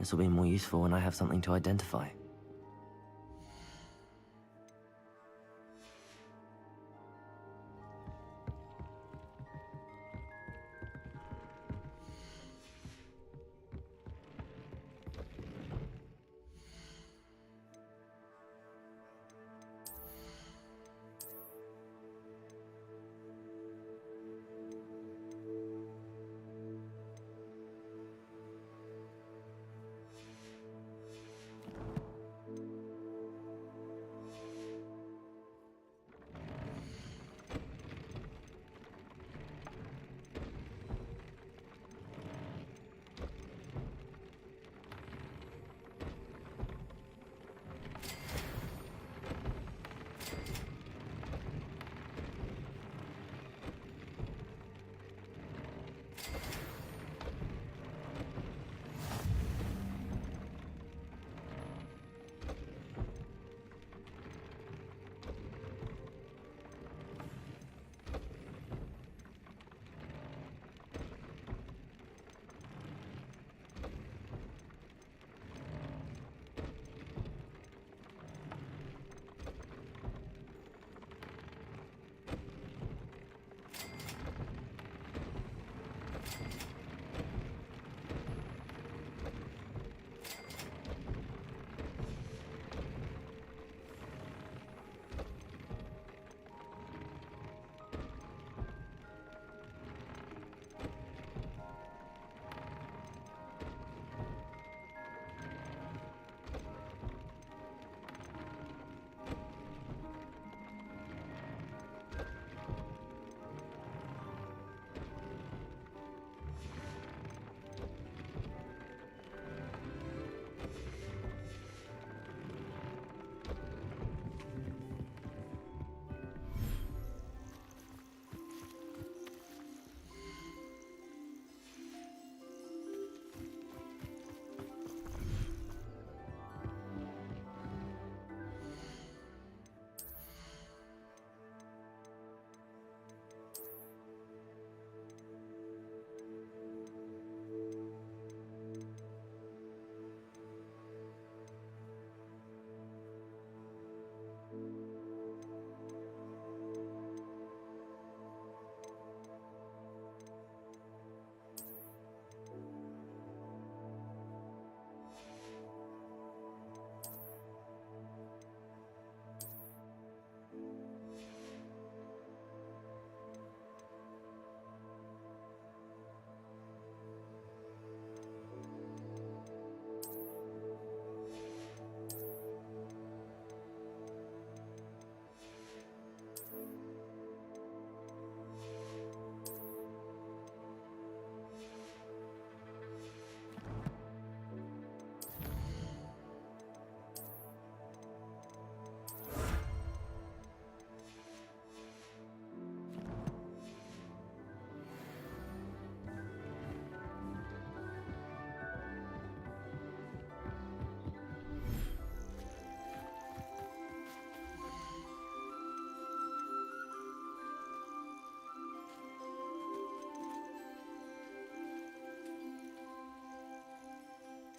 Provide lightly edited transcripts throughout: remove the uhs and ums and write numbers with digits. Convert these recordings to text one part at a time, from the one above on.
This will be more useful when I have something to identify.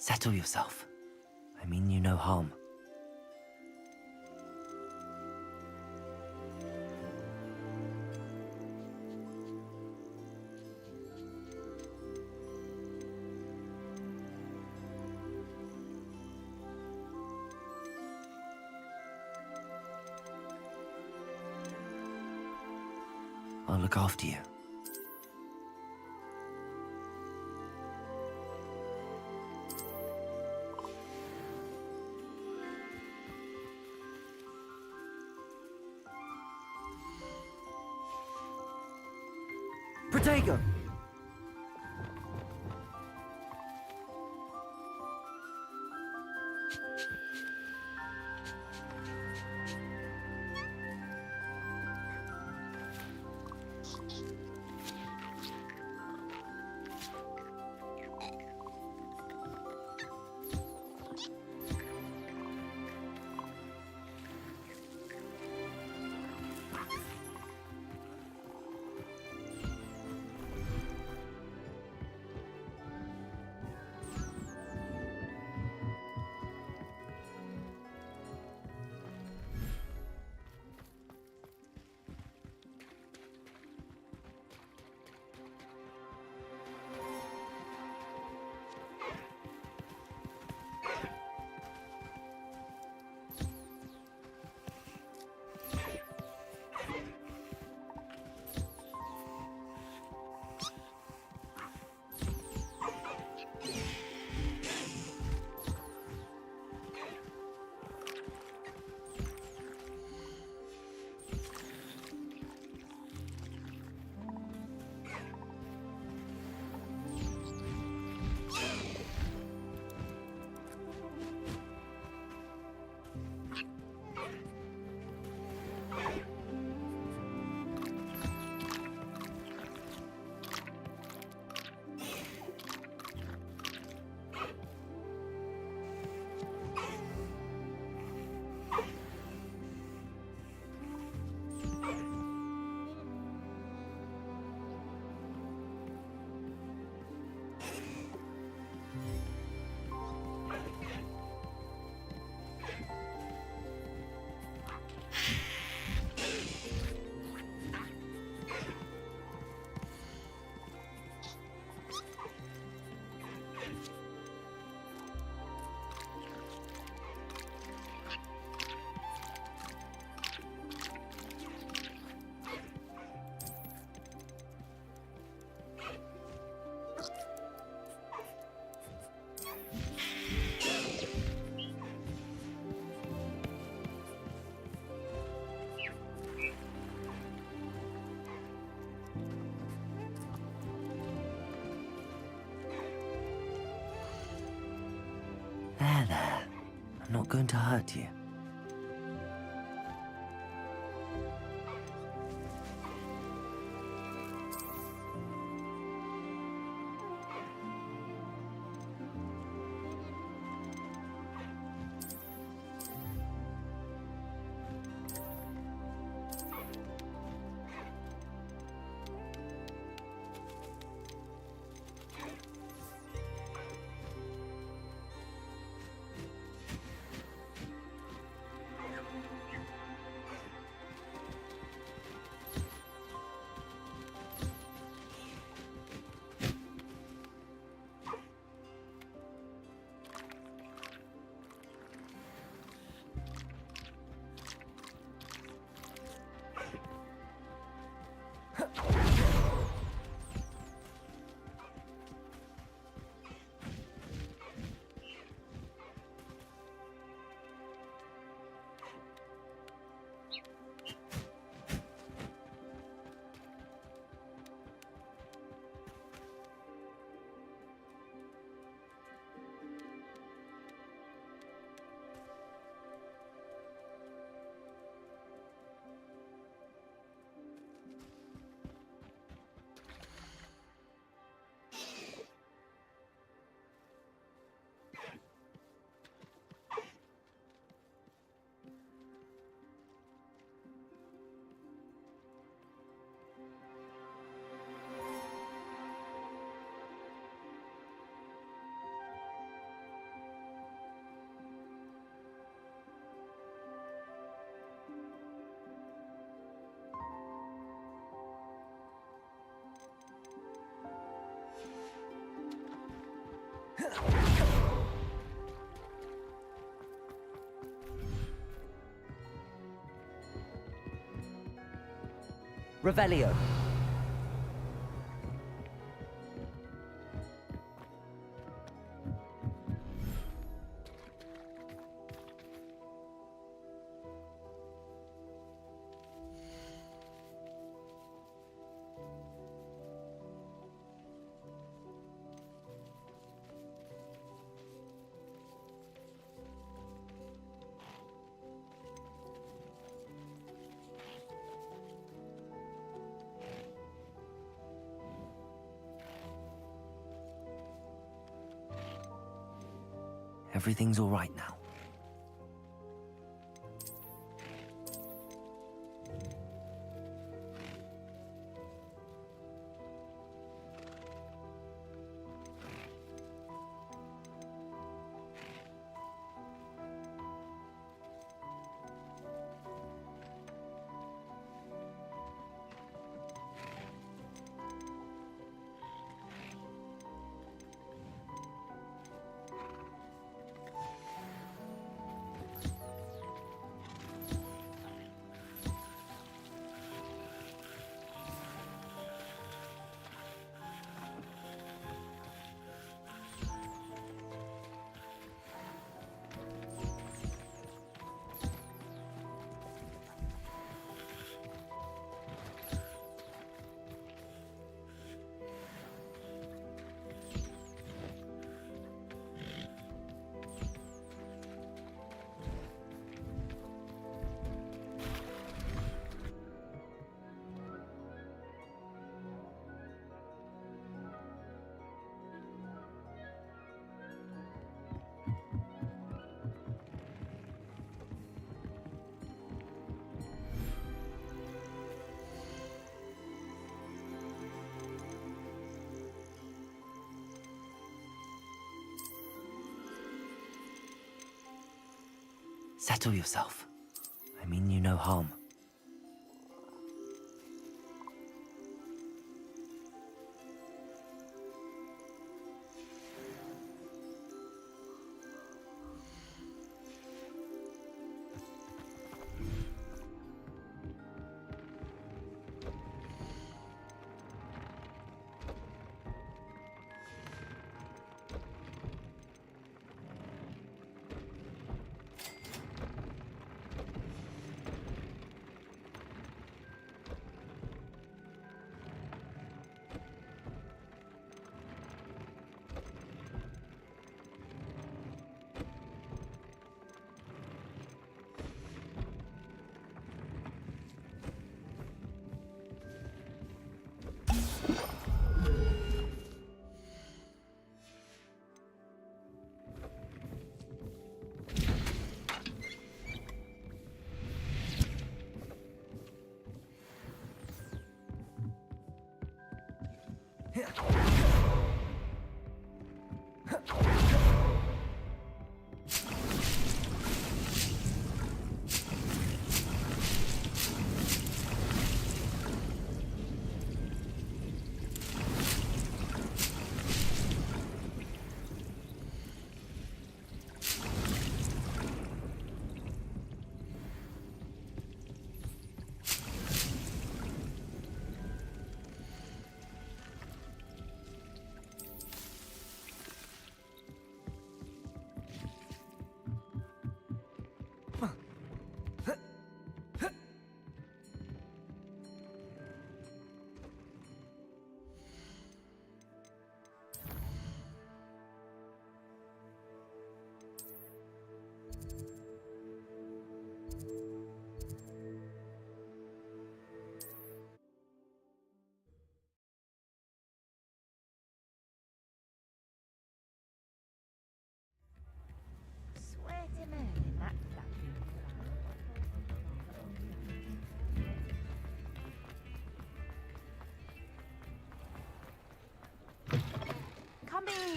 Settle yourself. I mean you no harm. I'll look after you. Protego! I'm not going to hurt you. Revelio. Everything's all right now. Settle yourself. I mean you no harm.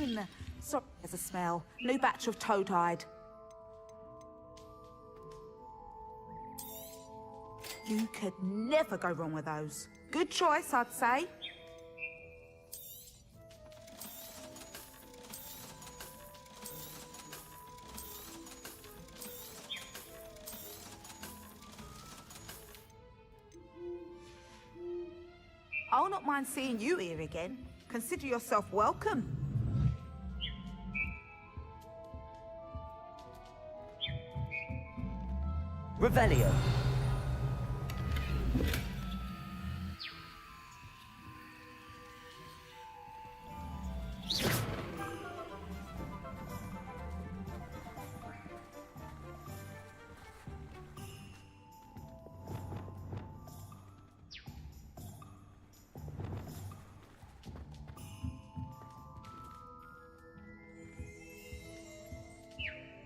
fine. Sorry, there's a smell. New batch of toad-hide. You could never go wrong with those. Good choice, I'd say. I'll not mind seeing you here again. Consider yourself welcome. Revelio.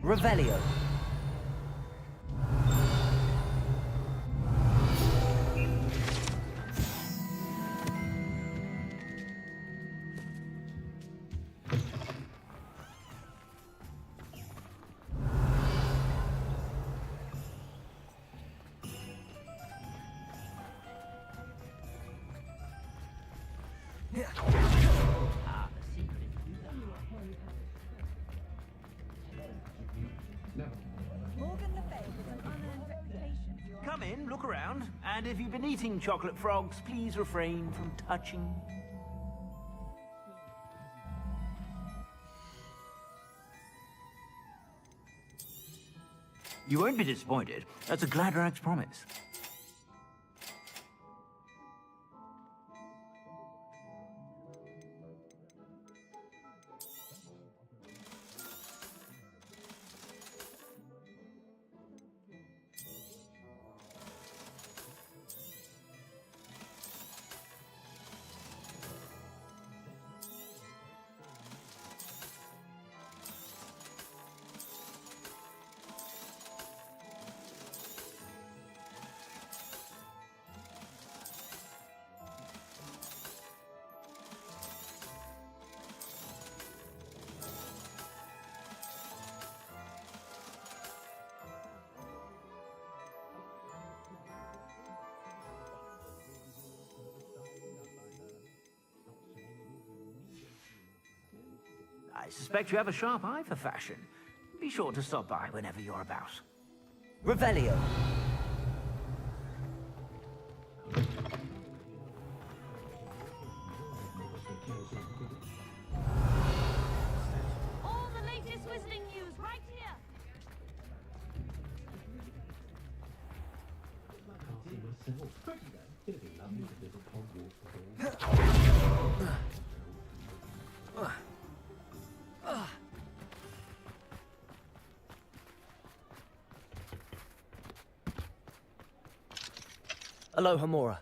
Revelio. Come in, look around, and if you've been eating chocolate frogs, please refrain from touching. You won't be disappointed. That's a Gladrag's promise. I suspect you have a sharp eye for fashion. Be sure to stop by whenever you're about. Revelio. All the latest Wizarding news right here. Aloha Mora.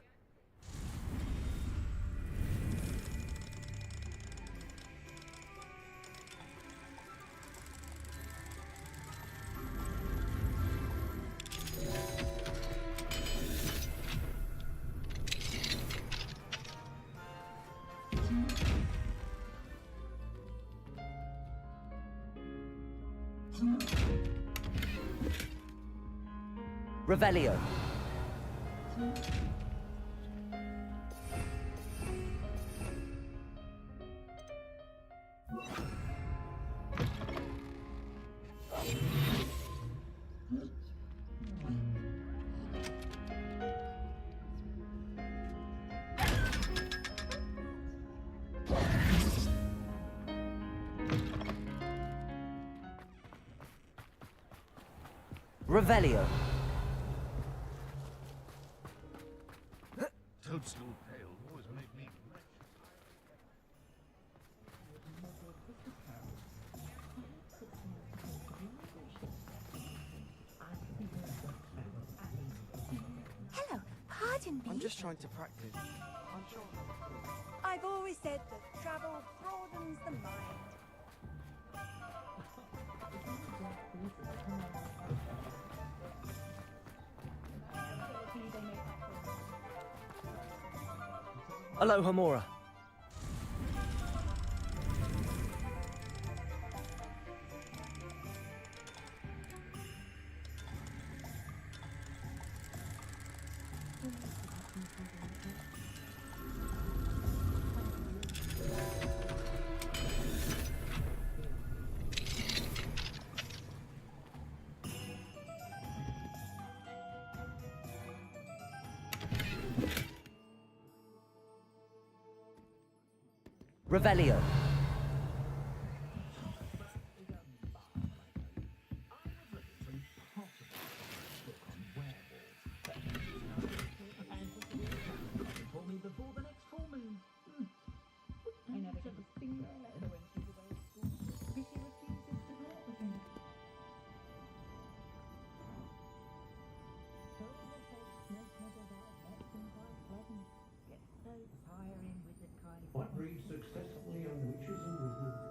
Revelio. Revelio. Toadstool pale always made me Hello, pardon me. I'm just trying to practice. I'm sure. I've always said that travel broadens the mind. Aloha Mora. Revelio. What breeds successfully on witches and wizards?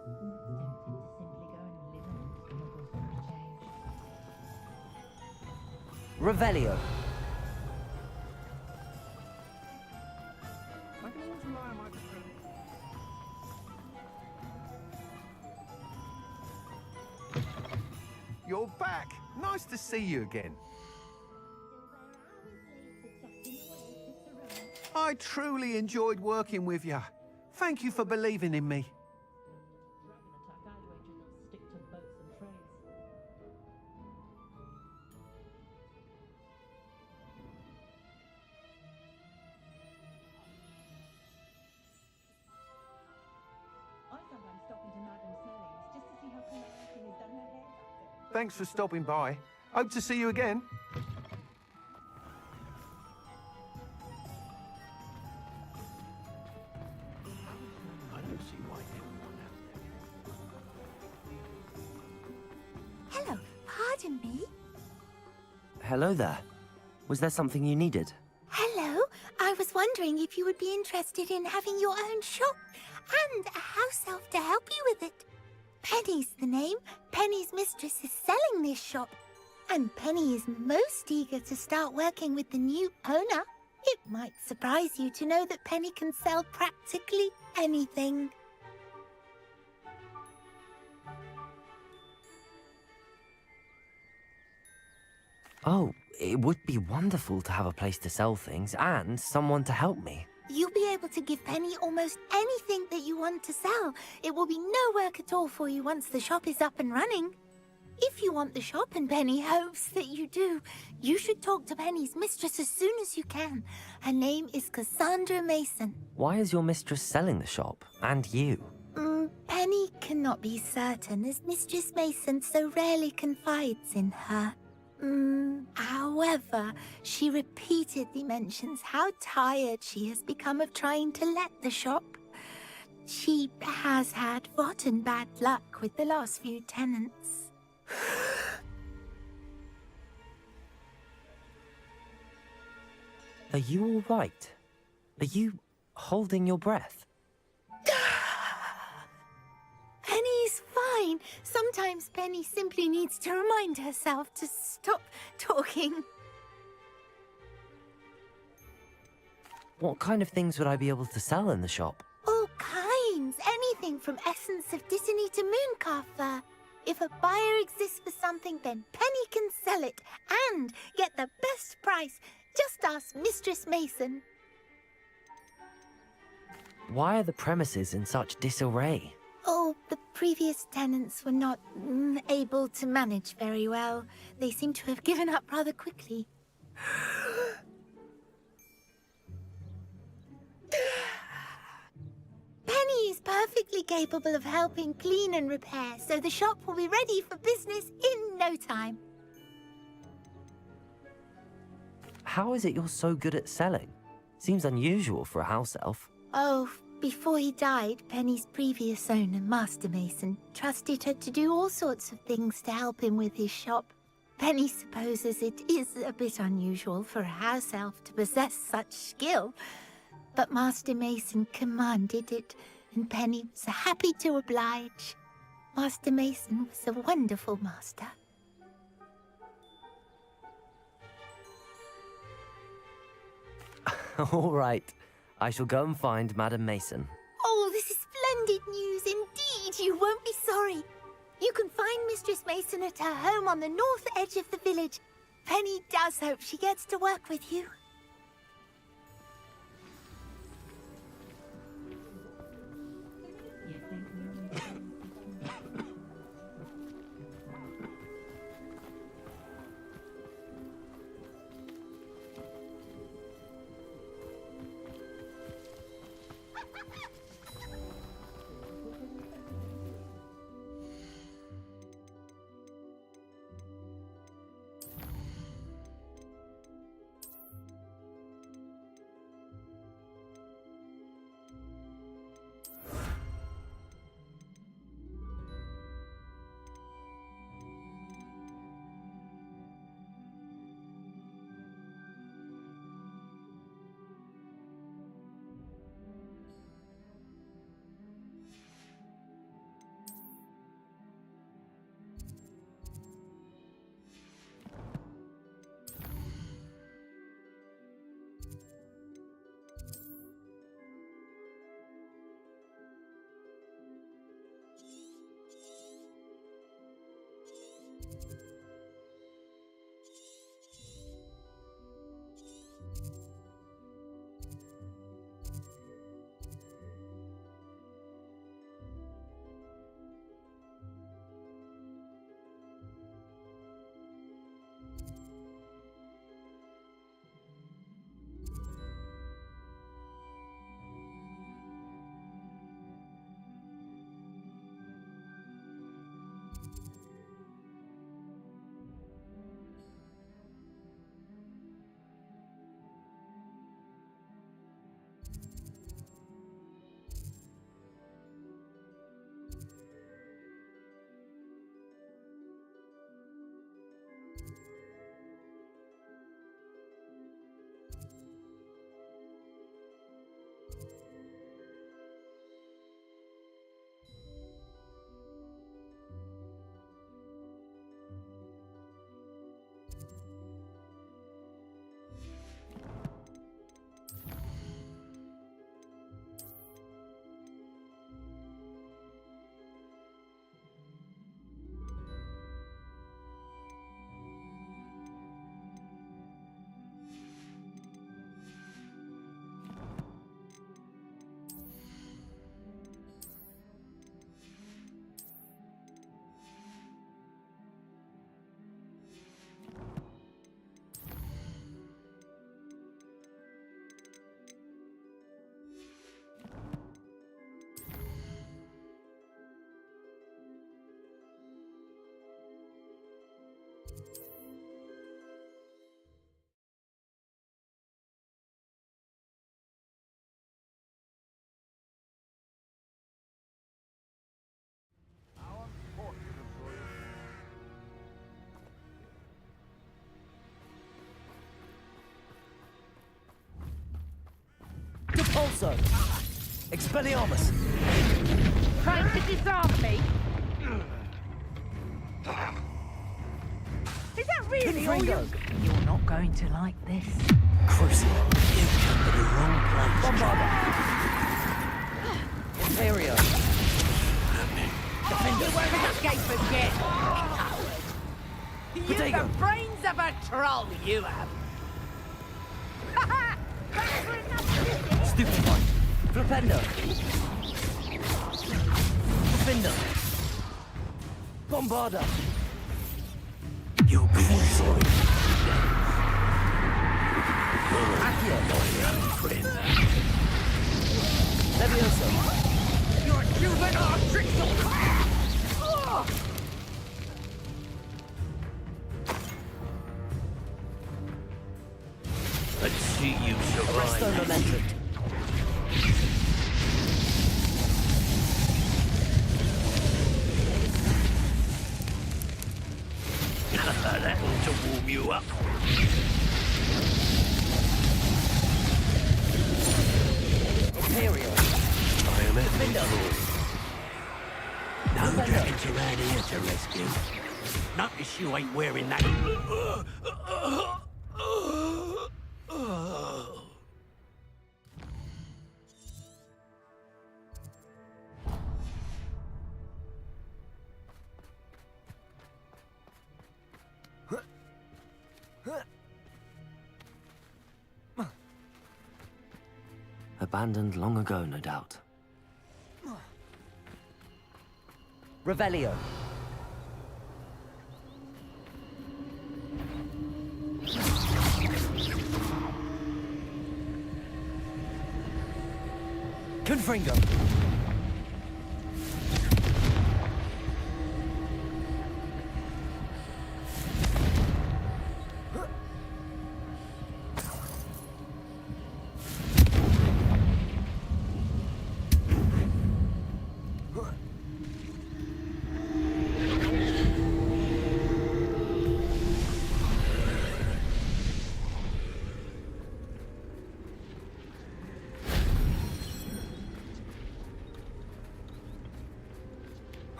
Revelio. I can always rely on my friend. You're back. Nice to see you again. I truly enjoyed working with you. Thank you for believing in me. Thanks for stopping by. Hope to see you again. I don't see why anyone out there. Hello, pardon me. Hello there. Was there something you needed? Hello, I was wondering if you would be interested in having your own shop and a house elf to help you with it. Penny's the name. Penny's mistress is selling this shop. And Penny is most eager to start working with the new owner. It might surprise you to know that Penny can sell practically anything. Oh, it would be wonderful to have a place to sell things and someone to help me. You'll be able to give Penny almost anything that you want to sell. It will be no work at all for you once the shop is up and running. If you want the shop, and Penny hopes that you do, you should talk to Penny's mistress as soon as you can. Her name is Cassandra Mason. Why is your mistress selling the shop? And you? Penny cannot be certain, as Mistress Mason so rarely confides in her. However, she repeatedly mentions how tired she has become of trying to let the shop. She has had rotten bad luck with the last few tenants. Are you all right? Are you holding your breath? Penny's fine. Sometimes Penny simply needs to remind herself to stop talking. What kind of things would I be able to sell in the shop? All kinds. Anything from essence of Disney to Mooncalf fur. If a buyer exists for something, then Penny can sell it and get the best price. Just ask Mistress Mason. Why are the premises in such disarray? Oh, the previous tenants were not able to manage very well. They seem to have given up rather quickly. Penny is perfectly capable of helping clean and repair, so the shop will be ready for business in no time. How is it you're so good at selling? Seems unusual for a house elf. Oh, before he died, Penny's previous owner, Master Mason, trusted her to do all sorts of things to help him with his shop. Penny supposes it is a bit unusual for a house elf to possess such skill, but Master Mason commanded it, and Penny was happy to oblige. Master Mason was a wonderful master. All right. I shall go and find Madam Mason. Oh, this is splendid news indeed. You won't be sorry. You can find Mistress Mason at her home on the north edge of the village. Penny does hope she gets to work with you. Depulso! Expelliarmus! Trying to disarm me? Is that really all you... You're not going to like this. Crucible, you've come to the wrong place. Bombarda! Imperio! You won't escape again, coward! You've Potato. the brains of a troll, you have! Stupefy! Flipendo! Defender! Bombarda! You'll be sorry. Accio! My young friend. Levioso! Your juvenile tricks of... Let's see you survive. Arresto Momentum. That ought to warm you up. Imperial. I am at no dragons around here to rescue. Notice you ain't wearing that. Abandoned long ago, no doubt. Revelio. Confringo.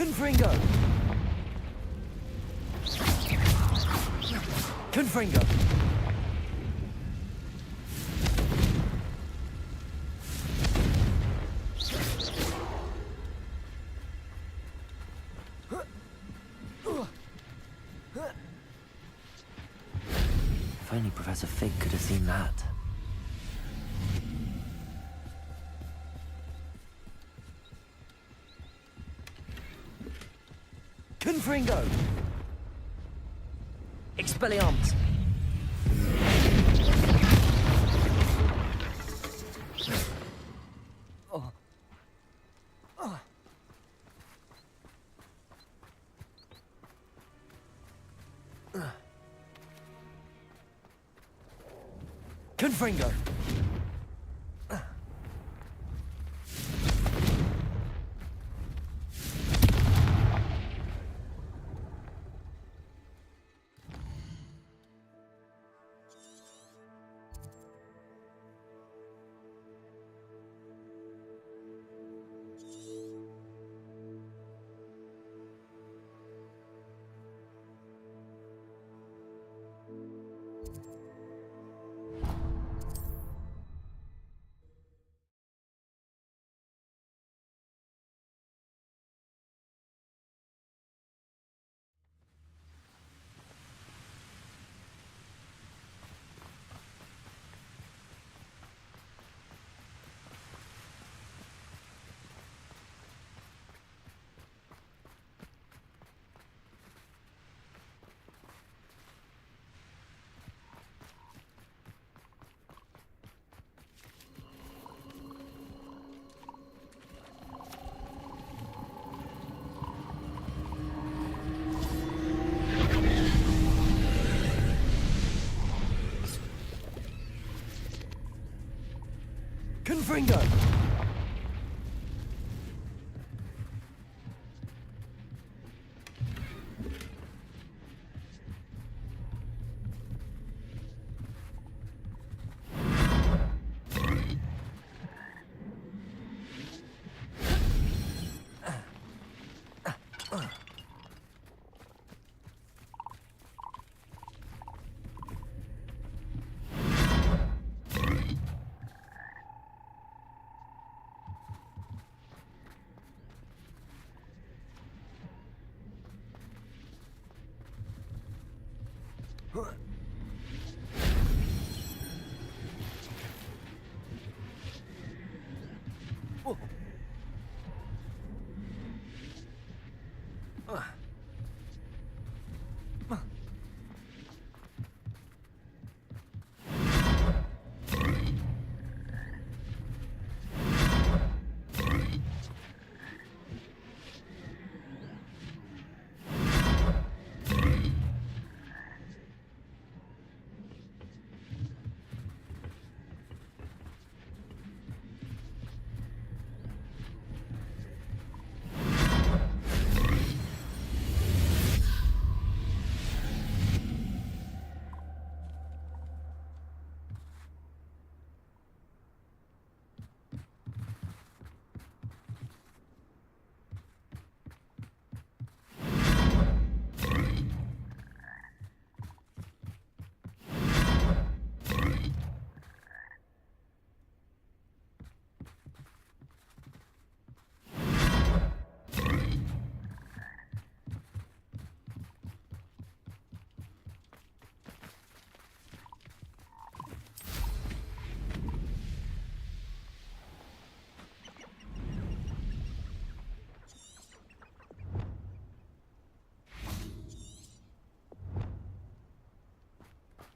Confringo! Confringo! If only Professor Fig could have seen that. Confringo! Expelliarmus! Oh. Oh. Confringo! Confringo!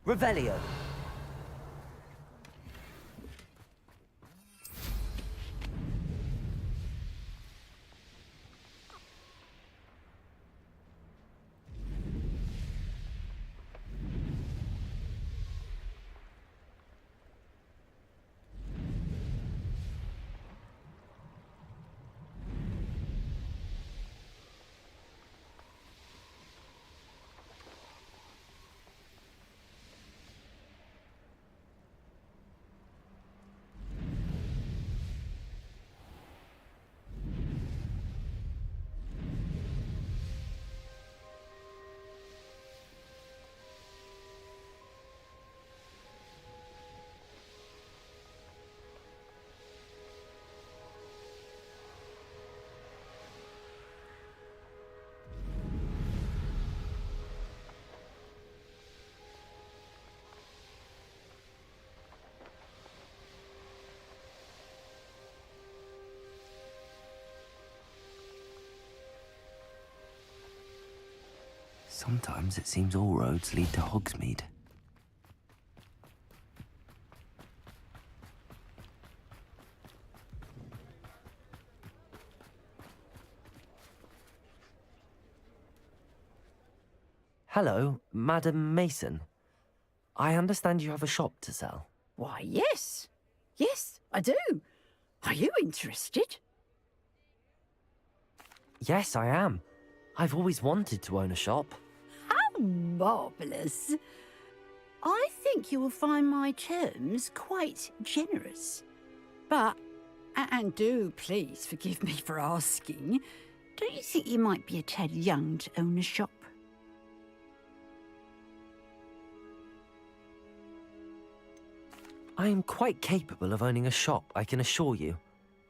Revelio. Sometimes it seems all roads lead to Hogsmeade. Hello, Madam Mason. I understand you have a shop to sell. Why, yes. Yes, I do. Are you interested? Yes, I am. I've always wanted to own a shop. How marvellous. I think you will find my terms quite generous. But, and do please forgive me for asking, don't you think you might be a tad young to own a shop? I am quite capable of owning a shop, I can assure you.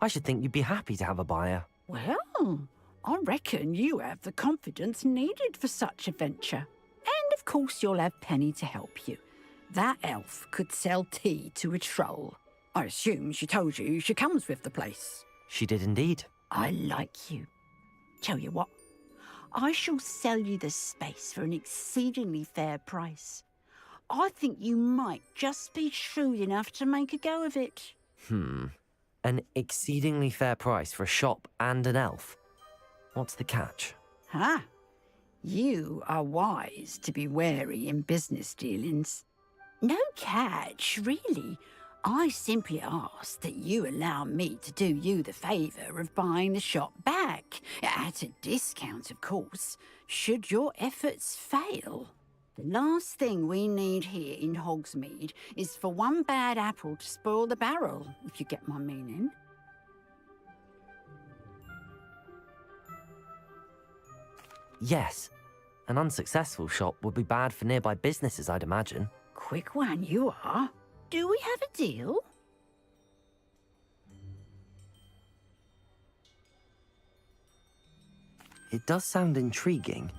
I should think you'd be happy to have a buyer. Well, I reckon you have the confidence needed for such a venture. And of course you'll have Penny to help you. That elf could sell tea to a troll. I assume she told you she comes with the place. She did indeed. I like you. Tell you what, I shall sell you the space for an exceedingly fair price. I think you might just be shrewd enough to make a go of it. An exceedingly fair price for a shop and an elf. What's the catch? Ah, you are wise to be wary in business dealings. No catch, really. I simply ask that you allow me to do you the favour of buying the shop back, at a discount, of course, should your efforts fail. The last thing we need here in Hogsmeade is for one bad apple to spoil the barrel, if you get my meaning. Yes. An unsuccessful shop would be bad for nearby businesses, I'd imagine. Quick one you are. Do we have a deal? It does sound intriguing,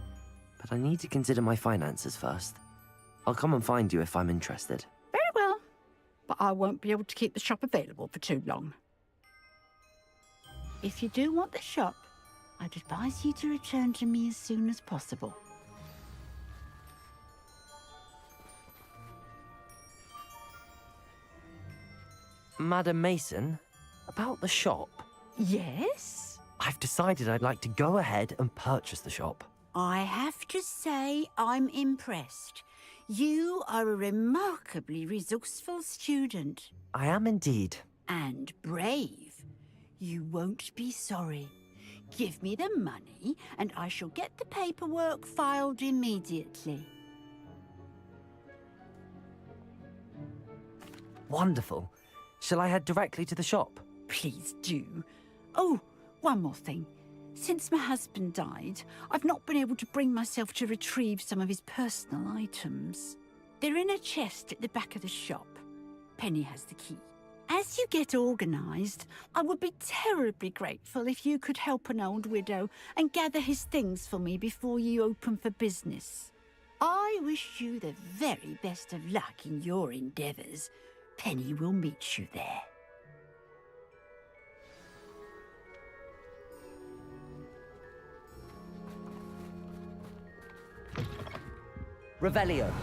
but I need to consider my finances first. I'll come and find you if I'm interested. Very well, but I won't be able to keep the shop available for too long. If you do want the shop, I'd advise you to return to me as soon as possible. Madam Mason, about the shop. Yes? I've decided I'd like to go ahead and purchase the shop. I have to say I'm impressed. You are a remarkably resourceful student. I am indeed. And brave. You won't be sorry. Give me the money, and I shall get the paperwork filed immediately. Wonderful. Shall I head directly to the shop? Please do. Oh, one more thing. Since my husband died, I've not been able to bring myself to retrieve some of his personal items. They're in a chest at the back of the shop. Penny has the key. As you get organised, I would be terribly grateful if you could help an old widow and gather his things for me before you open for business. I wish you the very best of luck in your endeavours. Penny will meet you there. Revelio.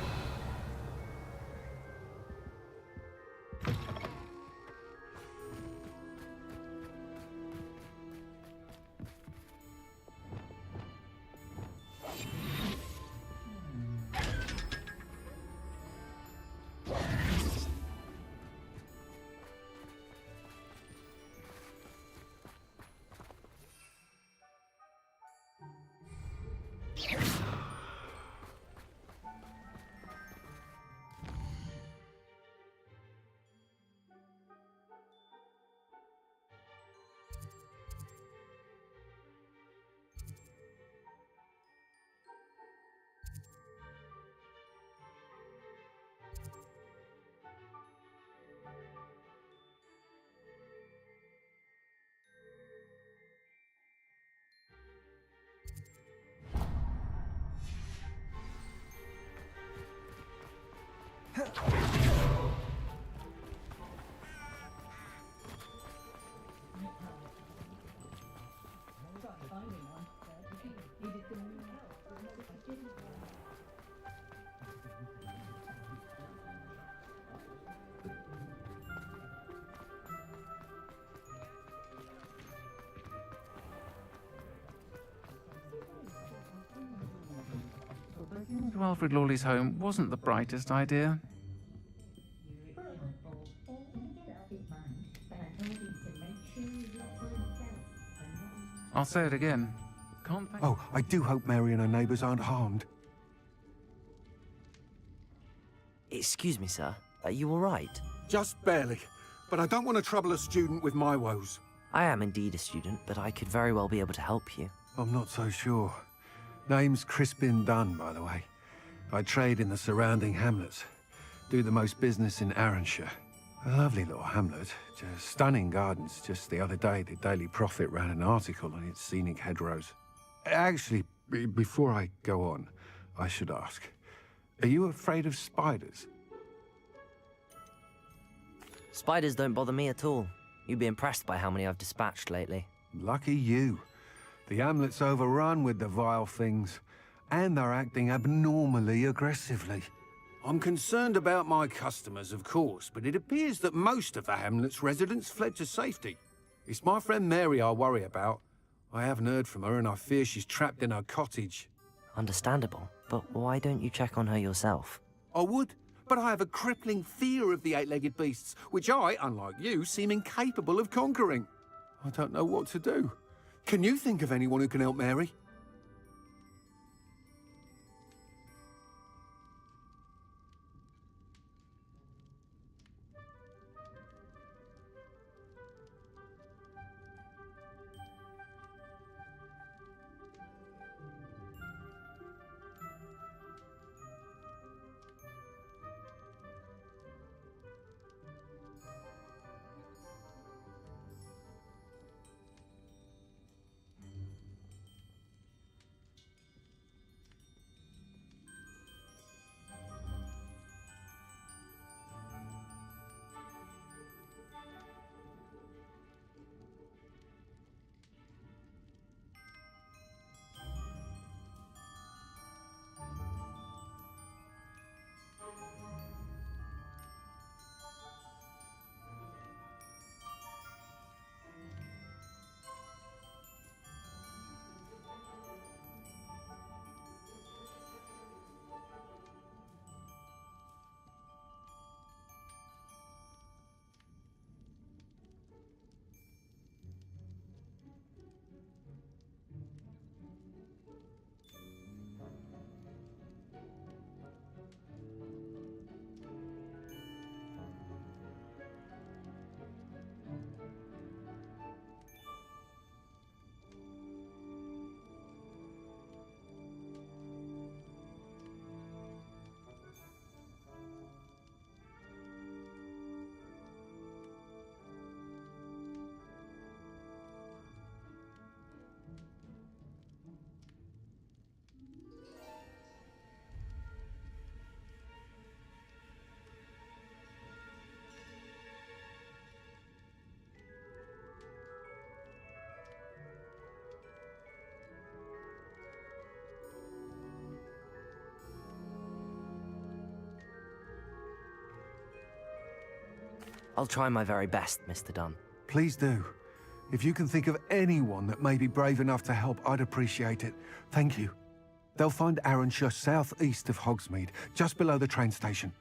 To Alfred Lawley's home wasn't the brightest idea. I'll say it again. Can't think. Oh, I do hope Mary and her neighbours aren't harmed. Excuse me, sir. Are you all right? Just barely. But I don't want to trouble a student with my woes. I am indeed a student, but I could very well be able to help you. I'm not so sure. Name's Crispin Dunn, by the way. I trade in the surrounding hamlets. Do the most business in Arranshire. A lovely little hamlet. Just stunning gardens. Just the other day, the Daily Prophet ran an article on its scenic hedgerows. Actually, before I go on, I should ask. Are you afraid of spiders? Spiders don't bother me at all. You'd be impressed by how many I've dispatched lately. Lucky you. The hamlet's overrun with the vile things, and they're acting abnormally aggressively. I'm concerned about my customers, of course, but it appears that most of the hamlet's residents fled to safety. It's my friend Mary I worry about. I haven't heard from her, and I fear she's trapped in her cottage. Understandable, but why don't you check on her yourself? I would, but I have a crippling fear of the eight-legged beasts, which I, unlike you, seem incapable of conquering. I don't know what to do. Can you think of anyone who can help Mary? I'll try my very best, Mr. Dunn. Please do. If you can think of anyone that may be brave enough to help, I'd appreciate it. Thank you. They'll find Arranshire southeast of Hogsmeade, just below the train station.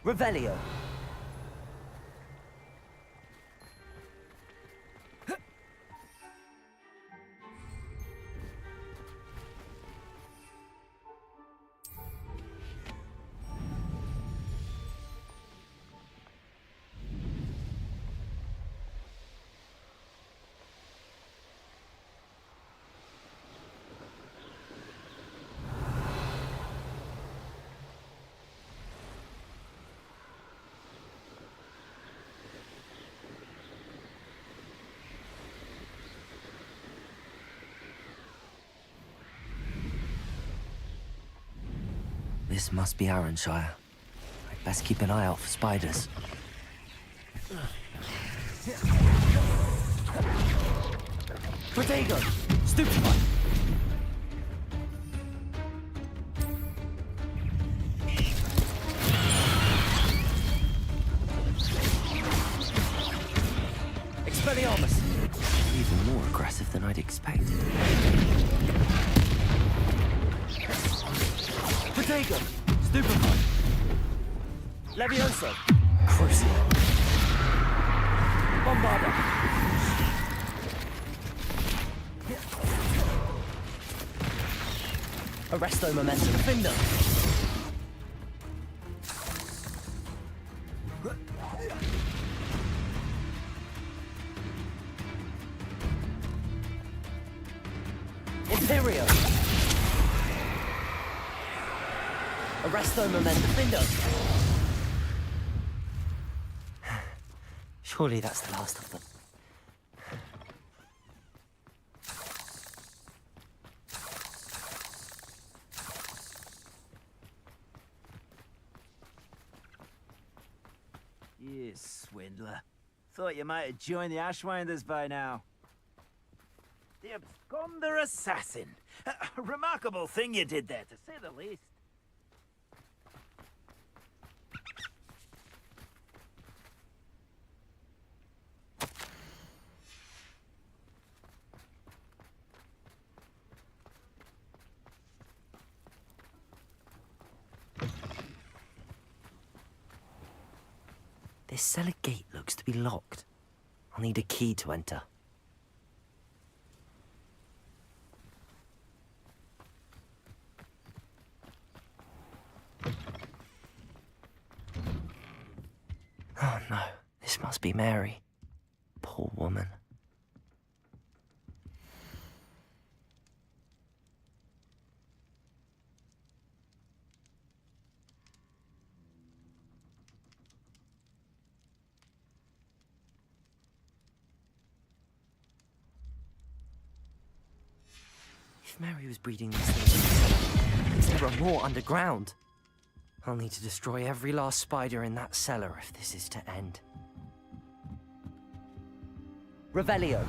Revelio. This must be Arranshire. I'd best keep an eye out for spiders. Protego! Stupefy! Expelliarmus! Even more aggressive than I'd expected. Protego! Stupefy! Levioso! Crucio! Bombarda! Arresto Momentum Finder! Imperio! Arresto Momentum Finder! Surely that's the last of them. You swindler. Thought you might have joined the Ashwinders by now. The absconder assassin. A remarkable thing you did there, to say the least. This cellar gate looks to be locked. I'll need a key to enter. Oh no, this must be Mary. Poor woman. If Mary was breeding these things, there are more underground. I'll need to destroy every last spider in that cellar if this is to end. Revelio.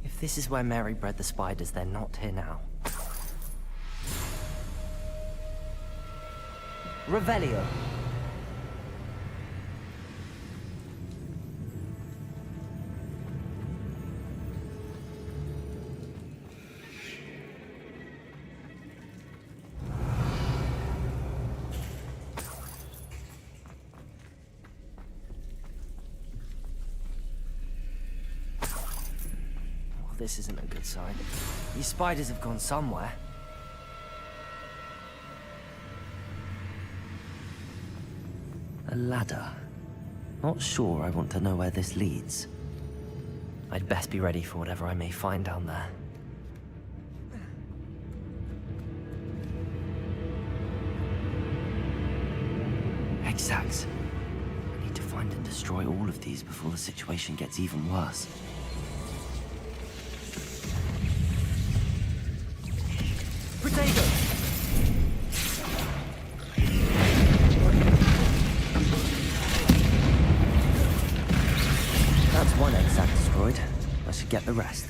If this is where Mary bred the spiders, they're not here now. Revelio. This isn't a good sign. These spiders have gone somewhere. A ladder. Not sure I want to know where this leads. I'd best be ready for whatever I may find down there. Exacts. I need to find and destroy all of these before the situation gets even worse. Protego! That's one exact destroyed. I should get the rest.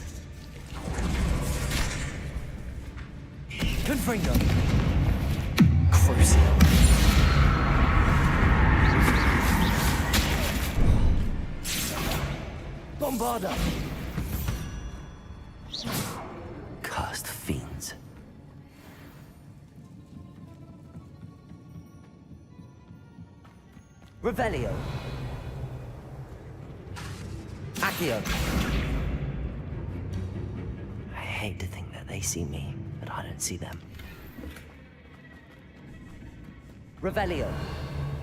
Confringo! Crucial. Bombarda! Cursed fiends. Revelio. Accio. I hate to think that they see me, but I don't see them. Revelio.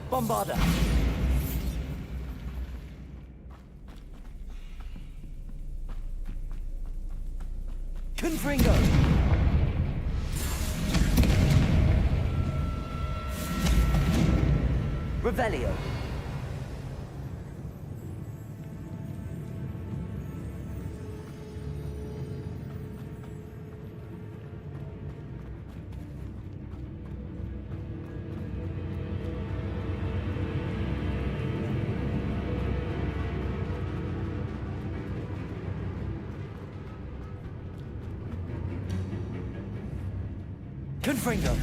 Bombarda. Confringo. Revelio. Confringo.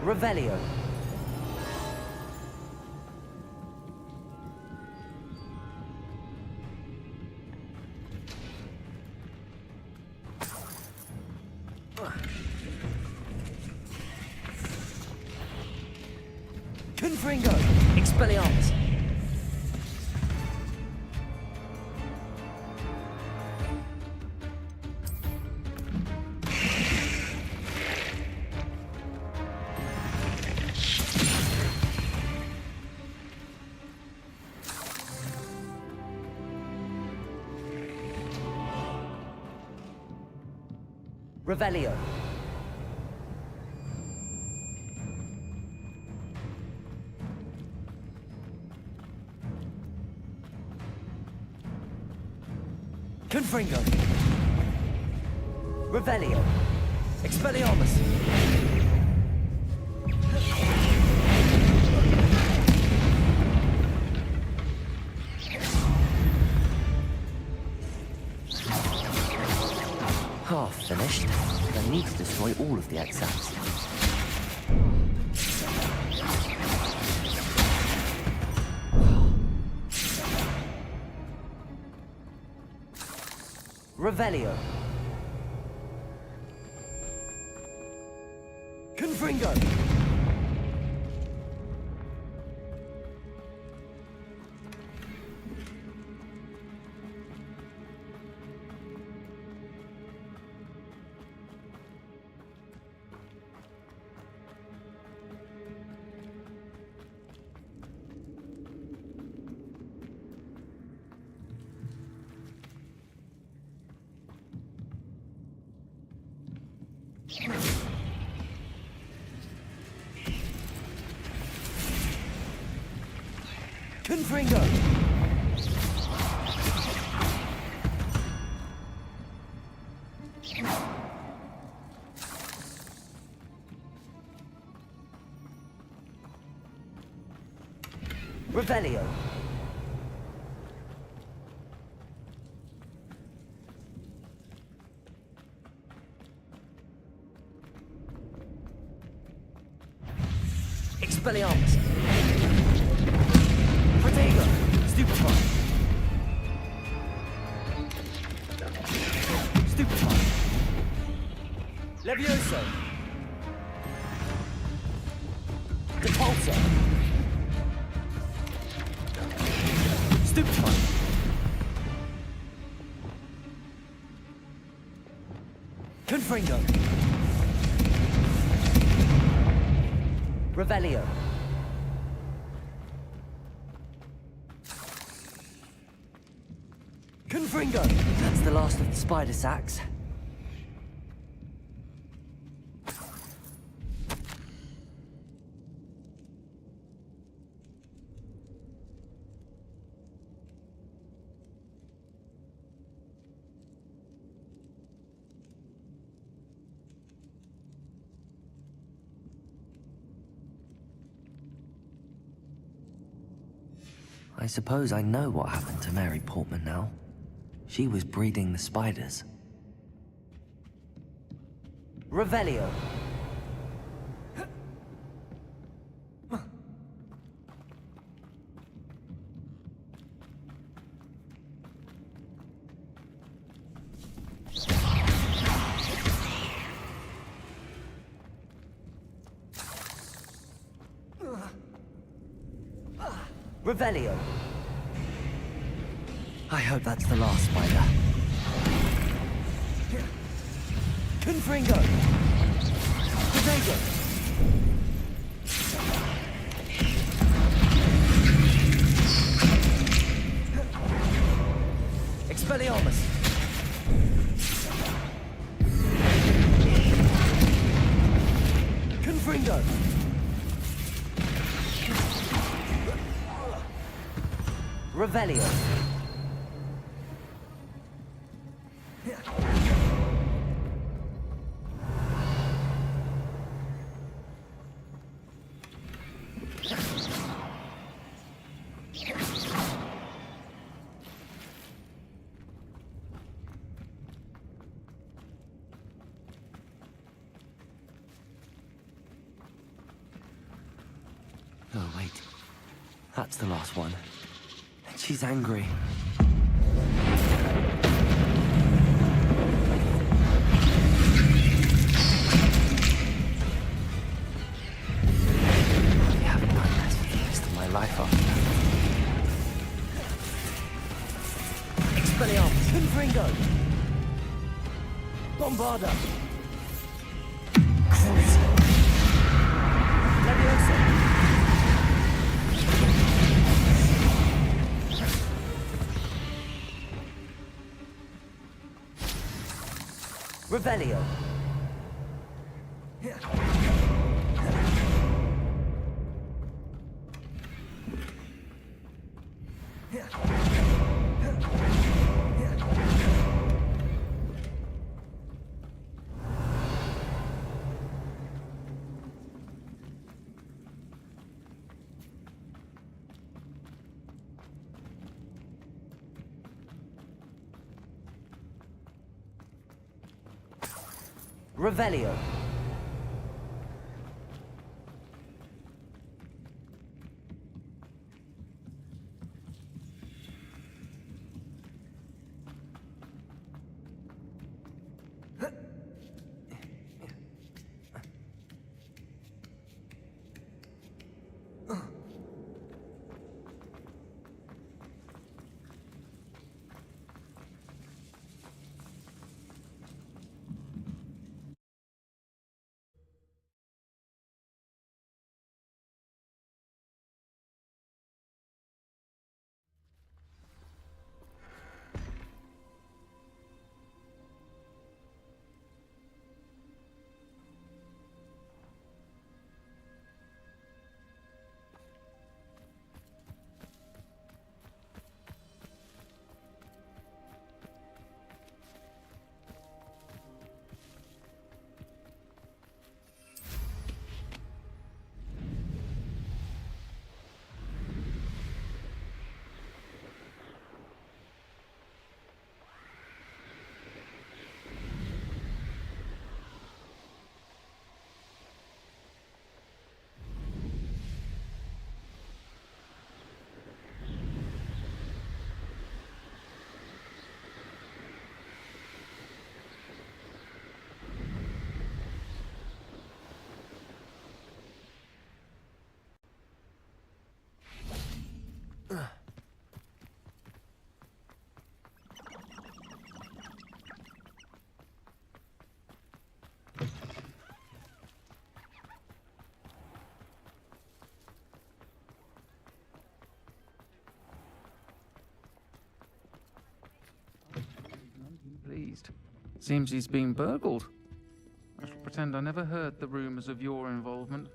Revelio. Confringo. Expelliarmus. Revelio. Confringo. Revelio. Expelliarmus. Half finished. I need to destroy all of the exams. Revelio. Confringo. Confringo. Revelio. Expelliarmus. Protego. Stupefy. Stupefy. Levioso. Depulso. Stupefy. Confringo. Revelio. Confringo! That's the last of the spider sacks. I suppose I know what happened to Mary Portman now. She was breeding the spiders. Revelio. Revelio. I hope that's the last spider. Confringo. Prevego. Expelliarmus. Confringo. Revelio. Oh, wait. That's the last one. She's angry. I haven't done this for the rest of my life after that. Expelliarmus. Confringo. Bombarda. Cruiser. Leviosa. Revelio. Revelio. Pleased. Seems he's been burgled. I shall pretend I never heard the rumors of your involvement.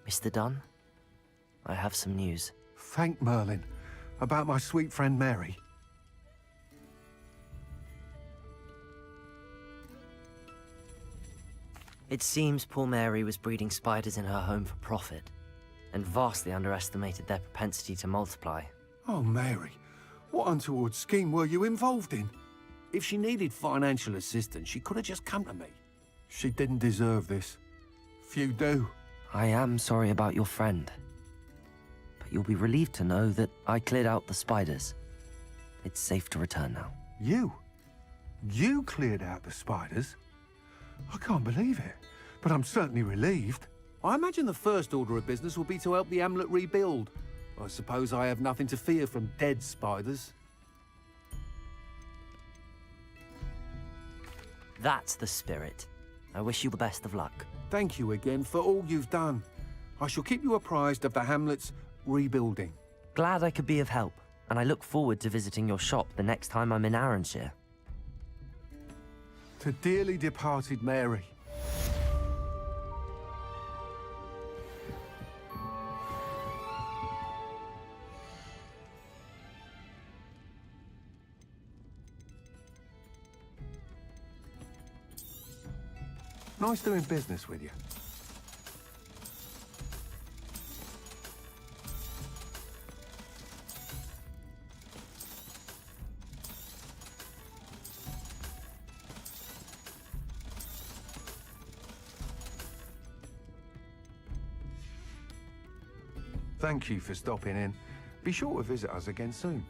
Mr. Dunn, I have some news. Thank Merlin. About my sweet friend Mary. It seems poor Mary was breeding spiders in her home for profit. and vastly underestimated their propensity to multiply. Oh, Mary, what untoward scheme were you involved in? If she needed financial assistance, she could have just come to me. She didn't deserve this. Few do. I am sorry about your friend. But you'll be relieved to know that I cleared out the spiders. It's safe to return now. You? You cleared out the spiders? I can't believe it, but I'm certainly relieved. I imagine the first order of business will be to help the amulet rebuild. I suppose I have nothing to fear from dead spiders. That's the spirit. I wish you the best of luck. Thank you again for all you've done. I shall keep you apprised of the hamlet's rebuilding. Glad I could be of help, and I look forward to visiting your shop the next time I'm in Arranshire. To dearly departed Mary. Nice doing business with you. Thank you for stopping in. Be sure to visit us again soon.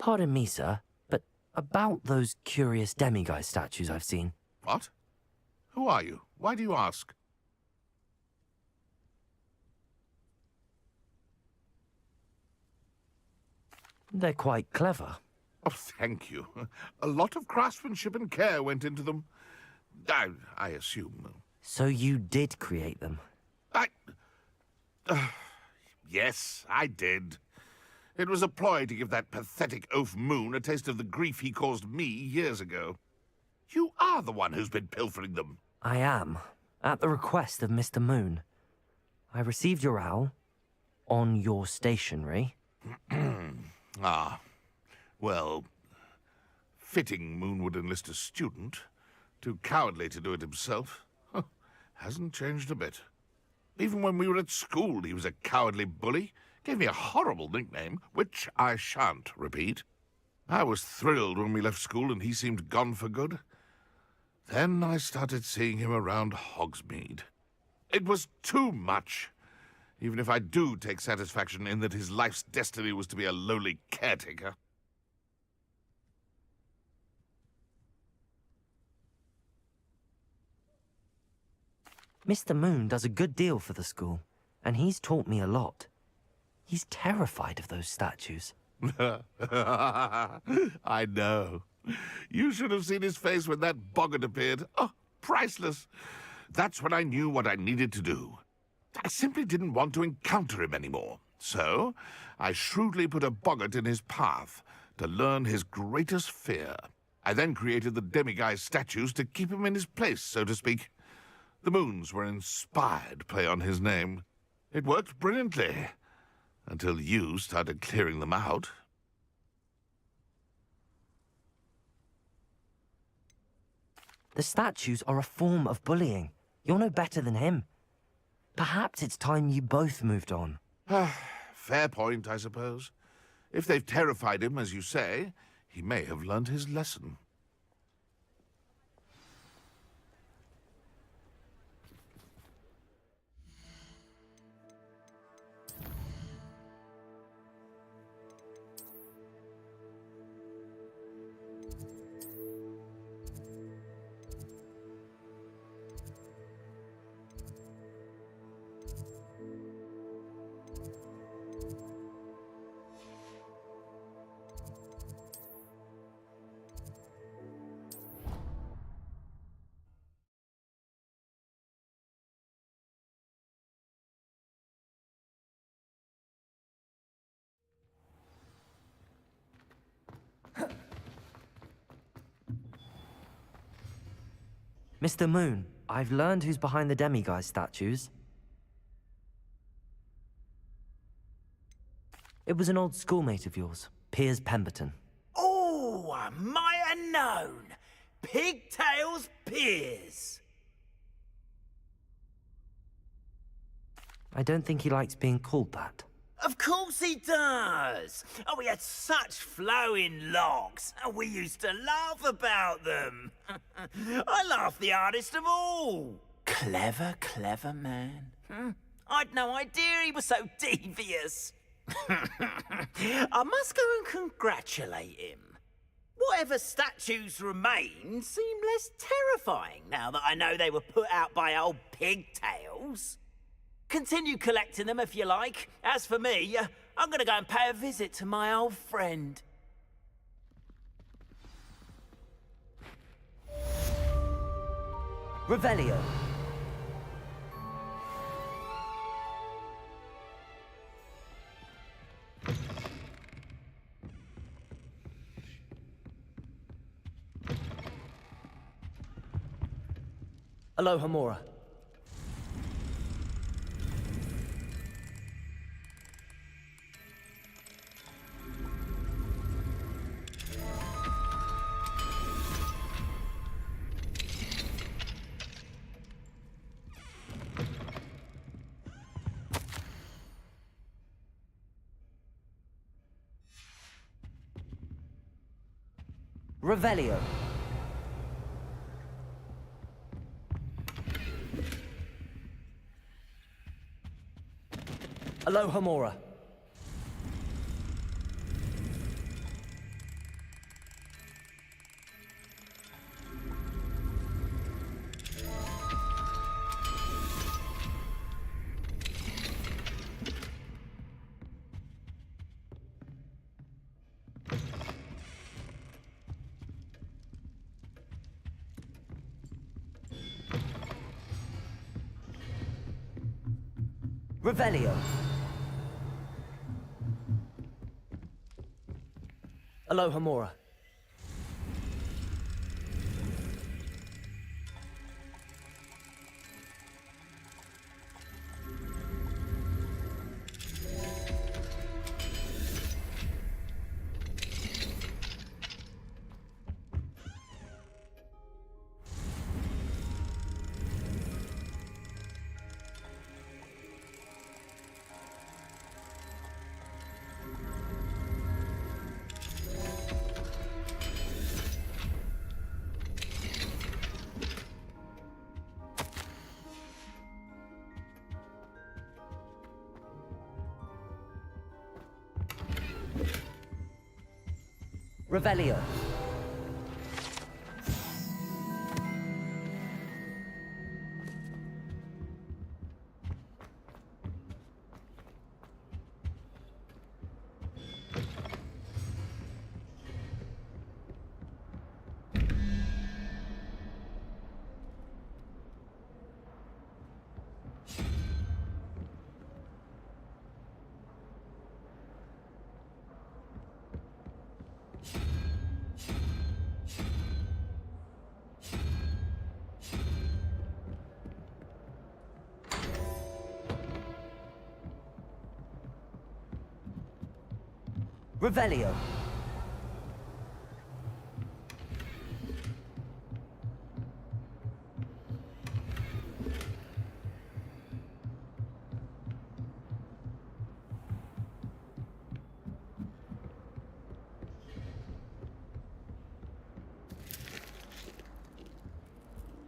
Pardon me, sir, but about those curious demiguise statues I've seen. What? Who are you? Why do you ask? They're quite clever. Oh, thank you. A lot of craftsmanship and care went into them. I assume. So you did create them? Yes, I did. It was a ploy to give that pathetic oaf Moon a taste of the grief he caused me years ago. You are the one who's been pilfering them. I am, at the request of Mr. Moon. I received your owl on your stationery. Ah, well, fitting Moon would enlist a student. Too cowardly to do it himself. Hasn't changed a bit. Even when we were at school, he was a cowardly bully. Gave me a horrible nickname, which I shan't repeat. I was thrilled when we left school and he seemed gone for good. Then I started seeing him around Hogsmeade. It was too much. Even if I do take satisfaction in that his life's destiny was to be a lowly caretaker. Mr. Moon does a good deal for the school, and he's taught me a lot. He's terrified of those statues. I know. You should have seen his face when that boggart appeared. Oh, priceless. That's when I knew what I needed to do. I simply didn't want to encounter him anymore. So, I shrewdly put a boggart in his path to learn his greatest fear. I then created the demiguise statues to keep him in his place, so to speak. The moons were an inspired play on his name. It worked brilliantly. Until you started clearing them out. The statues are a form of bullying. You're no better than him. Perhaps it's time you both moved on. Fair point, I suppose. If they've terrified him, as you say, he may have learned his lesson. Mr. Moon, I've learned who's behind the demiguise statues. It was an old schoolmate of yours, Piers Pemberton. Oh, I might have known. Pigtails Piers. I don't think he likes being called that. Of course he does. Oh, he had such flowing locks, and we used to laugh about them. I laughed the hardest of all. Clever, clever man. I'd no idea he was so devious. I must go and congratulate him. Whatever statues remain seem less terrifying now that I know they were put out by old pigtails. Continue collecting them if you like. As for me, I'm gonna go and pay a visit to my old friend. Revelio. Aloha Mora. Revelio. Aloha Mora. Revelio. Aloha Mora. Revelio. Revelio.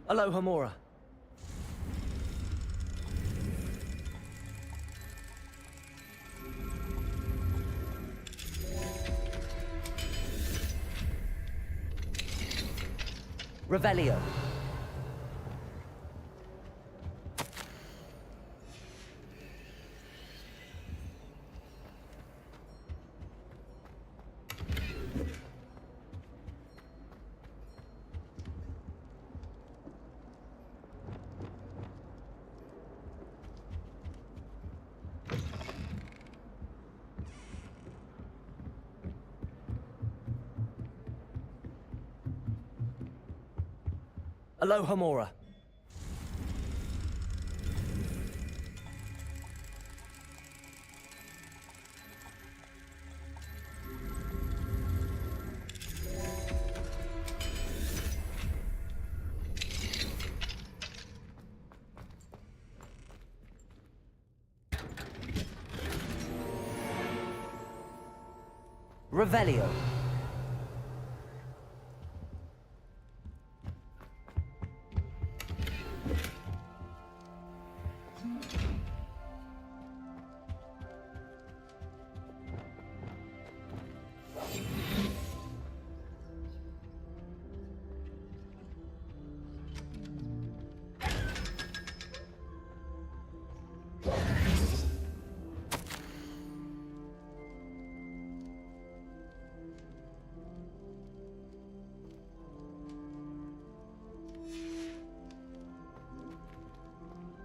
Aloha Mora. Revelio. Aloha Mora. Revelio.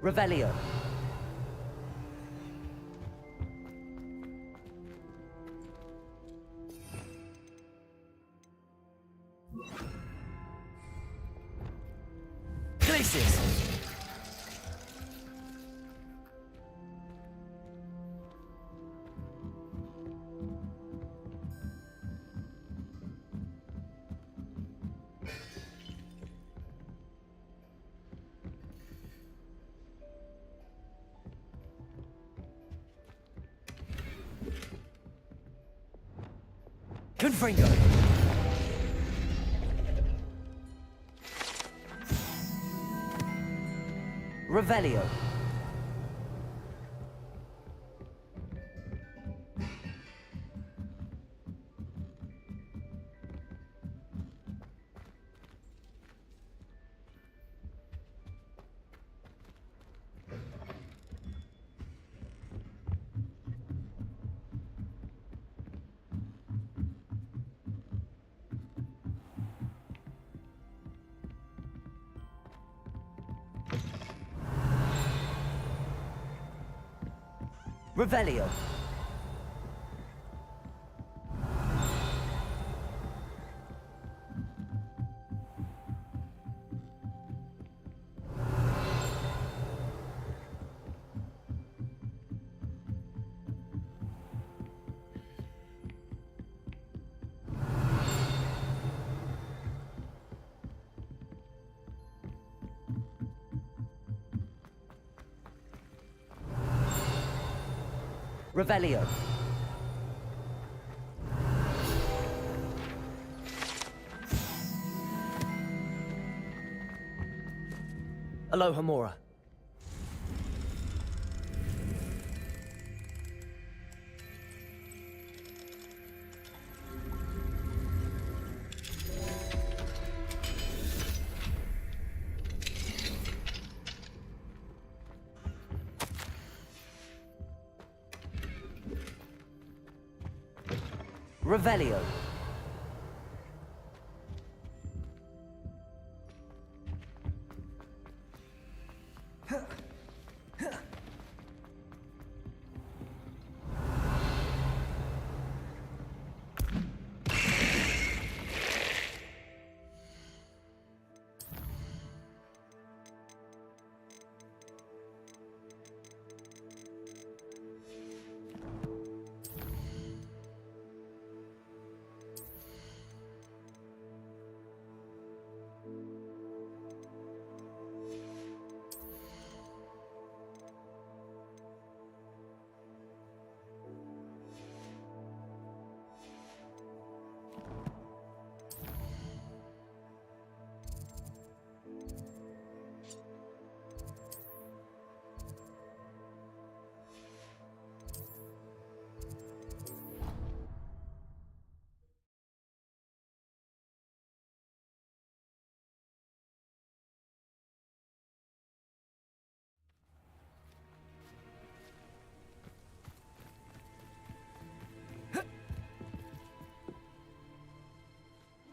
Revelio. Glacis. Confringo. Revelio. Revelio. Revelio. Aloha Mora. Revelio.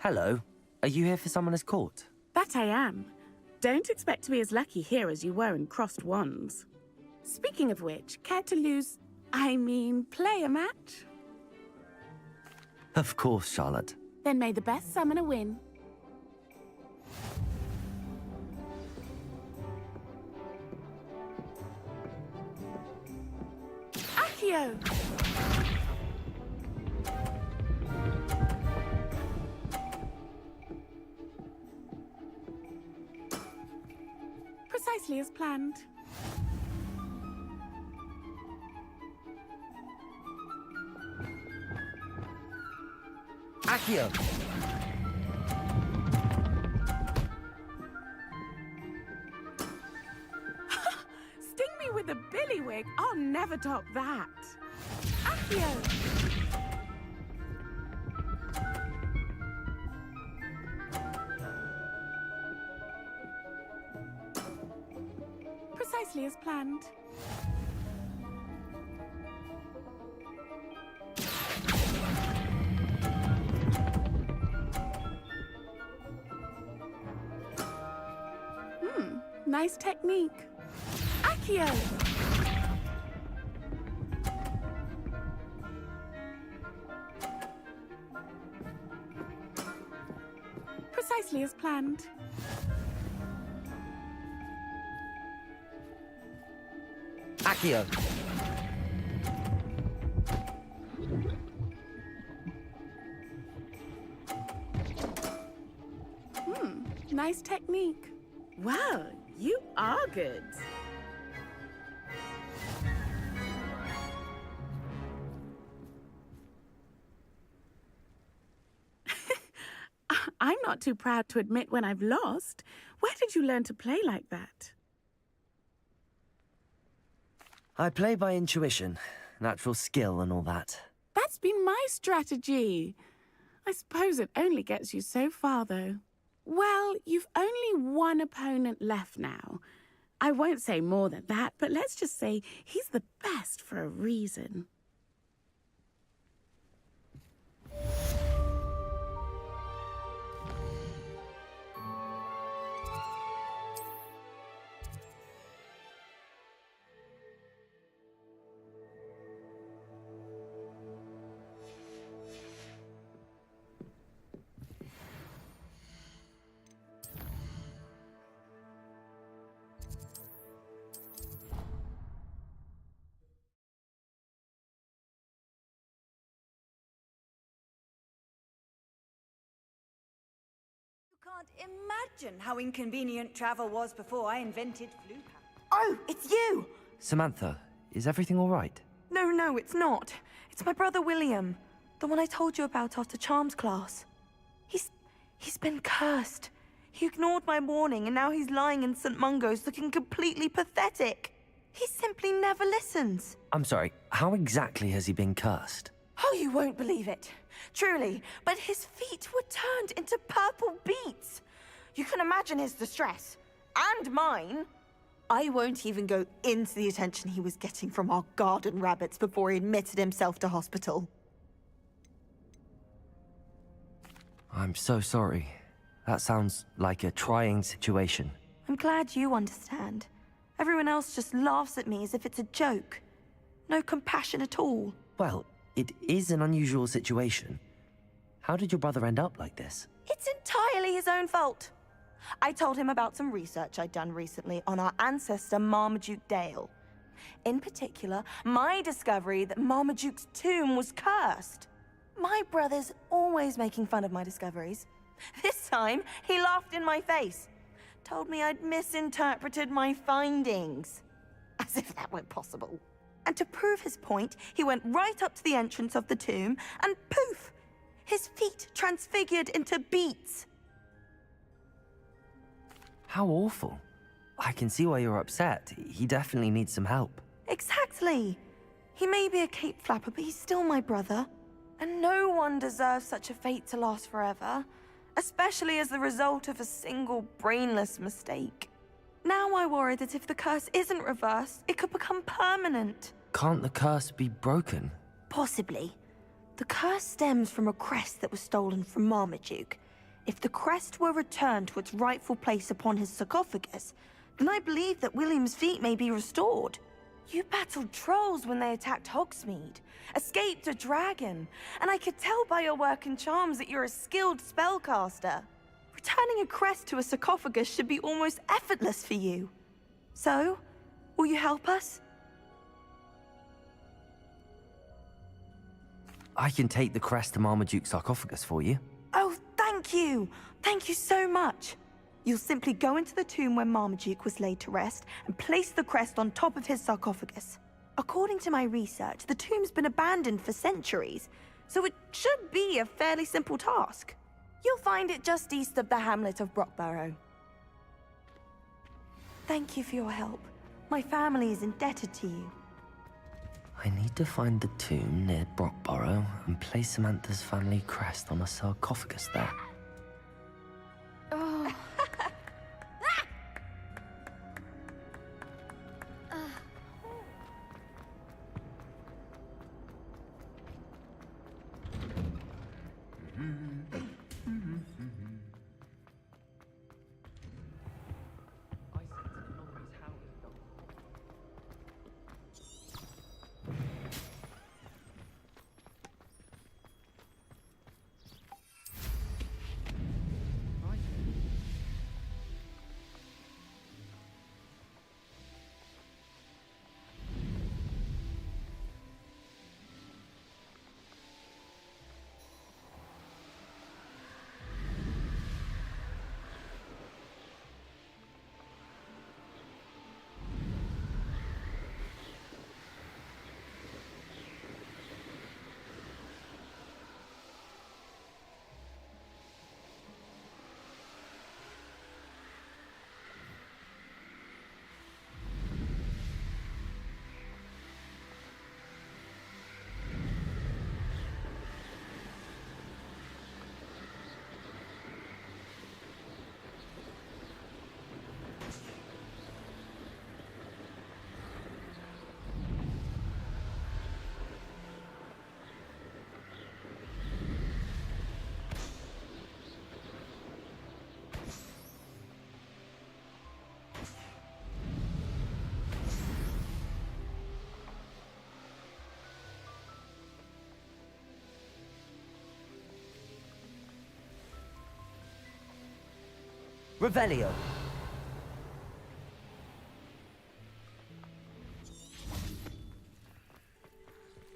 Hello. Are you here for Summoner's Court? That I am. Don't expect to be as lucky here as you were in Crossed Wands. Speaking of which, care to play a match? Of course, Charlotte. Then may the best summoner win. Accio! Precisely as planned. Accio! Sting me with a billywig? I'll never top that. Accio! Precisely as planned. Nice technique. Accio! Precisely as planned. Accio! Nice technique. Well, you are good. I'm not too proud to admit when I've lost. Where did you learn to play like that? I play by intuition, natural skill and all that. That's been my strategy. I suppose it only gets you so far, though. Well, you've only one opponent left now. I won't say more than that, but let's just say he's the best for a reason. Can't imagine how inconvenient travel was before I invented flu. Oh, it's you! Samantha, is everything all right? No, it's not. It's my brother William. The one I told you about after Charms class. He's been cursed. He ignored my warning and now he's lying in St. Mungo's looking completely pathetic. He simply never listens. I'm sorry, how exactly has he been cursed? Oh, you won't believe it. Truly, but his feet were turned into purple beets. You can imagine his distress. And mine. I won't even go into the attention he was getting from our garden rabbits before he admitted himself to hospital. I'm so sorry. That sounds like a trying situation. I'm glad you understand. Everyone else just laughs at me as if it's a joke. No compassion at all. Well, it is an unusual situation. How did your brother end up like this? It's entirely his own fault. I told him about some research I'd done recently on our ancestor Marmaduke Dale. In particular, my discovery that Marmaduke's tomb was cursed. My brother's always making fun of my discoveries. This time, he laughed in my face. Told me I'd misinterpreted my findings. As if that weren't possible. And to prove his point, he went right up to the entrance of the tomb and poof! His feet transfigured into beets. How awful. I can see why you're upset. He definitely needs some help. Exactly. He may be a cape flapper, but he's still my brother. And no one deserves such a fate to last forever, especially as the result of a single brainless mistake. Now I worry that if the curse isn't reversed, it could become permanent. Can't the curse be broken? Possibly. The curse stems from a crest that was stolen from Marmaduke. If the crest were returned to its rightful place upon his sarcophagus, then I believe that William's feet may be restored. You battled trolls when they attacked Hogsmeade, escaped a dragon, and I could tell by your work and charms that you're a skilled spellcaster. Returning a crest to a sarcophagus should be almost effortless for you. So, will you help us? I can take the crest to Marmaduke's sarcophagus for you. Oh, thank you! Thank you so much! You'll simply go into the tomb where Marmaduke was laid to rest and place the crest on top of his sarcophagus. According to my research, the tomb's been abandoned for centuries, so it should be a fairly simple task. You'll find it just east of the hamlet of Brockborough. Thank you for your help. My family is indebted to you. I need to find the tomb near Brockborough and place Samantha's family crest on a sarcophagus there. Oh. Revelio.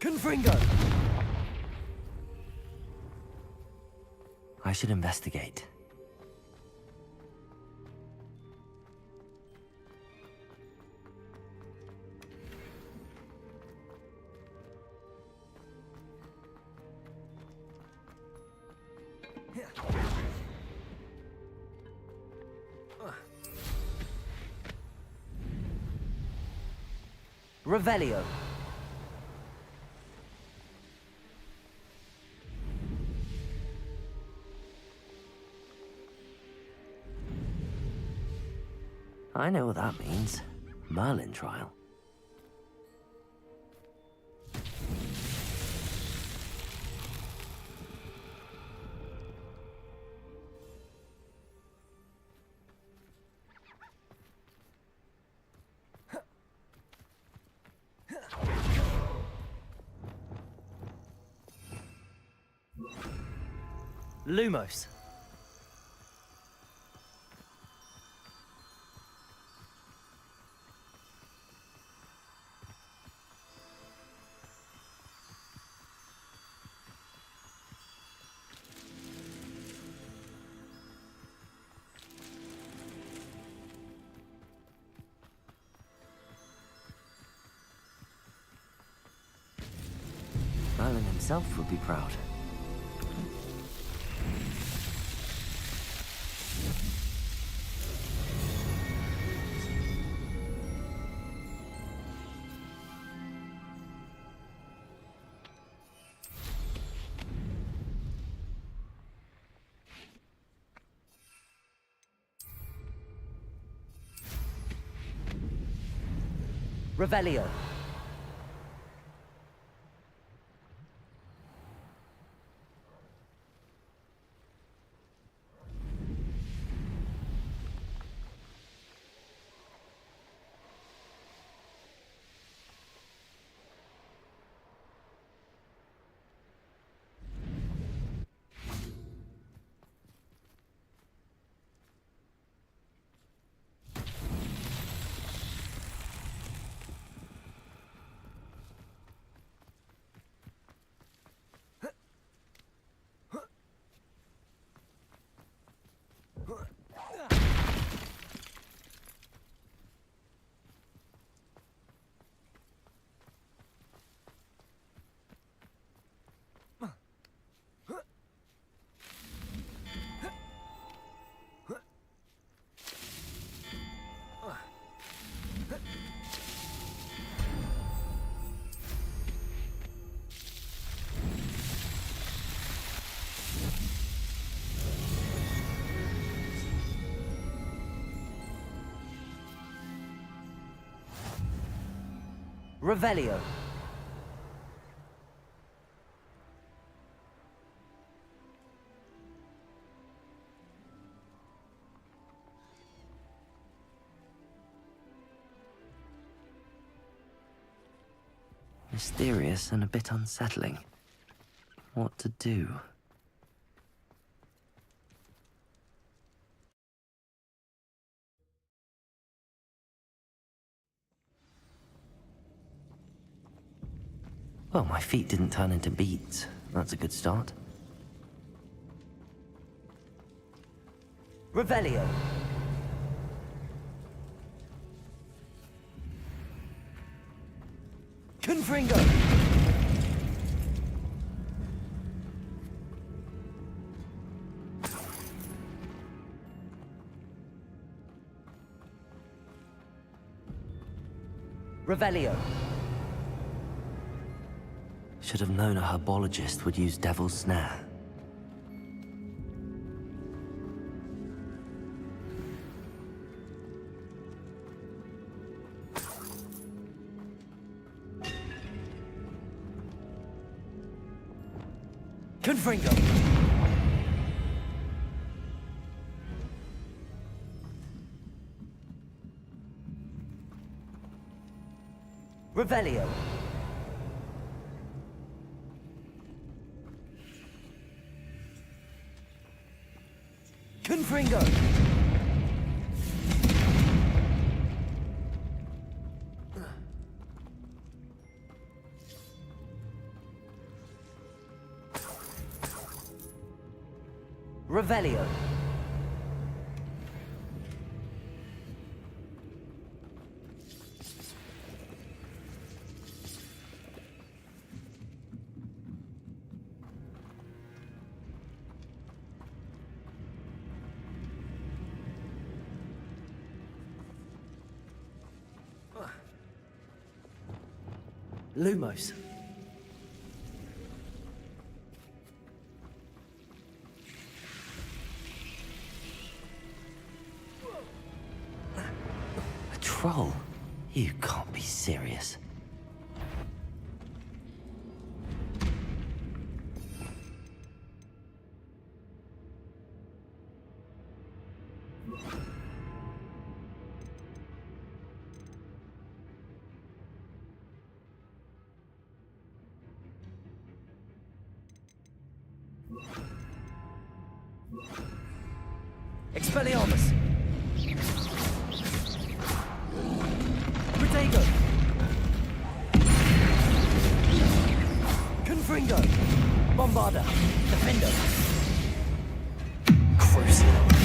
Confringo. I should investigate. Revelio. I know what that means. Merlin trial. Lumos. Merlin himself would be proud. Revelio. Revelio. Mysterious and a bit unsettling. What to do? Well, my feet didn't turn into beads. That's a good start. Revelio. Confringo. Revelio. Should have known a herbologist would use Devil's Snare. Confringo. Revelio. Confringo. Revelio. Lumos. A troll? You can't be serious. Expelliarmus! Protego! Confringo! Bombarda! Defendo! Crucible!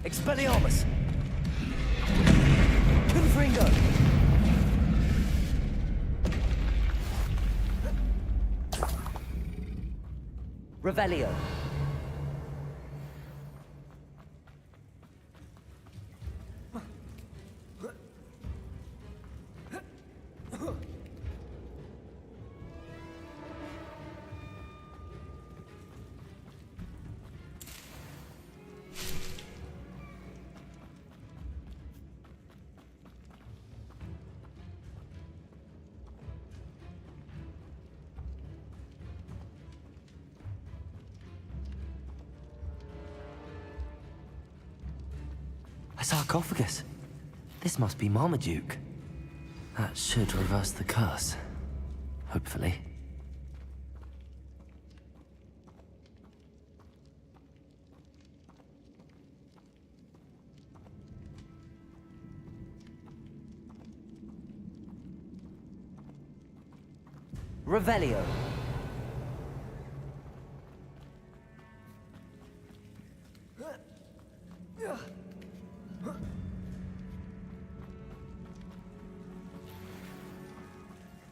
Expelliarmus! Confringo! Revelio! A sarcophagus. This must be Marmaduke. That should reverse the curse. Hopefully. Revelio.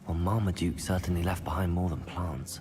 Well, Marmaduke certainly left behind more than plants.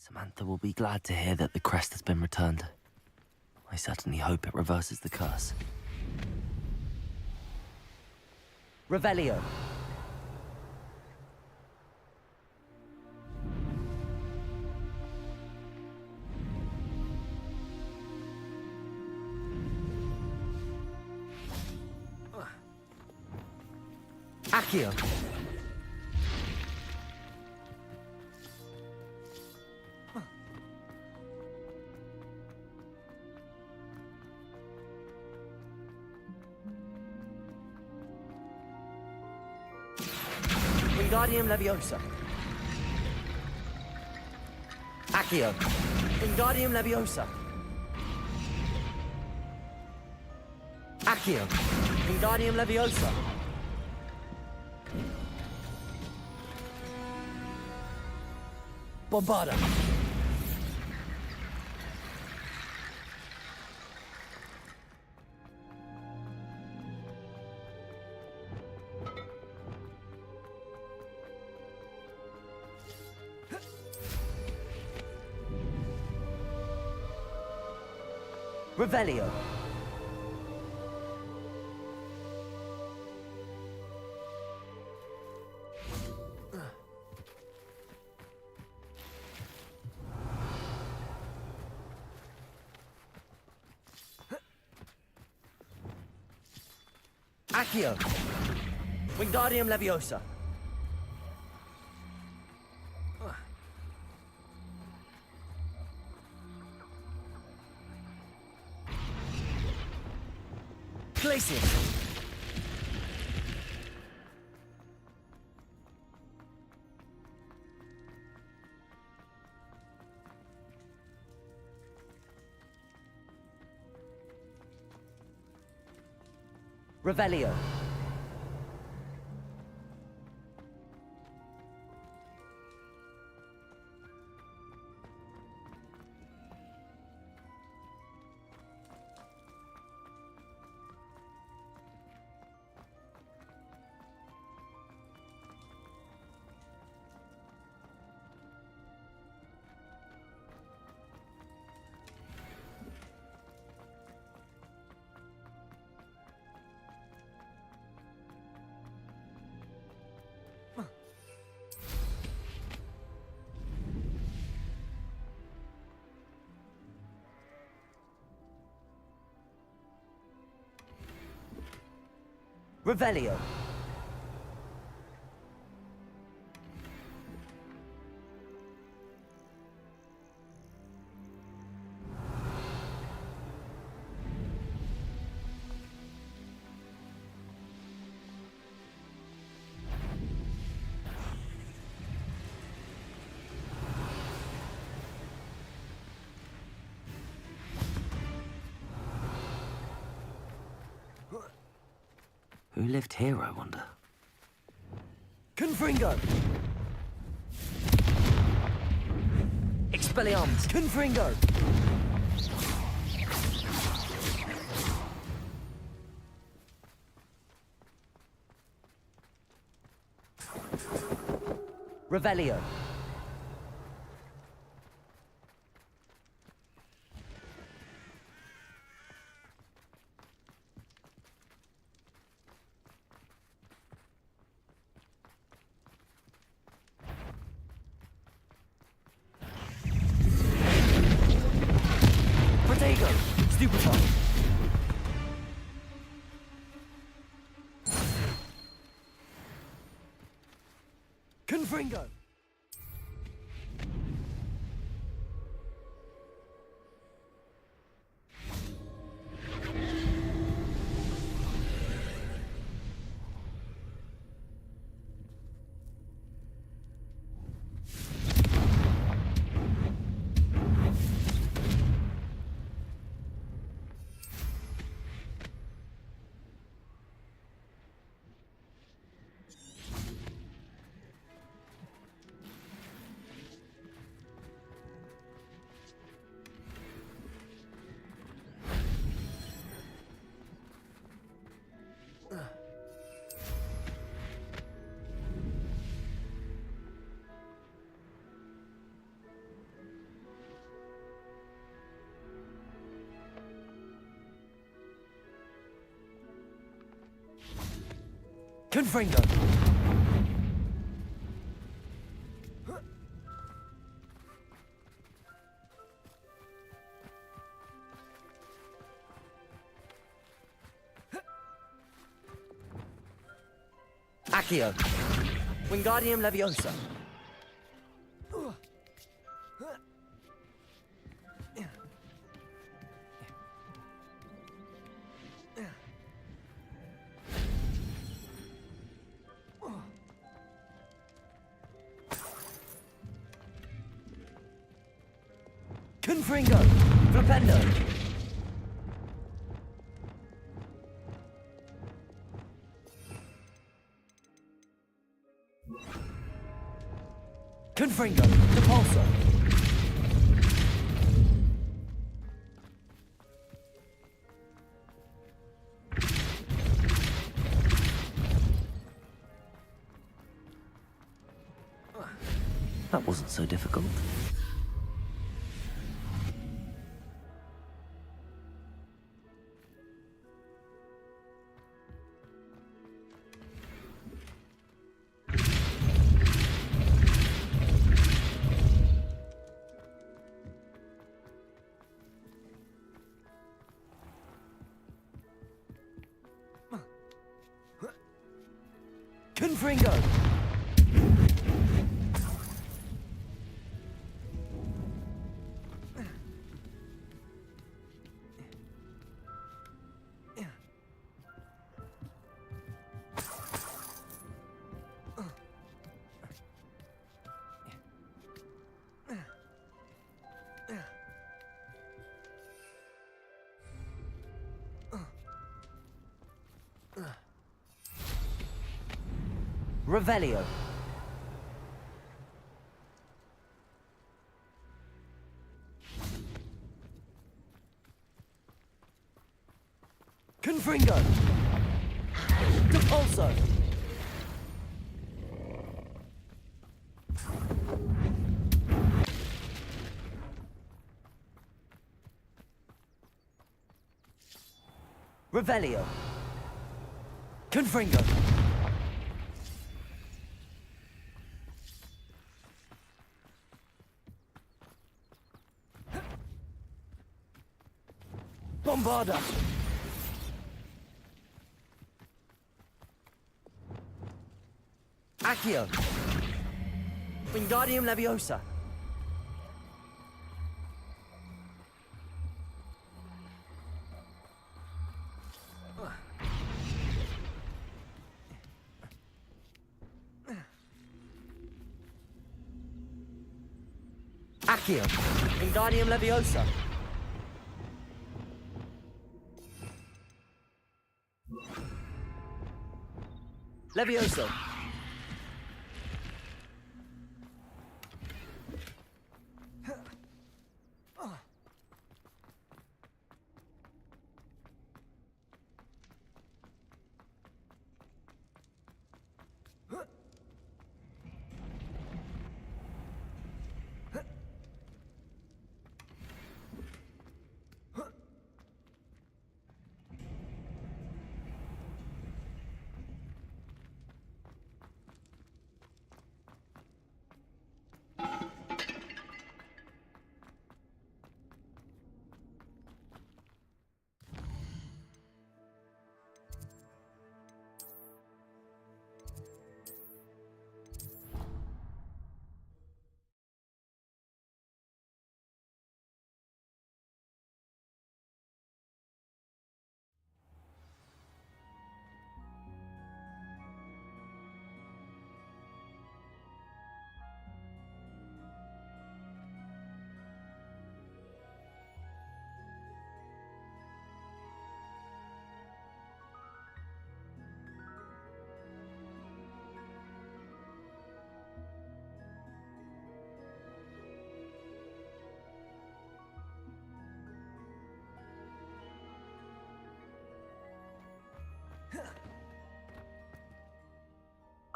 Samantha will be glad to hear that the crest has been returned. I certainly hope it reverses the curse. Revelio. Accio. Wingardium Leviosa. Accio. Wingardium Leviosa. Accio. Wingardium Leviosa. Bombarda. Revelio. Accio. Wingardium Leviosa. Glacier. Revelio. Revelio. Who lived here, I wonder? Confringo! Expelliarmus! Confringo! Revelio. Protego! Stupefy! Confringo! Confringo! Accio! Wingardium Leviosa! Confringo! Flipendo! Confringo! Depulso! That wasn't so difficult. Confringo! Revelio. Confringo. Depulso. Revelio. Confringo. Bombarda! Accio! Wingardium Leviosa! Accio! Wingardium Leviosa! Levioso!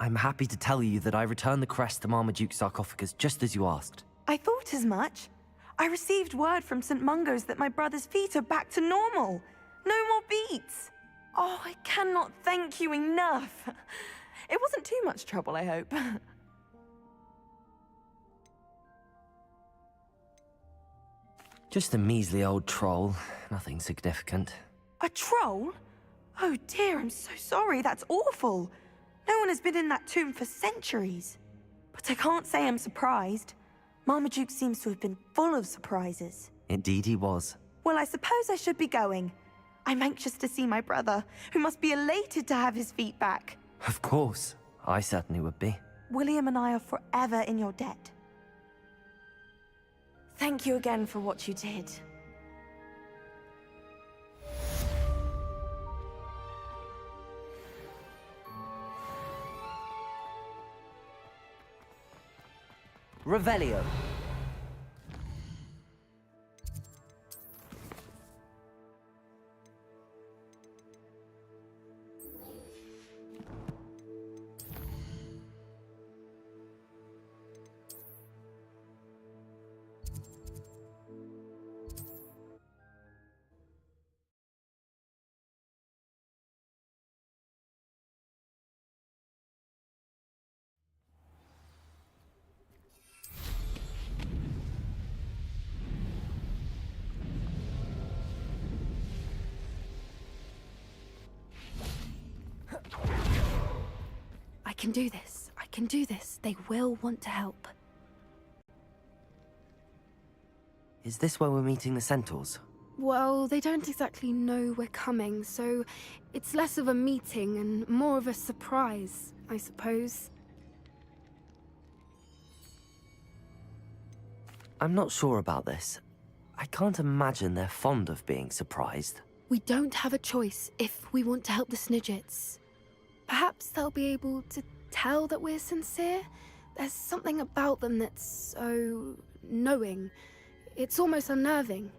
I'm happy to tell you that I returned the crest to Marmaduke's sarcophagus just as you asked. I thought as much. I received word from St. Mungo's that my brother's feet are back to normal. No more beats. Oh, I cannot thank you enough. It wasn't too much trouble, I hope. Just a measly old troll. Nothing significant. A troll? Oh dear, I'm so sorry. That's awful. No one has been in that tomb for centuries. But I can't say I'm surprised. Marmaduke seems to have been full of surprises. Indeed he was. Well, I suppose I should be going. I'm anxious to see my brother, who must be elated to have his feet back. Of course. I certainly would be. William and I are forever in your debt. Thank you again for what you did. Revelio. I can do this. I can do this. They will want to help. Is this where we're meeting the centaurs? Well, they don't exactly know we're coming, so it's less of a meeting and more of a surprise, I suppose. I'm not sure about this. I can't imagine they're fond of being surprised. We don't have a choice if we want to help the Snidgets. Perhaps they'll be able to tell that we're sincere. There's something about them that's so knowing. It's almost unnerving.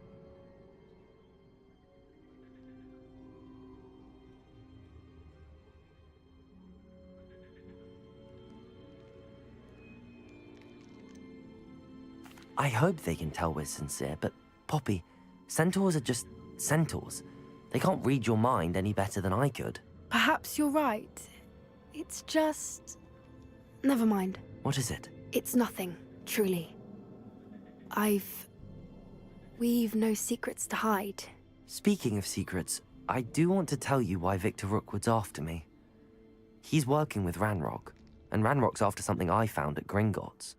I hope they can tell we're sincere, but Poppy, centaurs are just centaurs. They can't read your mind any better than I could. Perhaps you're right. It's just... Never mind. What is it? It's nothing, truly. We've no secrets to hide. Speaking of secrets, I do want to tell you why Victor Rookwood's after me. He's working with Ranrock, and Ranrock's after something I found at Gringotts.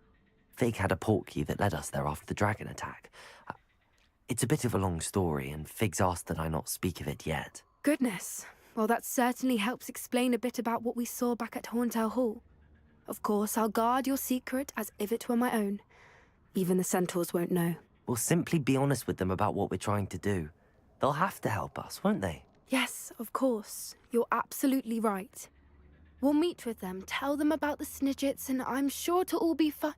Fig had a portkey that led us there after the dragon attack. It's a bit of a long story, and Fig's asked that I not speak of it yet. Goodness. Well, that certainly helps explain a bit about what we saw back at Horntail Hall. Of course, I'll guard your secret as if it were my own. Even the centaurs won't know. We'll simply be honest with them about what we're trying to do. They'll have to help us, won't they? Yes, of course. You're absolutely right. We'll meet with them, tell them about the Snidgets, and I'm sure to all be fine.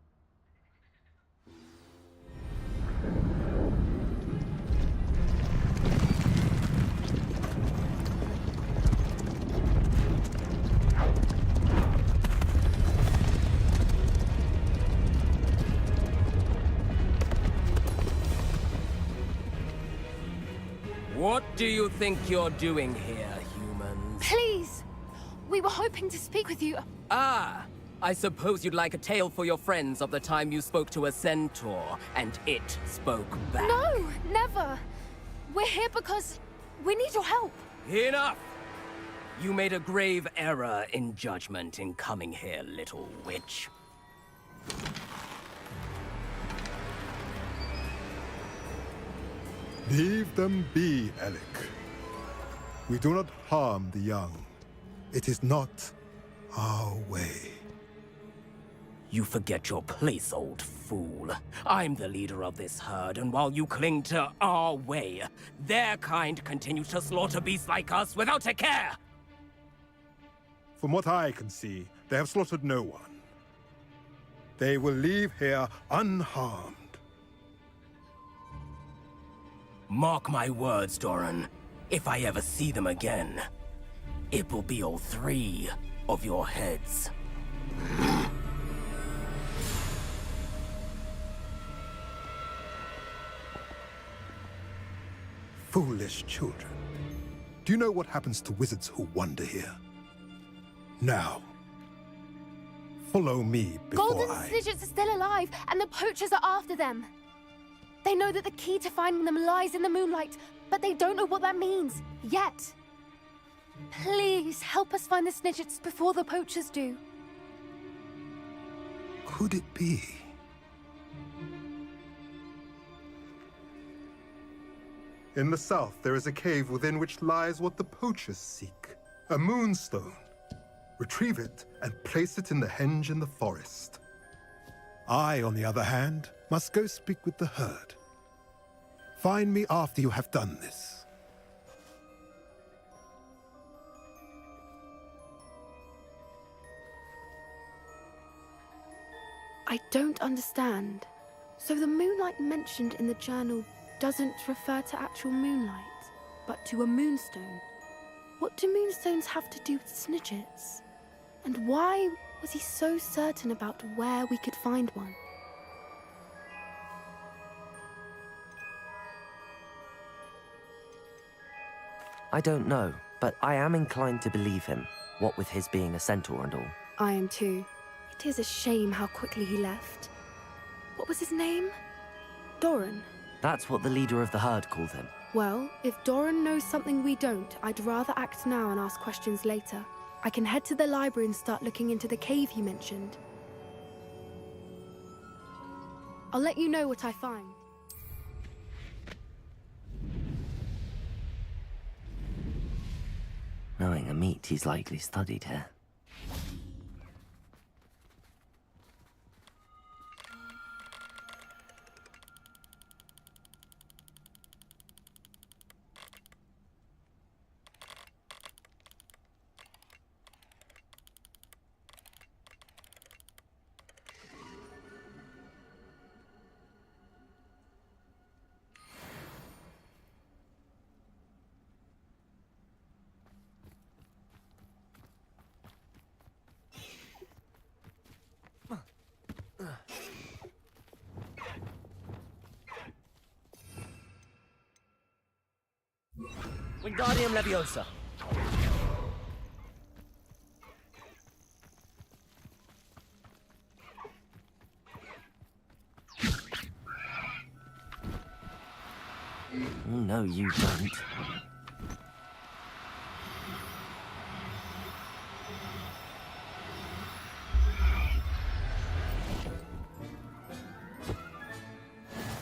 What do you think you're doing here, humans? Please! We were hoping to speak with you. Ah! I suppose you'd like a tale for your friends of the time you spoke to a centaur, and it spoke back. No, never! We're here because we need your help. Enough! You made a grave error in judgment in coming here, little witch. Leave them be, Alec. We do not harm the young. It is not our way. You forget your place, old fool. I'm the leader of this herd, and while you cling to our way, their kind continues to slaughter beasts like us without a care! From what I can see, they have slaughtered no one. They will leave here unharmed. Mark my words, Doran. If I ever see them again, it will be all 3 of your heads. Foolish children. Do you know what happens to wizards who wander here? Now, follow me before Golden Snidgets are still alive, and the poachers are after them. They know that the key to finding them lies in the moonlight, but they don't know what that means, yet. Please, help us find the Snidgets before the poachers do. Could it be? In the south, there is a cave within which lies what the poachers seek. A moonstone. Retrieve it and place it in the henge in the forest. I, on the other hand, must go speak with the herd. Find me after you have done this. I don't understand. So the moonlight mentioned in the journal doesn't refer to actual moonlight, but to a moonstone. What do moonstones have to do with Snidgets? And why was he so certain about where we could find one? I don't know, but I am inclined to believe him, what with his being a centaur and all. I am too. It is a shame how quickly he left. What was his name? Doran. That's what the leader of the herd called him. Well, if Doran knows something we don't, I'd rather act now and ask questions later. I can head to the library and start looking into the cave you mentioned. I'll let you know what I find. Knowing a meat, he's likely studied here. Wingardium Leviosa. Oh, no, you don't.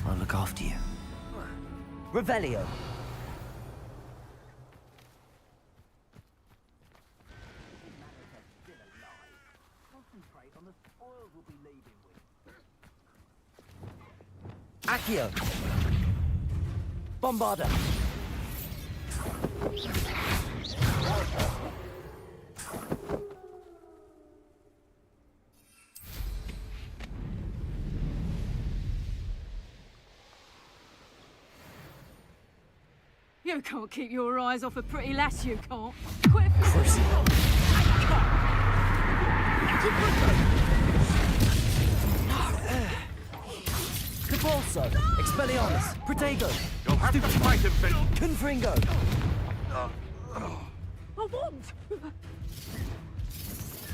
I'll look after you. Revelio. Accio. Bombarda. You can't keep your eyes off a pretty lass, you can't. Quit. Capolso. Expelliarmus. Protego. You'll have to fight him, Finn. Confringo. I won't.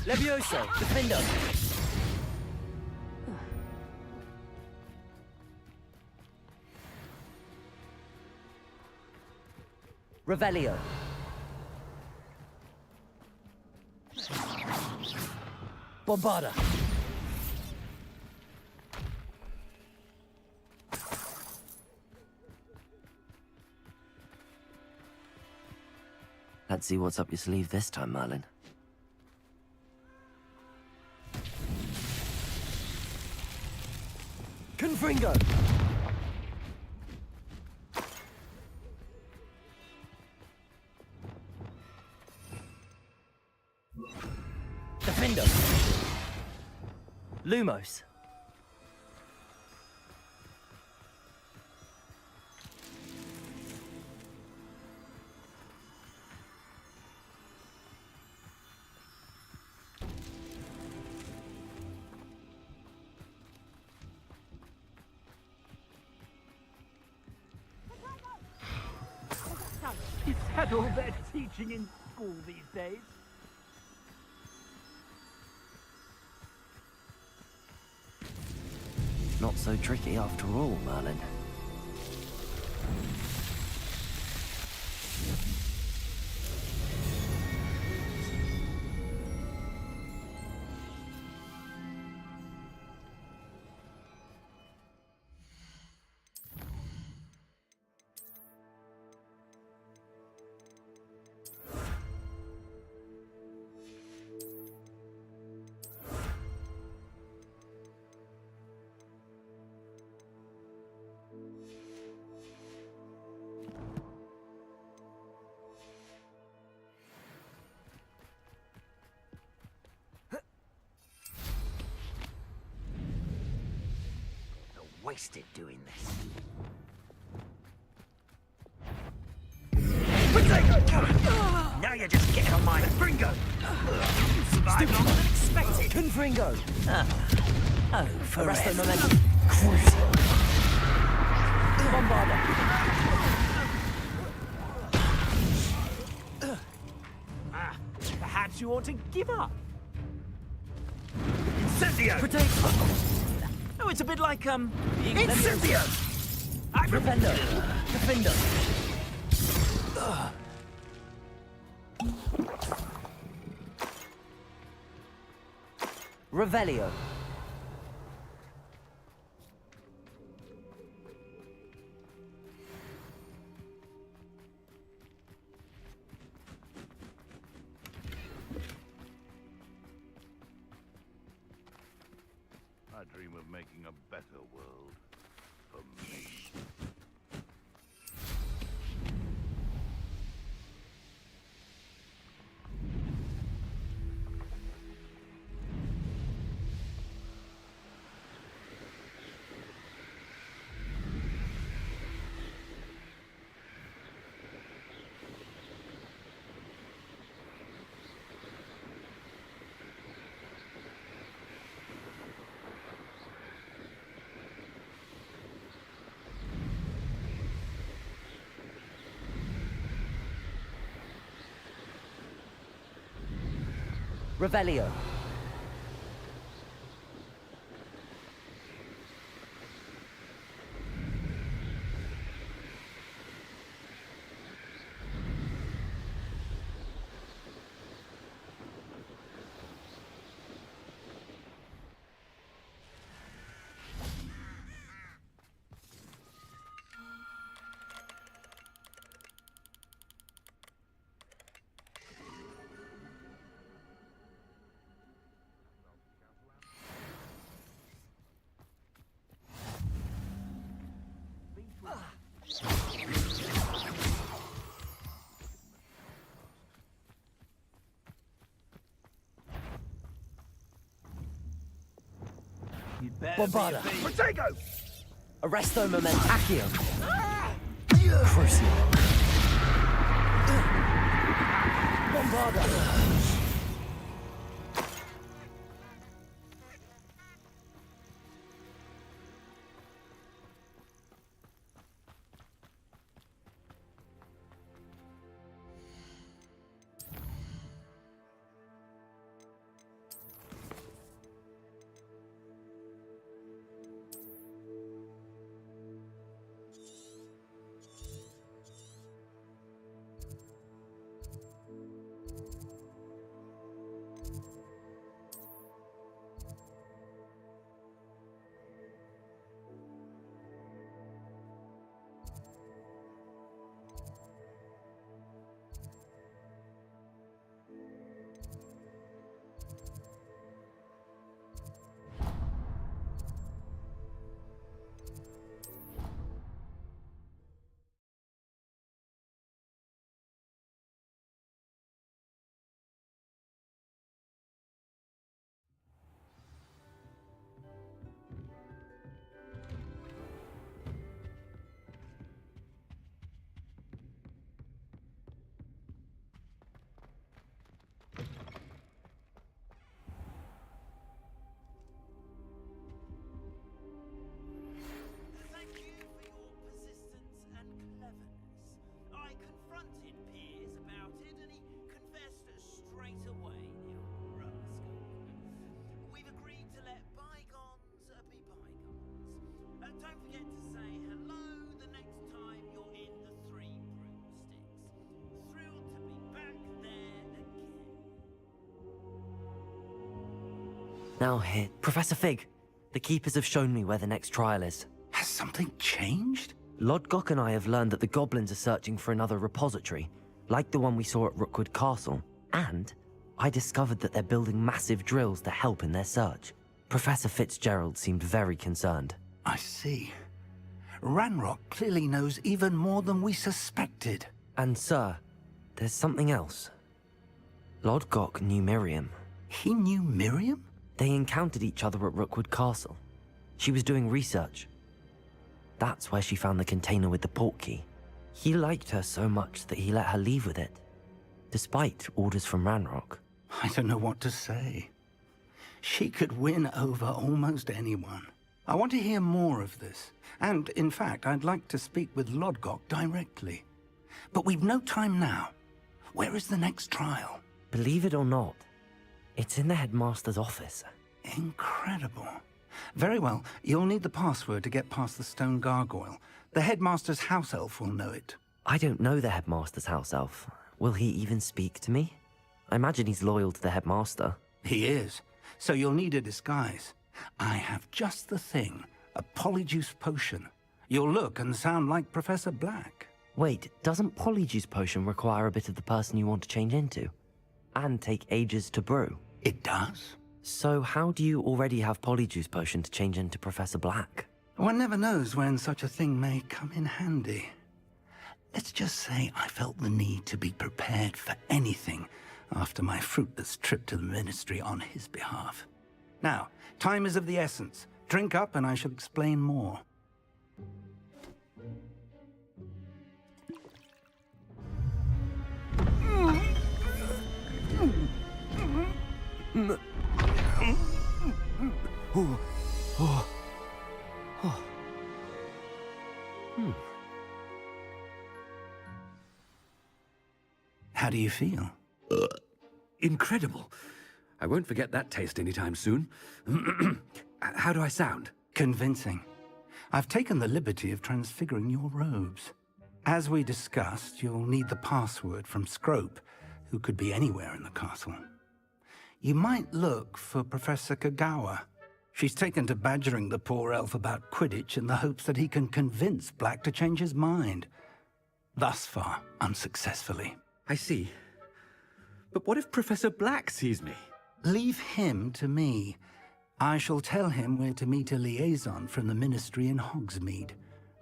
Levioso. Defendo. Revelio. Bombarda. Let's see what's up your sleeve this time, Merlin. Confringo! Defendo! Lumos! Is that all they're teaching in school these days? Not so tricky after all, Merlin. Wasted doing this. Now you're just getting on my Confringo! Survived longer than expected! Confringo! Oh, for Arrest the rest. momentum. Crucial. Bombarder. Perhaps you ought to give up. Incendio! Oh, it's a bit like, being Incendio! Defender. Defender. Revelio. I dream of making a better world for me. Revelio. Bombarda. Protego! Arresto moment. Accio. Crucio. Bombarda. don't forget to say hello the next time you're in the Three Broomsticks. Thrilled to be back there again. Now here, Professor Fig. The Keepers have shown me where the next trial is. Has something changed? Lodgok and I have learned that the goblins are searching for another repository, like the one we saw at Rookwood Castle. And I discovered that they're building massive drills to help in their search. Professor Fitzgerald seemed very concerned. I see. Ranrock clearly knows even more than we suspected. And sir, there's something else. Lodgok knew Miriam. He knew Miriam? They encountered each other at Rookwood Castle. She was doing research. That's where she found the container with the portkey. He liked her so much that he let her leave with it, despite orders from Ranrock. I don't know what to say. She could win over almost anyone. I want to hear more of this. And, in fact, I'd like to speak with Lodgok directly. But we've no time now. Where is the next trial? Believe it or not, it's in the headmaster's office. Incredible. Very well. You'll need the password to get past the stone gargoyle. The headmaster's house elf will know it. I don't know the headmaster's house elf. Will he even speak to me? I imagine he's loyal to the headmaster. He is. So you'll need a disguise. I have just the thing. A polyjuice potion. You'll look and sound like Professor Black. Wait, doesn't Polyjuice Potion require a bit of the person you want to change into? And take ages to brew? It does. So how do you already have Polyjuice Potion to change into Professor Black? One never knows when such a thing may come in handy. Let's just say I felt the need to be prepared for anything after my fruitless trip to the Ministry on his behalf. Now, time is of the essence. Drink up and I shall explain more. How do you feel? Incredible. I won't forget that taste anytime soon. How do I sound? Convincing. I've taken the liberty of transfiguring your robes. As we discussed, you'll need the password from Scrope, who could be anywhere in the castle. You might look for Professor Kagawa. She's taken to badgering the poor elf about Quidditch in the hopes that he can convince Black to change his mind. Thus far, unsuccessfully. I see. But what if Professor Black sees me? Leave him to me. I shall tell him where to meet a liaison from the Ministry in Hogsmeade.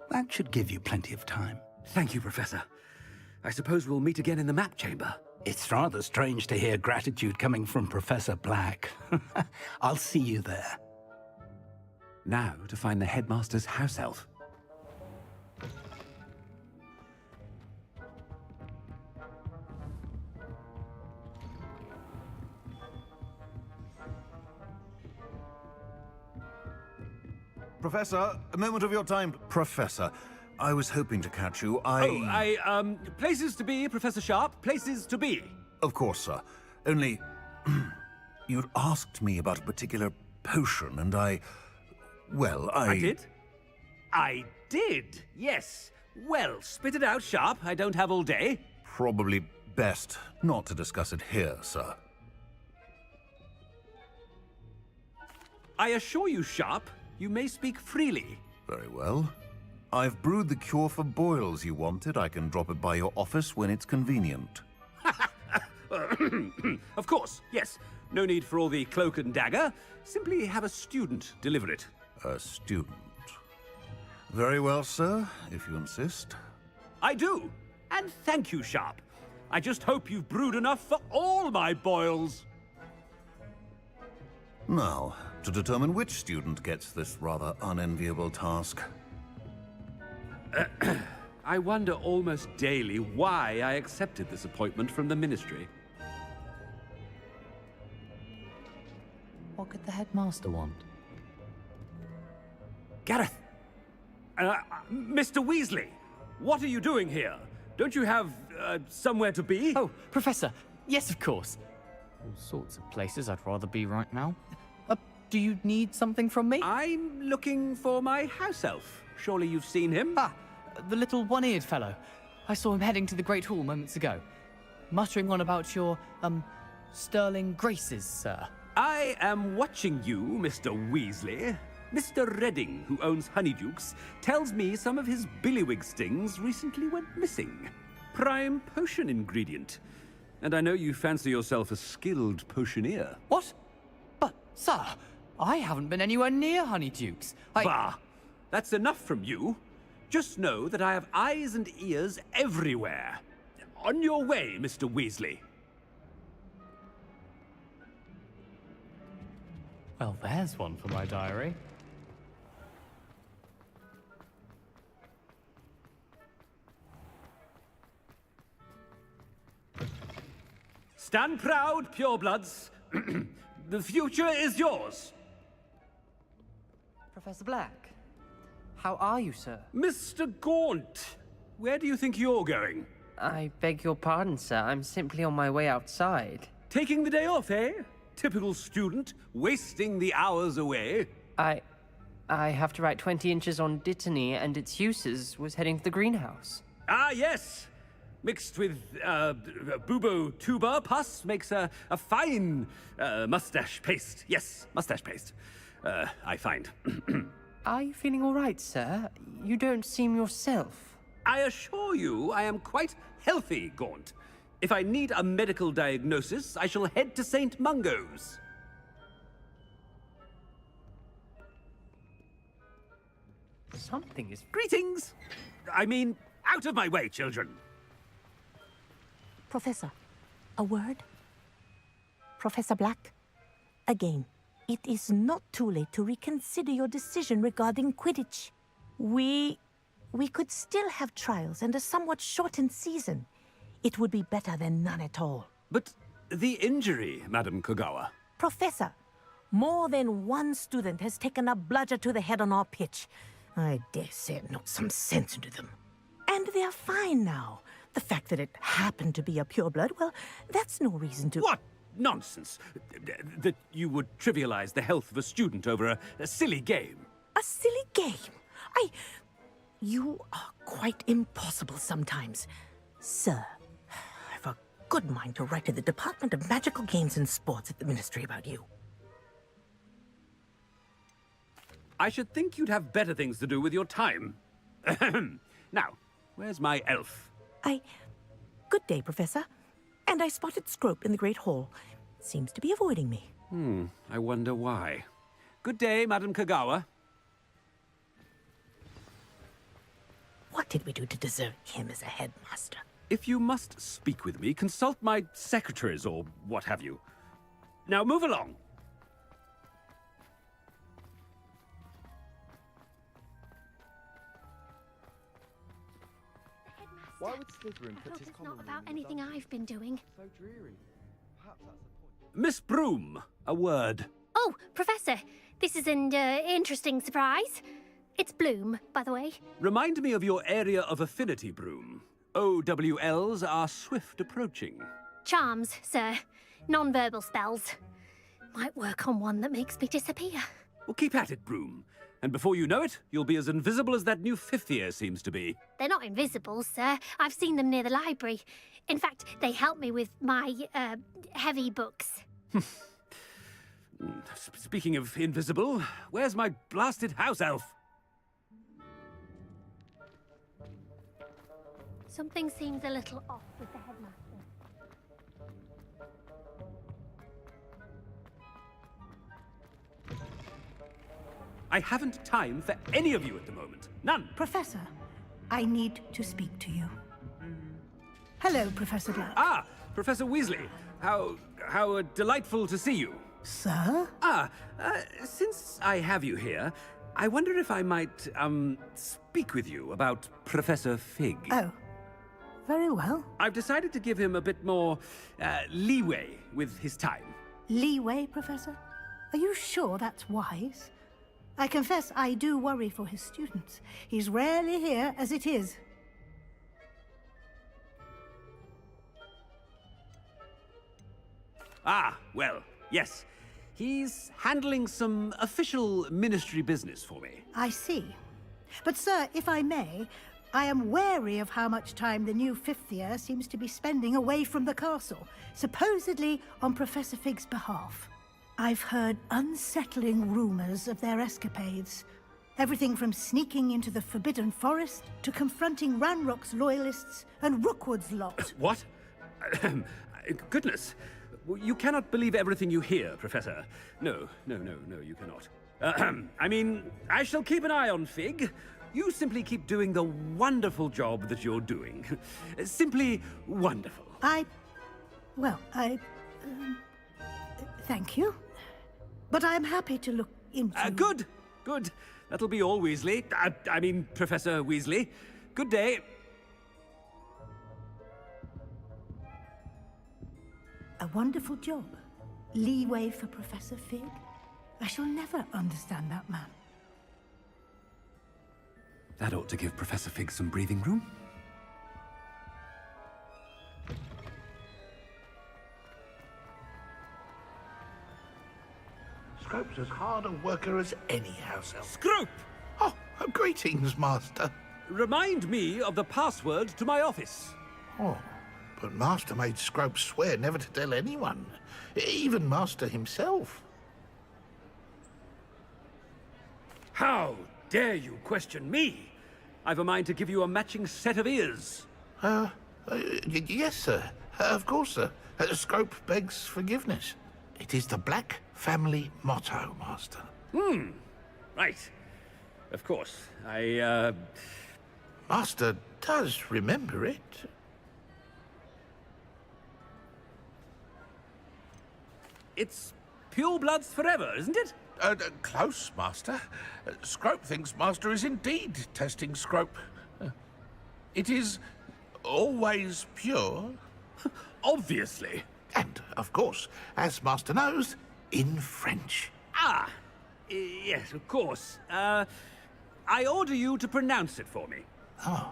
That should give you plenty of time. Thank you, Professor. I suppose we'll meet again in the map chamber. It's rather strange to hear gratitude coming from Professor Black. I'll see you there. Now to find the headmaster's house elf. Professor, a moment of your time. Professor, I was hoping to catch you. Places to be, Professor Sharp. Places to be. Of course, sir. Only, you'd asked me about a particular potion, and I did? I did, yes. Well, spit it out, Sharp. I don't have all day. Probably best not to discuss it here, sir. I assure you, Sharp, you may speak freely. Very well. I've brewed the cure for boils you wanted. I can drop it by your office when it's convenient. Of course, yes. No need for all the cloak and dagger. Simply have a student deliver it. A student. Very well, sir, if you insist. I do. And thank you, Sharp. I just hope you've brewed enough for all my boils. Now, to determine which student gets this rather unenviable task. I wonder almost daily why I accepted this appointment from the Ministry. What could the headmaster want? Gareth! Mr. Weasley! What are you doing here? Don't you have, somewhere to be? Oh, Professor! Yes, of course! All sorts of places I'd rather be right now. Do you need something from me? I'm looking for my house elf. Surely you've seen him? Ah, the little one-eared fellow. I saw him heading to the Great Hall moments ago. Muttering on about your, sterling graces, sir. I am watching you, Mr. Weasley. Mr. Redding, who owns Honeydukes, tells me some of his billywig stings recently went missing. Prime potion ingredient. And I know you fancy yourself a skilled potioneer. What? But, sir, I haven't been anywhere near Honeydukes. Bah! That's enough from you. Just know that I have eyes and ears everywhere. On your way, Mr. Weasley. Well, there's one for my diary. Stand proud, purebloods. The future is yours. Professor Black, how are you, sir? Mr. Gaunt, where do you think you're going? I beg your pardon, sir. I'm simply on my way outside. Taking the day off, eh? Typical student, wasting the hours away. I have to write 20 inches on Dittany and its uses. Was heading to the greenhouse. Ah, yes. Mixed with bubo tuber pus makes a fine mustache paste. Yes, mustache paste. I find. Are you feeling all right, sir? You don't seem yourself. I assure you I am quite healthy, Gaunt. If I need a medical diagnosis, I shall head to St. Mungo's. Something is... Greetings! I mean, out of my way, children. Professor, a word? Professor Black, again, it is not too late to reconsider your decision regarding Quidditch. We could still have trials and a somewhat shortened season. It would be better than none at all. But the injury, Madam Kogawa. Professor, more than one student has taken a bludger to the head on our pitch. I dare say it knocked some sense into them. And they're fine now. The fact that it happened to be a pureblood, well, that's no reason to... What nonsense! That you would trivialize the health of a student over a silly game. A silly game? You are quite impossible sometimes. Sir, I've a good mind to write to the Department of Magical Games and Sports at the Ministry about you. I should think you'd have better things to do with your time. Now, where's my elf? Good day, Professor. And I spotted Scrope in the Great Hall. Seems to be avoiding me. I wonder why. Good day, Madam Kogawa. What did we do to deserve him as a headmaster? If you must speak with me, consult my secretaries or what have you. Now move along. Why would Slytherin put his common Not about anything I've been doing. so dreary? Perhaps that's the point. Miss Broom, a word. Oh, Professor, this is an interesting surprise. It's Bloom, by the way. Remind me of your area of affinity, Broom. OWLs are swift approaching. Charms, sir. Non-verbal spells. Might work on one that makes me disappear. Well, keep at it, Broom. And before you know it, you'll be as invisible as that new fifth year seems to be. They're not invisible, sir. I've seen them near the library. In fact, they help me with my, heavy books. Speaking of invisible, where's my blasted house elf? Something seems a little off with the headmaster. I haven't time for any of you at the moment. None. Professor, I need to speak to you. Hello, Professor Black. Ah, Professor Weasley. How delightful to see you. Sir? Since I have you here, I wonder if I might, speak with you about Professor Fig. Oh, very well. I've decided to give him a bit more, leeway with his time. Leeway, Professor? Are you sure that's wise? I confess I do worry for his students. He's rarely here as it is. Ah, well, yes. He's handling some official ministry business for me. I see. But, sir, if I may, I am wary of how much time the new fifth year seems to be spending away from the castle, supposedly on Professor Fig's behalf. I've heard unsettling rumors of their escapades. Everything from sneaking into the Forbidden Forest to confronting Ranrock's loyalists and Rookwood's lot. What? Goodness. You cannot believe everything you hear, Professor. No, you cannot. I mean, I shall keep an eye on Fig. You simply keep doing the wonderful job that you're doing. Simply wonderful. Thank you. But I'm happy to look into... Good. That'll be all, Weasley. I mean, Professor Weasley. Good day. A wonderful job. Leeway for Professor Fig. I shall never understand that man. That ought to give Professor Fig some breathing room. Scrope's as hard a worker as any house elf. Scrope! Oh, greetings, Master. Remind me of the password to my office. Oh, but Master made Scrope swear never to tell anyone, even Master himself. How dare you question me? I've a mind to give you a matching set of ears. Yes, sir. Of course, sir. Scrope begs forgiveness. It is the Black family motto, Master. Right. Of course. Master does remember it. It's pure bloods forever, isn't it? Close, Master. Scrope thinks Master is indeed testing Scrope. It is always pure. Obviously. And, of course, as Master knows, in French. Yes, of course. I order you to pronounce it for me. Oh,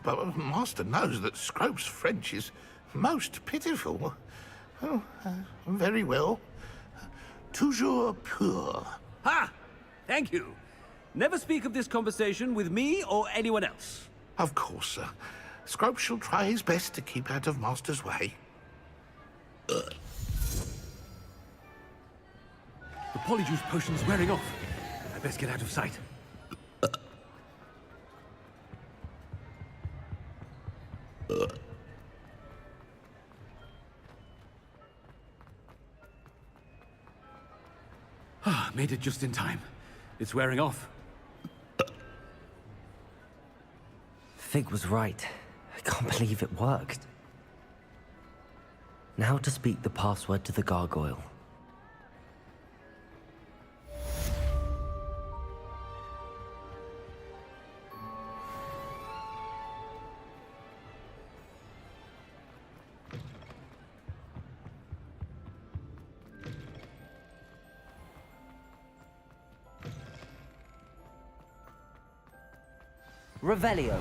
but Master knows that Scrope's French is most pitiful. Oh, very well. Toujours pur. Thank you. Never speak of this conversation with me or anyone else. Of course, sir. Scrope shall try his best to keep out of Master's way. The polyjuice potion's wearing off. I best get out of sight. Made it just in time. It's wearing off. Fig was right. I can't believe it worked. Now to speak the password to the gargoyle. Revelio.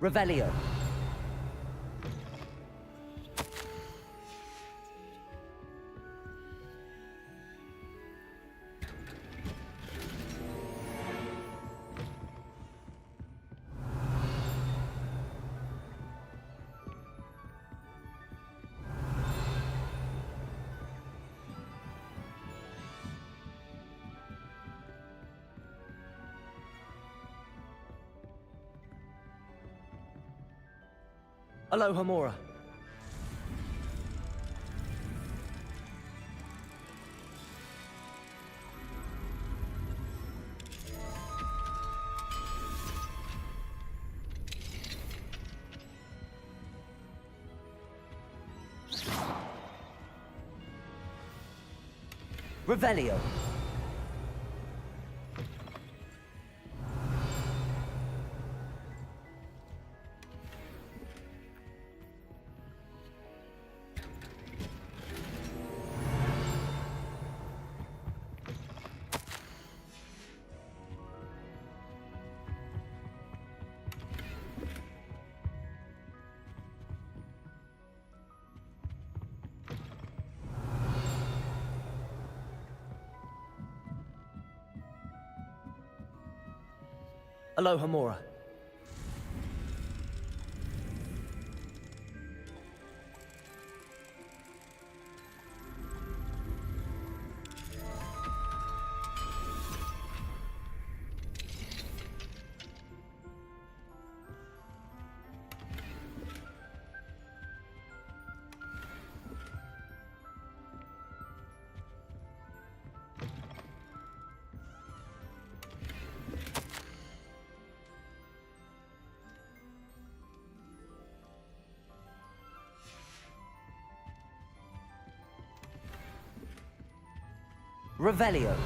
Revelio. Aloha Mora. Revelio. Aloha Mora. Revelio.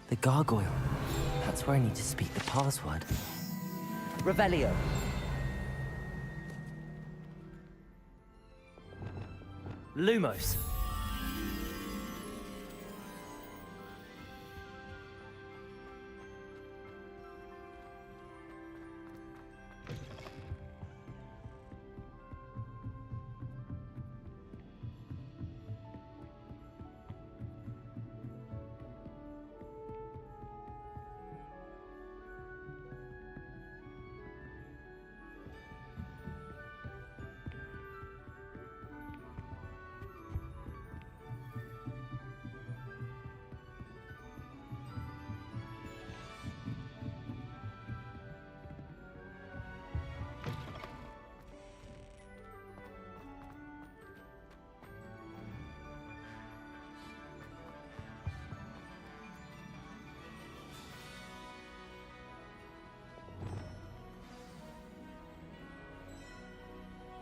The gargoyle. That's where I need to speak the password. Revelio. Lumos.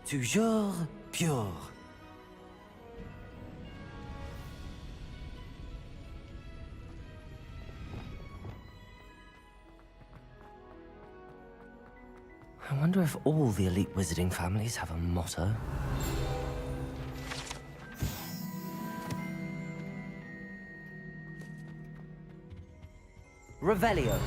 Toujours pure. I wonder if all the elite wizarding families have a motto. Revelio.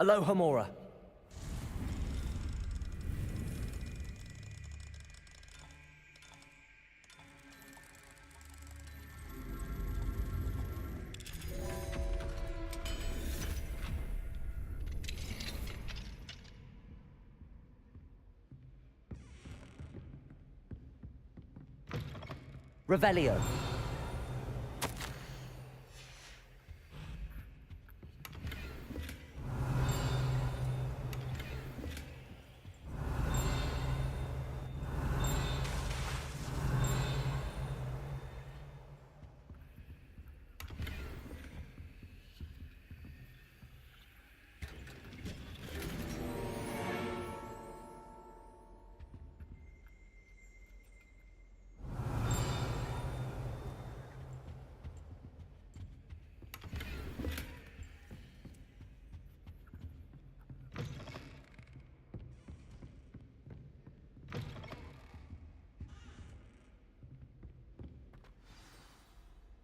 Aloha Mora. Revelio.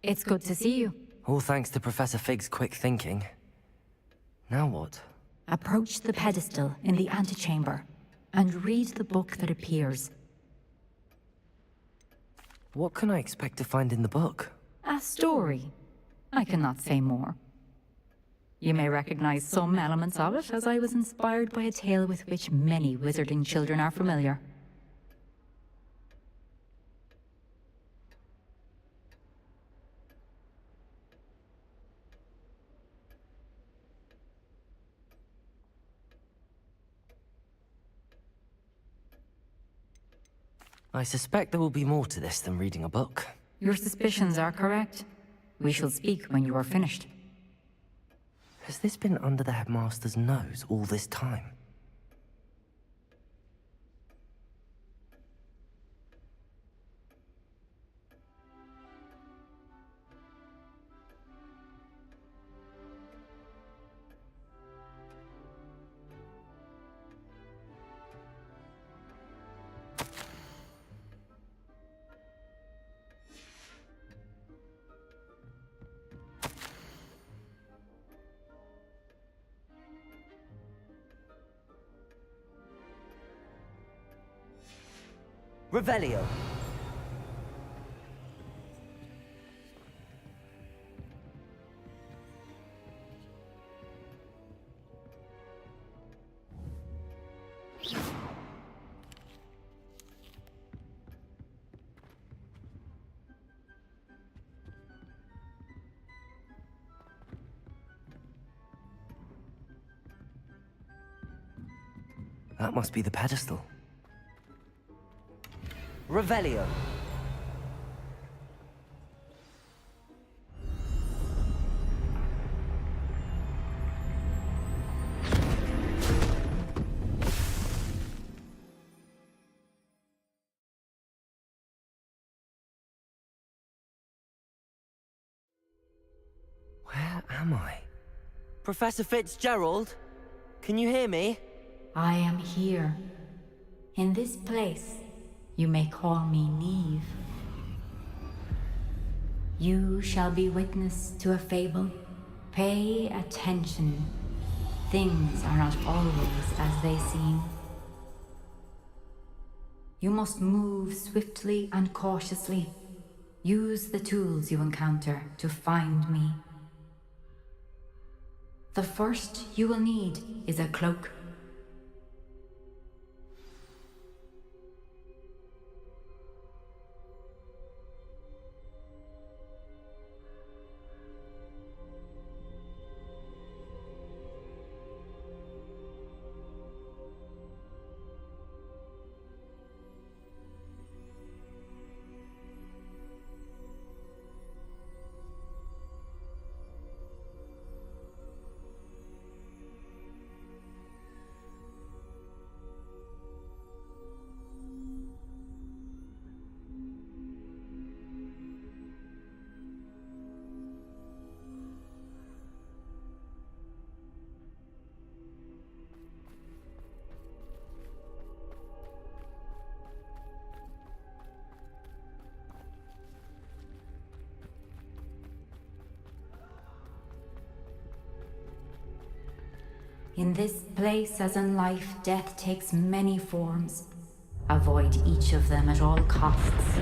It's good to see you. All thanks to Professor Fig's quick thinking. Now what? Approach the pedestal in the antechamber and read the book that appears. What can I expect to find in the book? A story. I cannot say more. You may recognize some elements of it, as I was inspired by a tale with which many wizarding children are familiar. I suspect there will be more to this than reading a book. Your suspicions are correct. We shall speak when you are finished. Has this been under the headmaster's nose all this time? Revelio. That must be the pedestal. Revelio. Where am I? Professor Fitzgerald? Can you hear me? I am here. In this place, you may call me Neve. You shall be witness to a fable. Pay attention. Things are not always as they seem. You must move swiftly and cautiously. Use the tools you encounter to find me. The first you will need is a cloak. In this place, as in life, death takes many forms. Avoid each of them at all costs.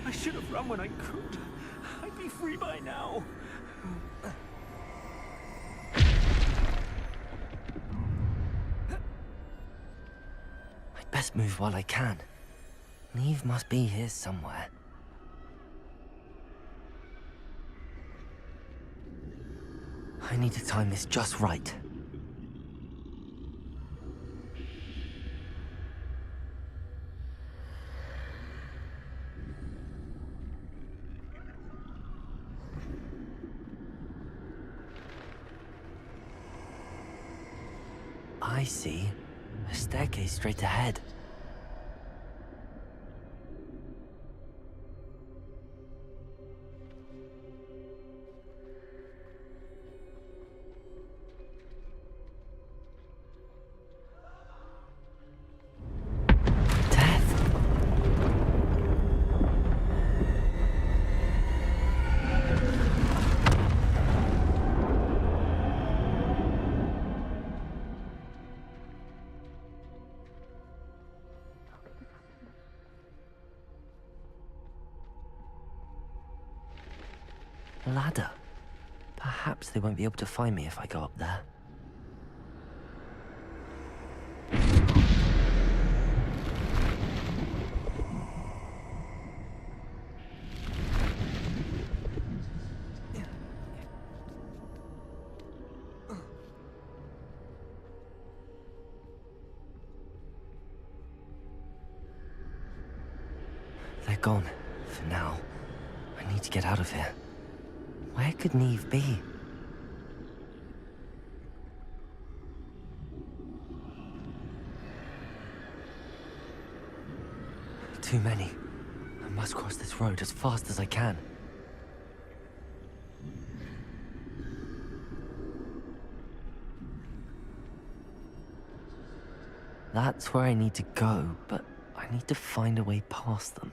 I should have run when I could. I'd be free by now. I'd best move while I can. Neve must be here somewhere. I need to time this just right. I see. A staircase straight ahead. A ladder. Perhaps they won't be able to find me if I go up there. They're gone, for now. I need to get out of here. Where could Neve be? Too many. I must cross this road as fast as I can. That's where I need to go, but I need to find a way past them.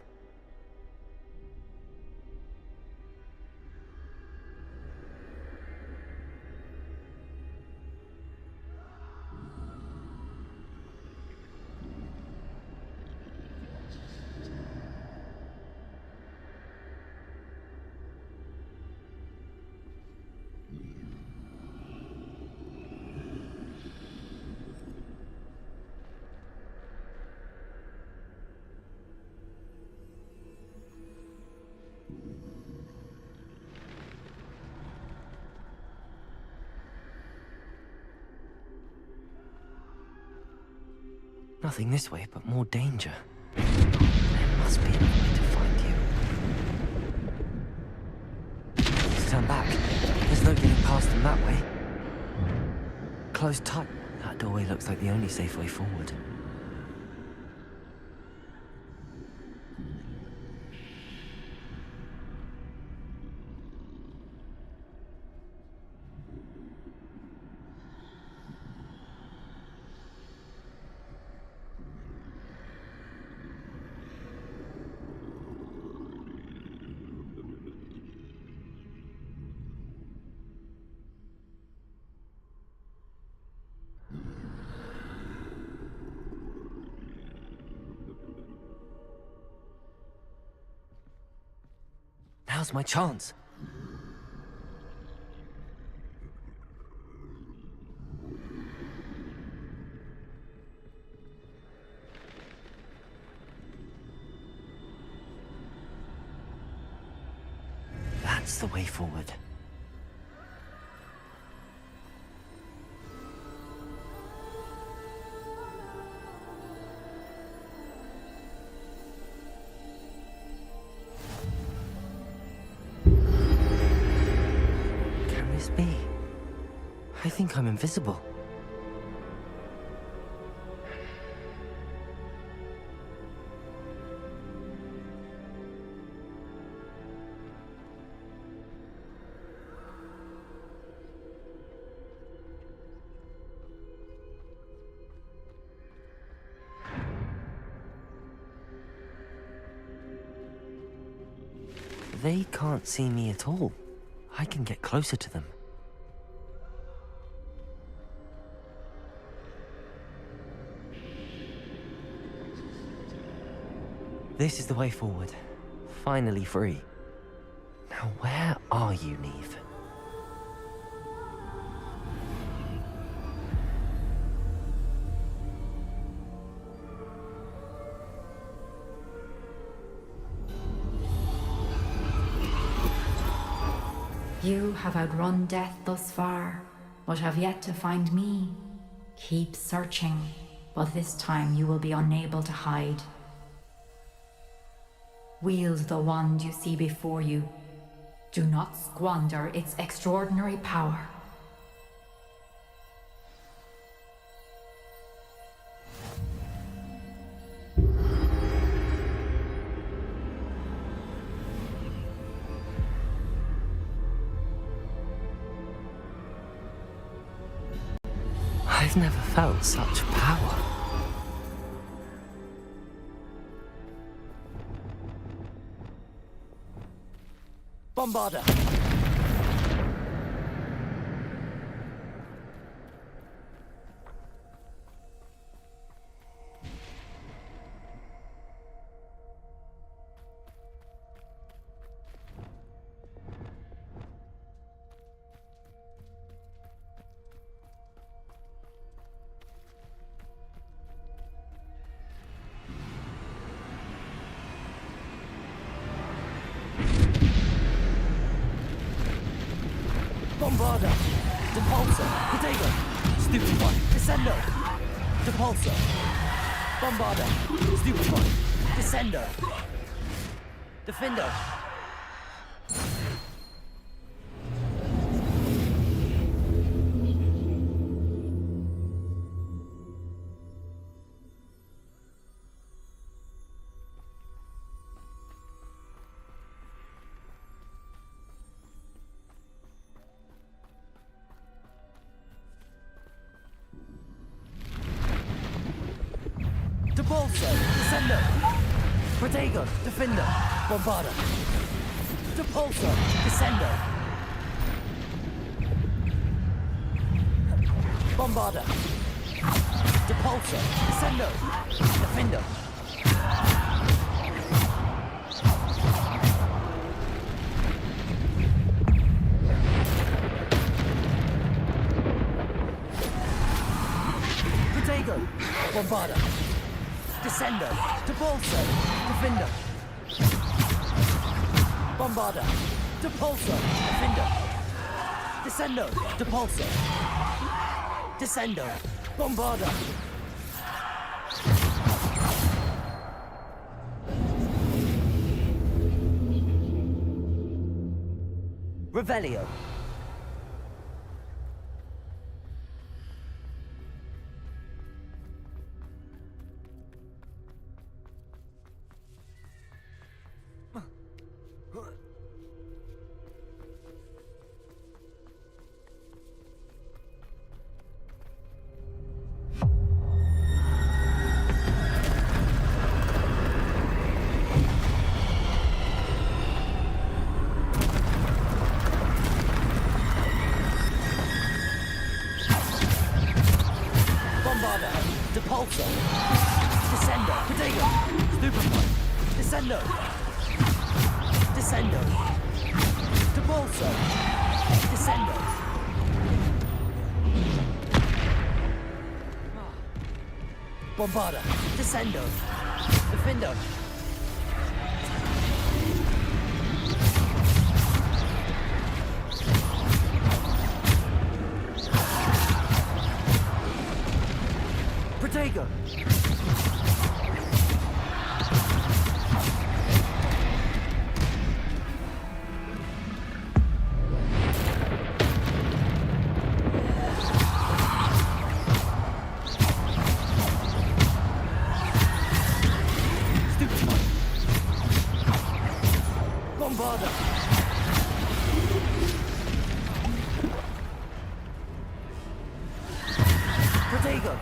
Nothing this way, but more danger. There must be another way to find you. Let's turn back. There's no getting past them that way. Closed tight. That doorway looks like the only safe way forward. Now's my chance. That's the way forward. I think I'm invisible. They can't see me at all. I can get closer to them. This is the way forward. Finally free. Now where are you, Neve? You have outrun death thus far, but have yet to find me. Keep searching, but this time you will be unable to hide. Wield the wand you see before you. Do not squander its extraordinary power. I've never felt such power. Bombarder! Bombarder! Depulsor! Potato! Stupid one! Descendo! Depulsor! Bombarder! Stupid one! Descendo! Defender! Depulsor! Descendo! Protego! Defender! Bombarder! Depulsor! Descendo! Bombarder! Depulsor! Descendo! Defender! Protego! Bombarder! Descendo! Depulsor! Defender! Bombarder! Depulsor! Defender! Descendo! Depulsor! Descendo! Bombarder! Revelio. Depulsor! Descendo! Protego! Stupefy! Descendo! Descendo! Depulsor! Descendo! Bombarder! Descendo! Defendo! Protego! Stupefy! Bombarder! Protego!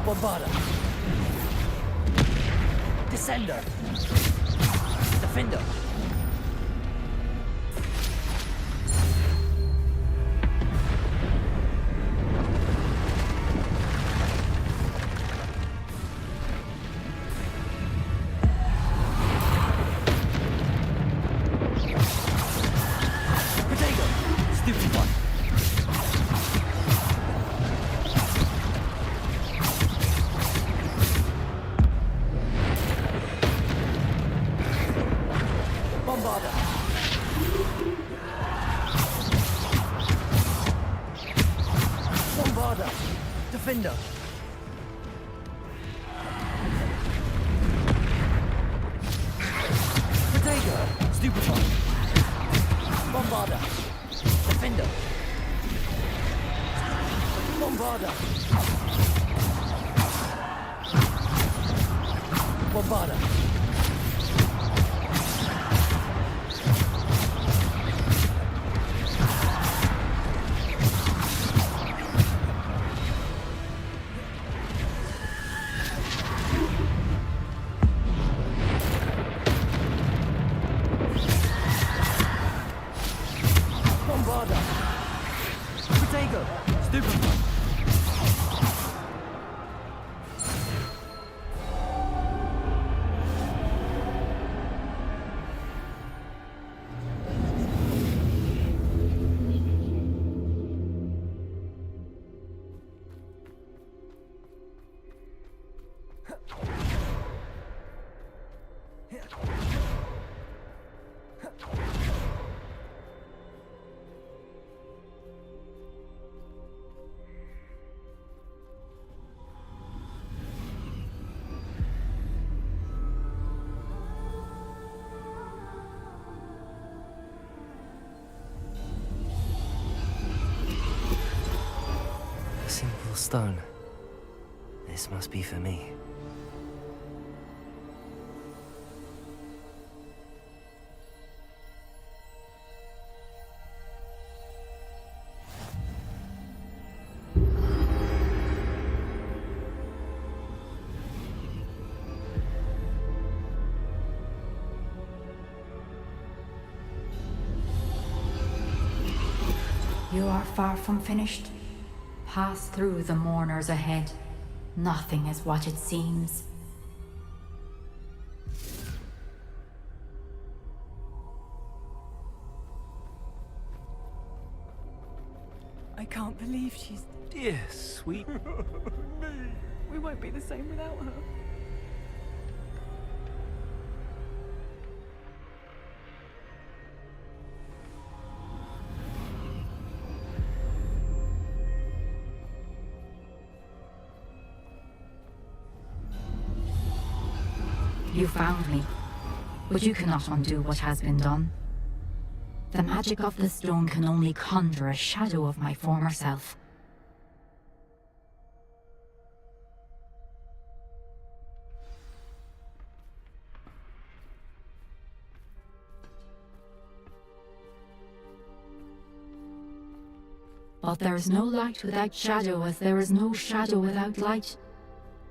Bombarder! Descender! Defender! Defender! Protego! Stupefy! Bombarda! Defender! Bombarda! Bombarda! Simple stone. This must be for me. You are far from finished. Pass through the mourners ahead. Nothing is what it seems. I can't believe she's... Dear sweet... We won't be the same without her. You found me, but you cannot undo what has been done. The magic of the stone can only conjure a shadow of my former self. But there is no light without shadow, as there is no shadow without light.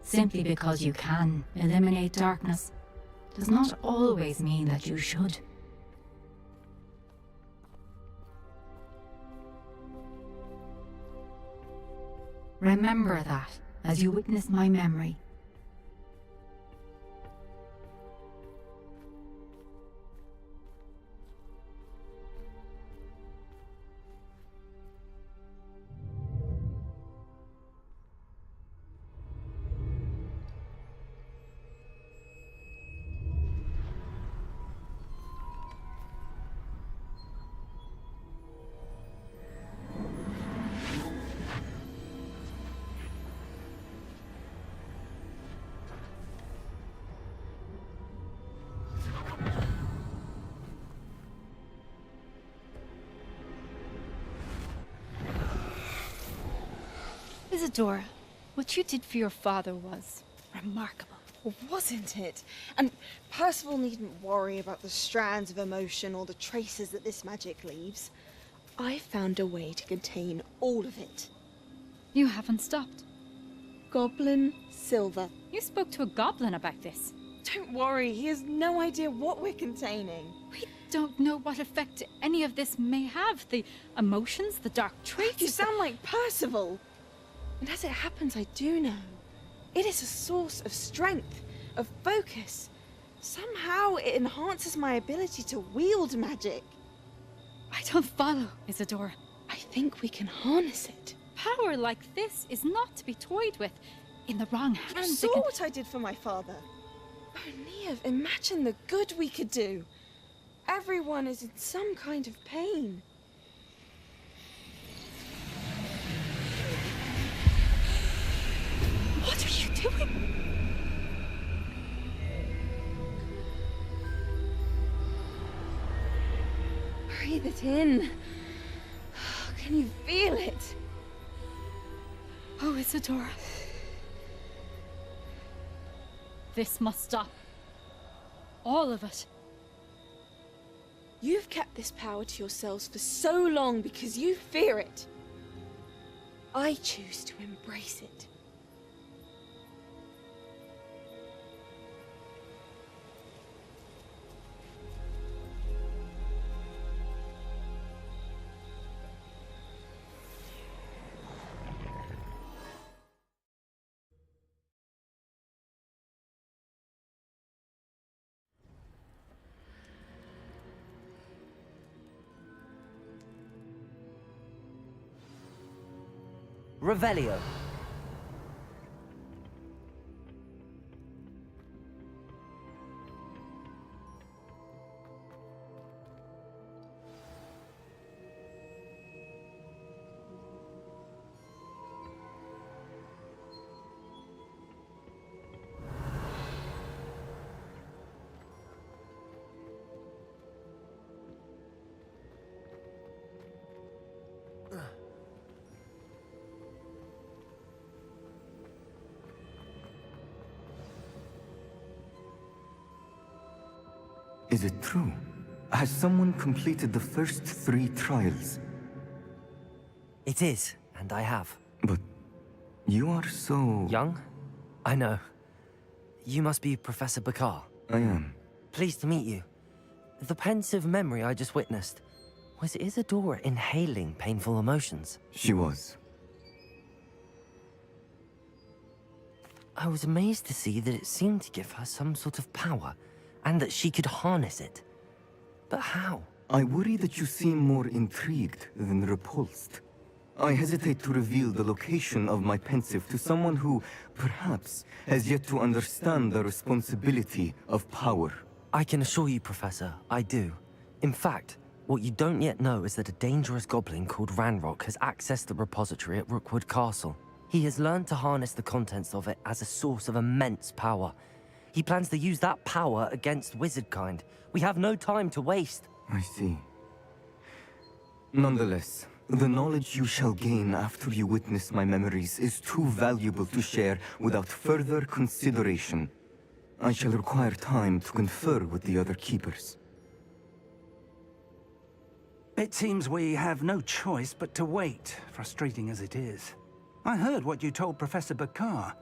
Simply because you can eliminate darkness does not always mean that you should. Remember that as you witness my memory. Isadora, what you did for your father was remarkable. Well, wasn't it? And Percival needn't worry about the strands of emotion or the traces that this magic leaves. I found a way to contain all of it. You haven't stopped. Goblin silver. You spoke to a goblin about this. Don't worry, he has no idea what we're containing. We don't know what effect any of this may have. The emotions, the dark traits. You sound like Percival. And as it happens, I do know. It is a source of strength, of focus. Somehow it enhances my ability to wield magic. I don't follow, Isadora. I think we can harness it. Power like this is not to be toyed with. In the wrong You hands, saw what I did for my father. Oh, Neve, imagine the good we could do. Everyone is in some kind of pain. What are you doing? Breathe it in. Can you feel it? Oh, Isadora. This must stop. All of it. You've kept this power to yourselves for so long because you fear it. I choose to embrace it. Revelio. Is it true? Has someone completed the first 3 trials? It is, and I have. But you are so... Young? I know. You must be Professor Bakar. I am. Pleased to meet you. The pensive memory I just witnessed, was Isadora inhaling painful emotions? She was. I was amazed to see that it seemed to give her some sort of power, and that she could harness it. But how? I worry that you seem more intrigued than repulsed. I hesitate to reveal the location of my pensive to someone who, perhaps, has yet to understand the responsibility of power. I can assure you, Professor, I do. In fact, what you don't yet know is that a dangerous goblin called Ranrock has accessed the repository at Rookwood Castle. He has learned to harness the contents of it as a source of immense power. He plans to use that power against wizardkind. We have no time to waste. I see. Nonetheless, the knowledge you shall gain after you witness my memories is too valuable to share without further consideration. I shall require time to confer with the other keepers. It seems we have no choice but to wait, frustrating as it is. I heard what you told Professor Bakar.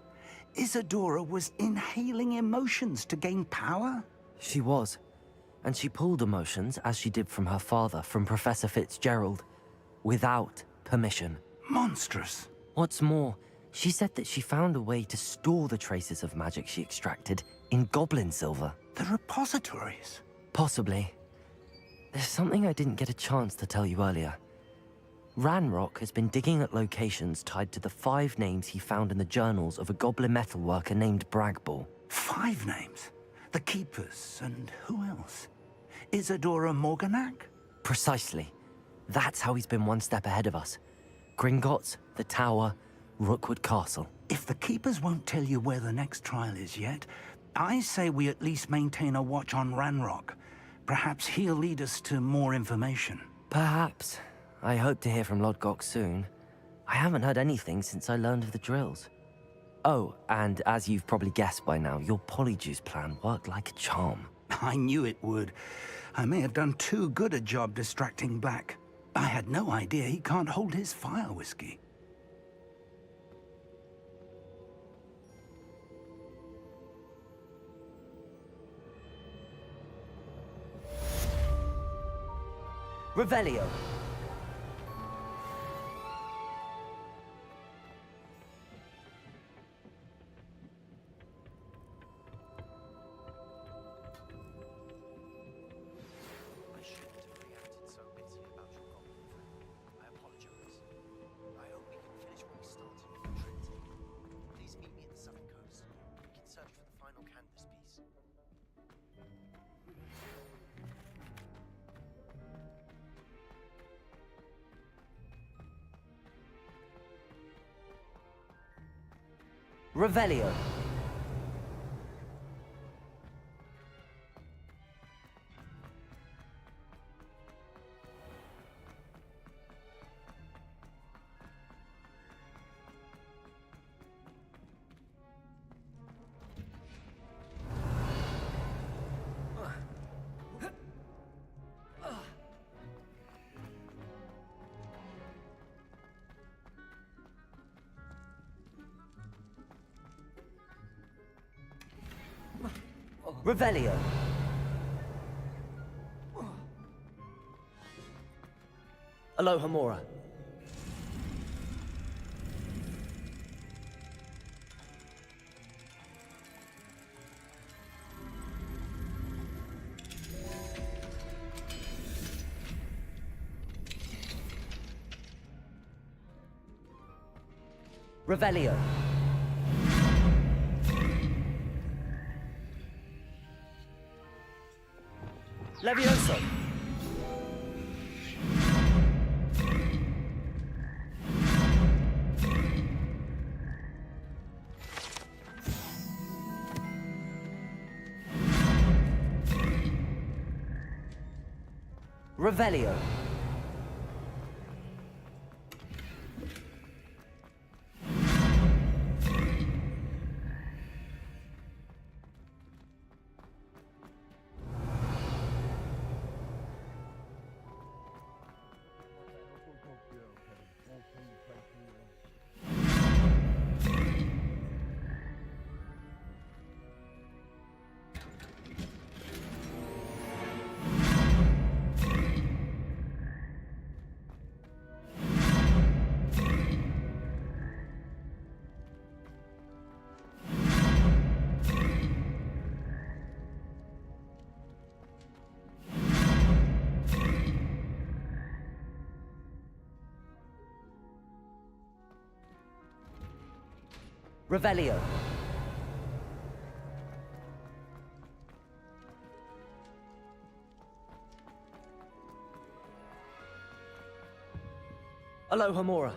Isadora was inhaling emotions to gain power? She was. And she pulled emotions, as she did from her father, from Professor Fitzgerald, without permission. Monstrous. What's more, she said that she found a way to store the traces of magic she extracted in goblin silver. The repositories? Possibly. There's something I didn't get a chance to tell you earlier. Ranrock has been digging at locations tied to the 5 names he found in the journals of a goblin metalworker named Bragball. 5 names? The Keepers, and who else? Isadora Morganac? Precisely. That's how he's been one step ahead of us. Gringotts, the Tower, Rookwood Castle. If the Keepers won't tell you where the next trial is yet, I say we at least maintain a watch on Ranrock. Perhaps he'll lead us to more information. Perhaps. I hope to hear from Lodgok soon. I haven't heard anything since I learned of the drills. Oh, and as you've probably guessed by now, your polyjuice plan worked like a charm. I knew it would. I may have done too good a job distracting Black. I had no idea he can't hold his fire whiskey. Revelio. Revelio. Revelio. Alohomora. Revelio. Levioso. Revelio. Revelio. Alohomora.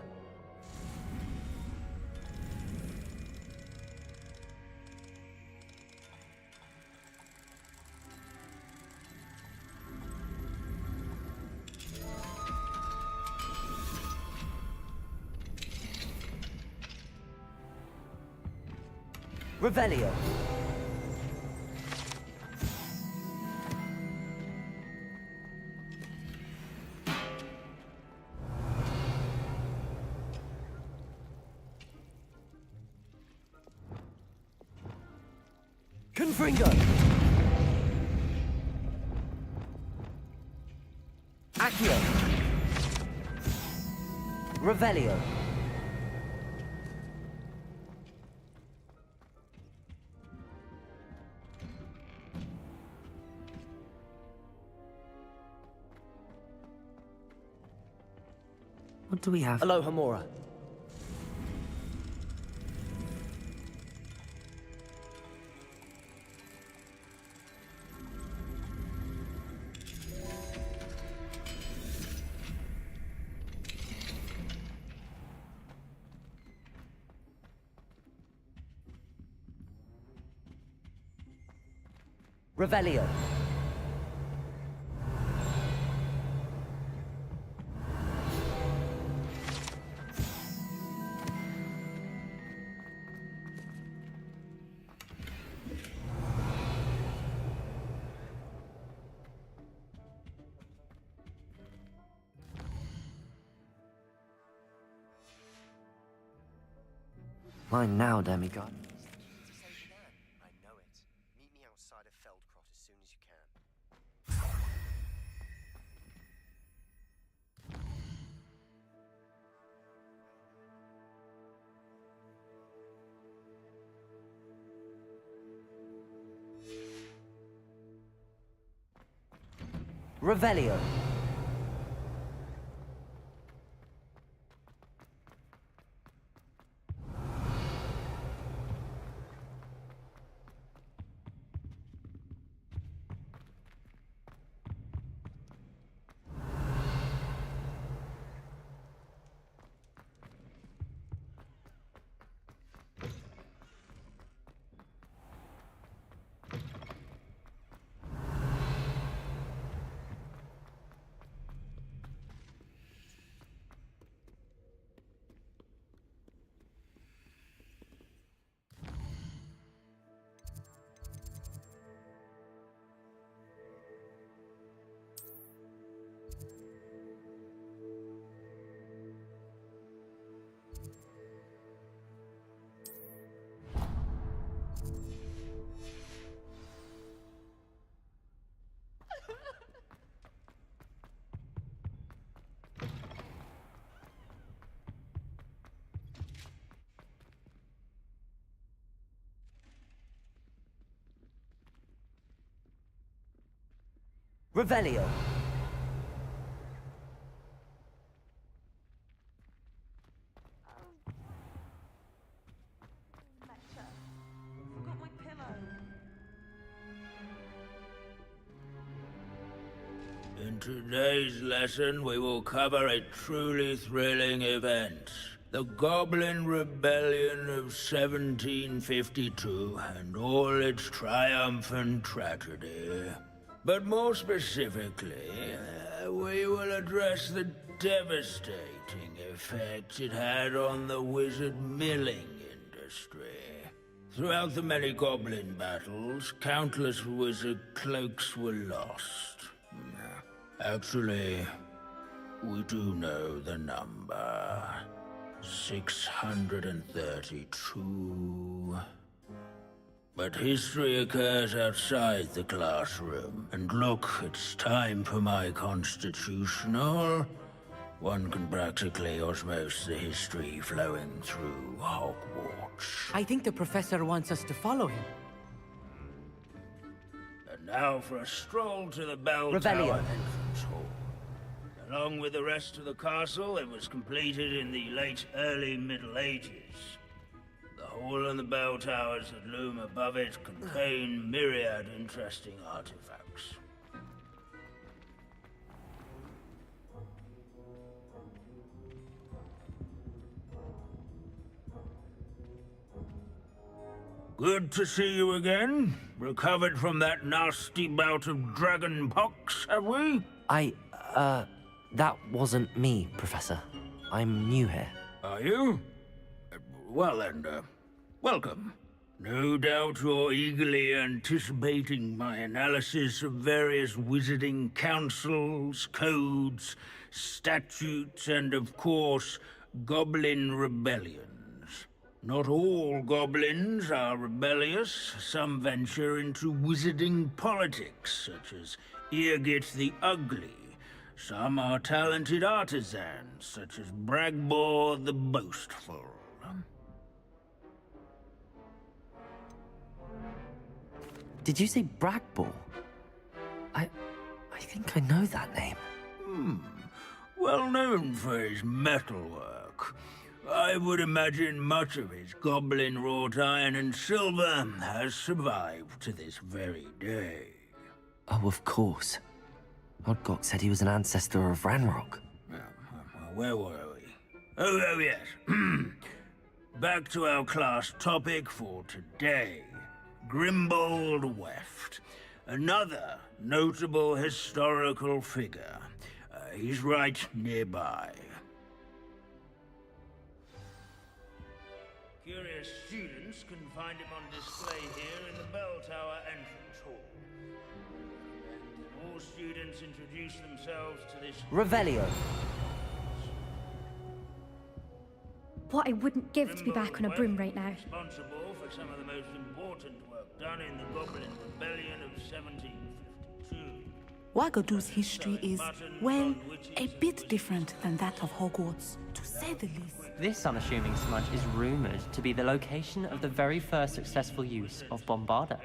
Revelio. Confringo. Accio. Revelio. What do we have? Alohomora. Revelio. Mine now, demigod. I know it. Meet me outside of Feldcrot as soon as you can. Revelio. Revelio. Forgot my pillow. In today's lesson, we will cover a truly thrilling event. The Goblin Rebellion of 1752 and all its triumphant tragedy. But more specifically, we will address the devastating effect it had on the wizard milling industry. Throughout the many goblin battles, countless wizard cloaks were lost. Actually, we do know the number. 632. But history occurs outside the classroom. And look, it's time for my constitutional. One can practically osmose the history flowing through Hogwarts. I think the professor wants us to follow him. And now for a stroll to the Bell Revelio. Tower entrance hall. Along with the rest of the castle, it was completed in the late early Middle Ages. The hall and the bell towers that loom above it contain myriad interesting artifacts. Good to see you again. Recovered from that nasty bout of dragon pox, have we? That wasn't me, Professor. I'm new here. Are you? Well then, welcome. No doubt you're eagerly anticipating my analysis of various wizarding councils, codes, statutes, and of course, goblin rebellions. Not all goblins are rebellious. Some venture into wizarding politics, such as Eargit the Ugly. Some are talented artisans, such as Bragbor the Boastful. Did you say Bragbor? I think I know that name. Well known for his metalwork. I would imagine much of his goblin-wrought iron and silver has survived to this very day. Oh, of course. Odgok said he was an ancestor of Ranrock. Where were we? Oh yes. Back to our class topic for today. Grimbold Weft. Another notable historical figure. He's right nearby. Curious students can find him on display here in the Bell Tower entrance hall. And all students introduce themselves to this... Revelio. What I wouldn't give to be back on a broom right now. Responsible for some of the most important work done in the Goblin Rebellion of 1752. Wagadu's history is, well, a bit different than that of Hogwarts, to say the least. This unassuming smudge is rumored to be the location of the very first successful use of Bombarda.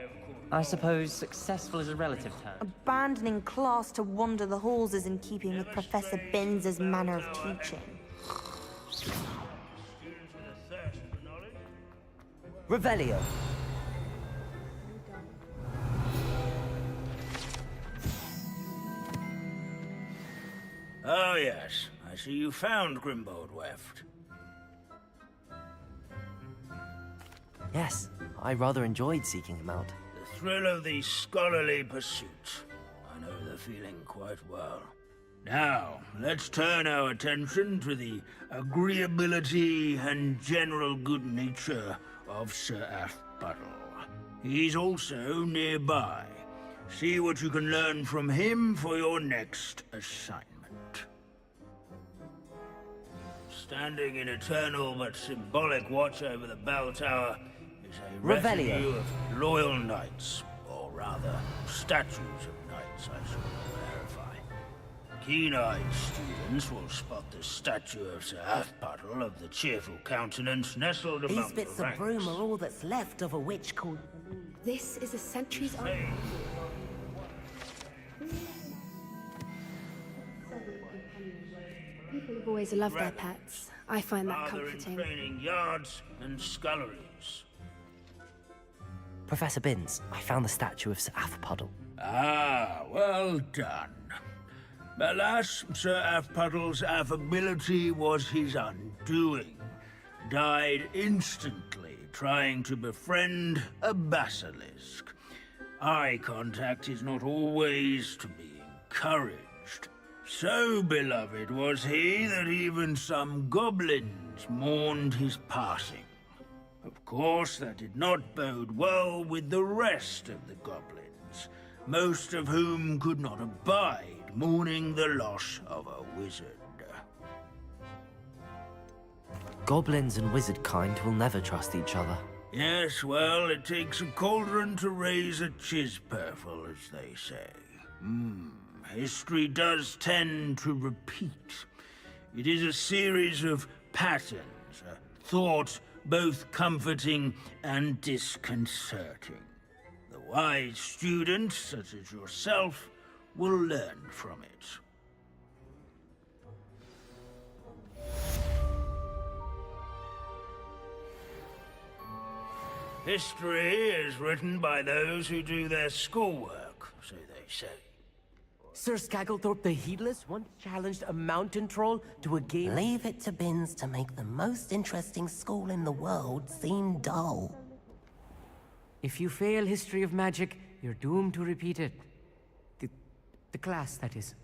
I suppose successful is a relative term. Abandoning class to wander the halls is in keeping with Professor Binns's manner of teaching. Revelio. Oh, yes. I see you found Grimbold Weft. Yes, I rather enjoyed seeking him out. The thrill of the scholarly pursuit. I know the feeling quite well. Now, let's turn our attention to the agreeability and general good nature of Sir Athbuttle. He's also nearby. See what you can learn from him for your next assignment. Standing in eternal but symbolic watch over the bell tower is a retinue of loyal knights, or rather, statues of knights, I should clarify. Keen-eyed students will spot the statue of Sir Athbuttle of the cheerful countenance nestled among the ranks. These bits of broom are all that's left of a witch called... This is a centuries old. People have always loved their pets. I find that comforting. Training yards and sculleries. Professor Binns, I found the statue of Sir Athpuddle. Ah, well done. Alas, Sir Athpuddle's affability was his undoing. Died instantly trying to befriend a basilisk. Eye contact is not always to be encouraged. So beloved was he that even some goblins mourned his passing. Of course, that did not bode well with the rest of the goblins, most of whom could not abide mourning the loss of a wizard. Goblins and wizard kind will never trust each other. Yes, well, it takes a cauldron to raise a chisperful, as they say. History does tend to repeat. It is a series of patterns, a thought both comforting and disconcerting. The wise student, such as yourself, will learn from it. History is written by those who do their schoolwork, so they say. Sir Skagglethorpe the Heedless once challenged a mountain troll to a game... Leave it to Binns to make the most interesting school in the world seem dull. If you fail history of magic, you're doomed to repeat it. The class, that is.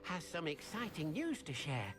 has some exciting news to share.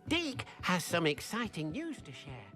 Deke has some exciting news to share.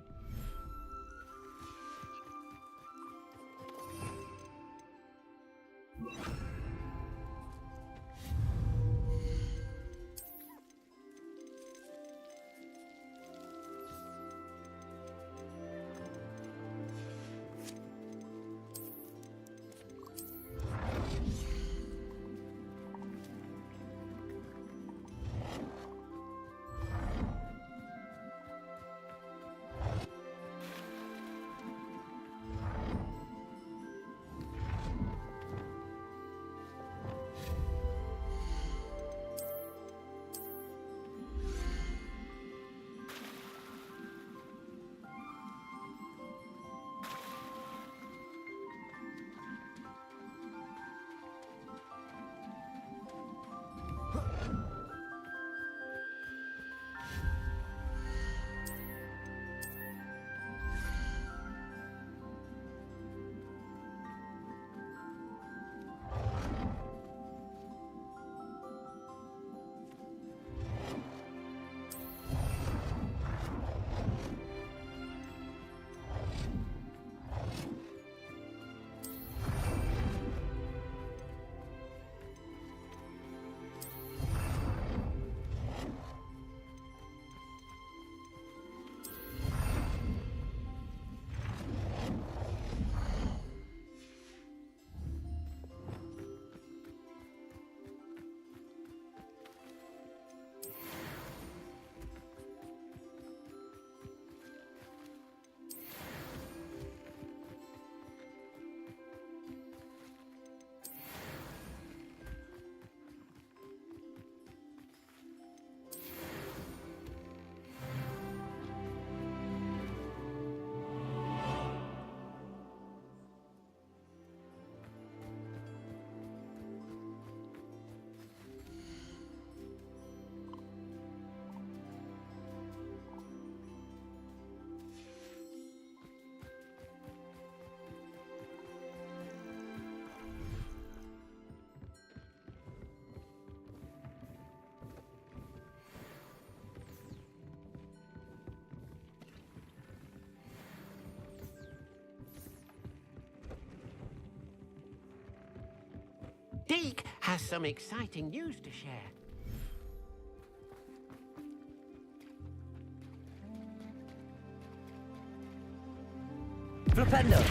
Deke has some exciting news to share. Flipendo!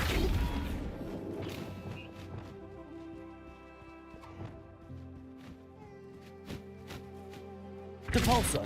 Depulso!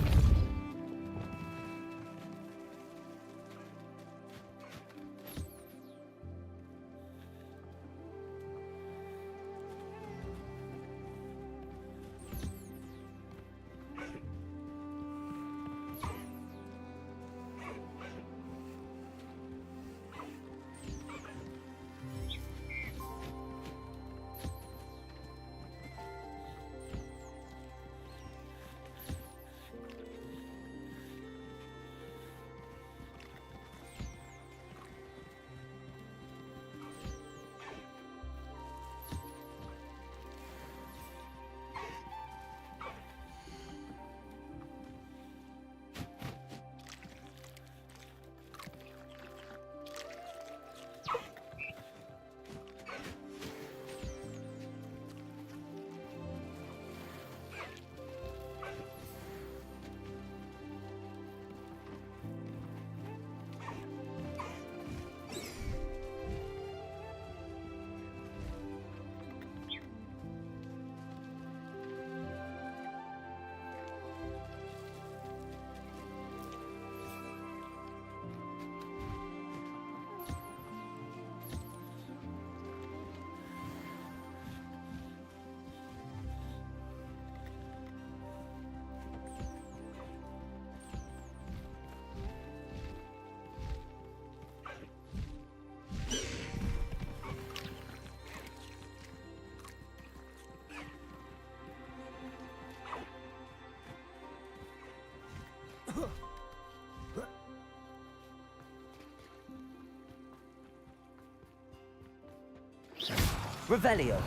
Revelio.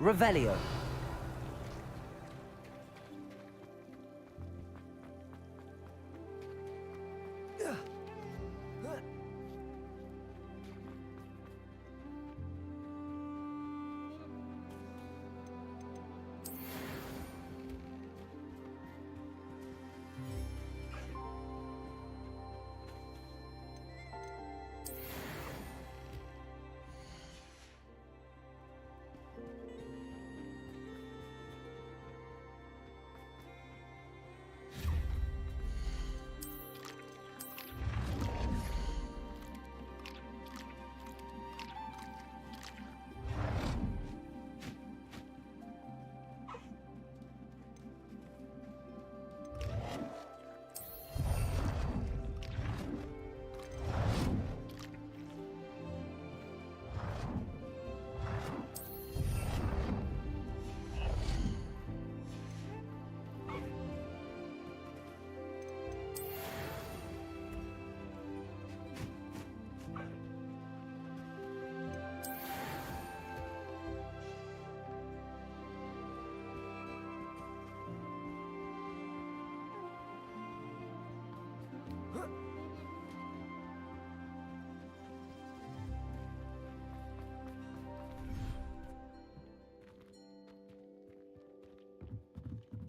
Revelio.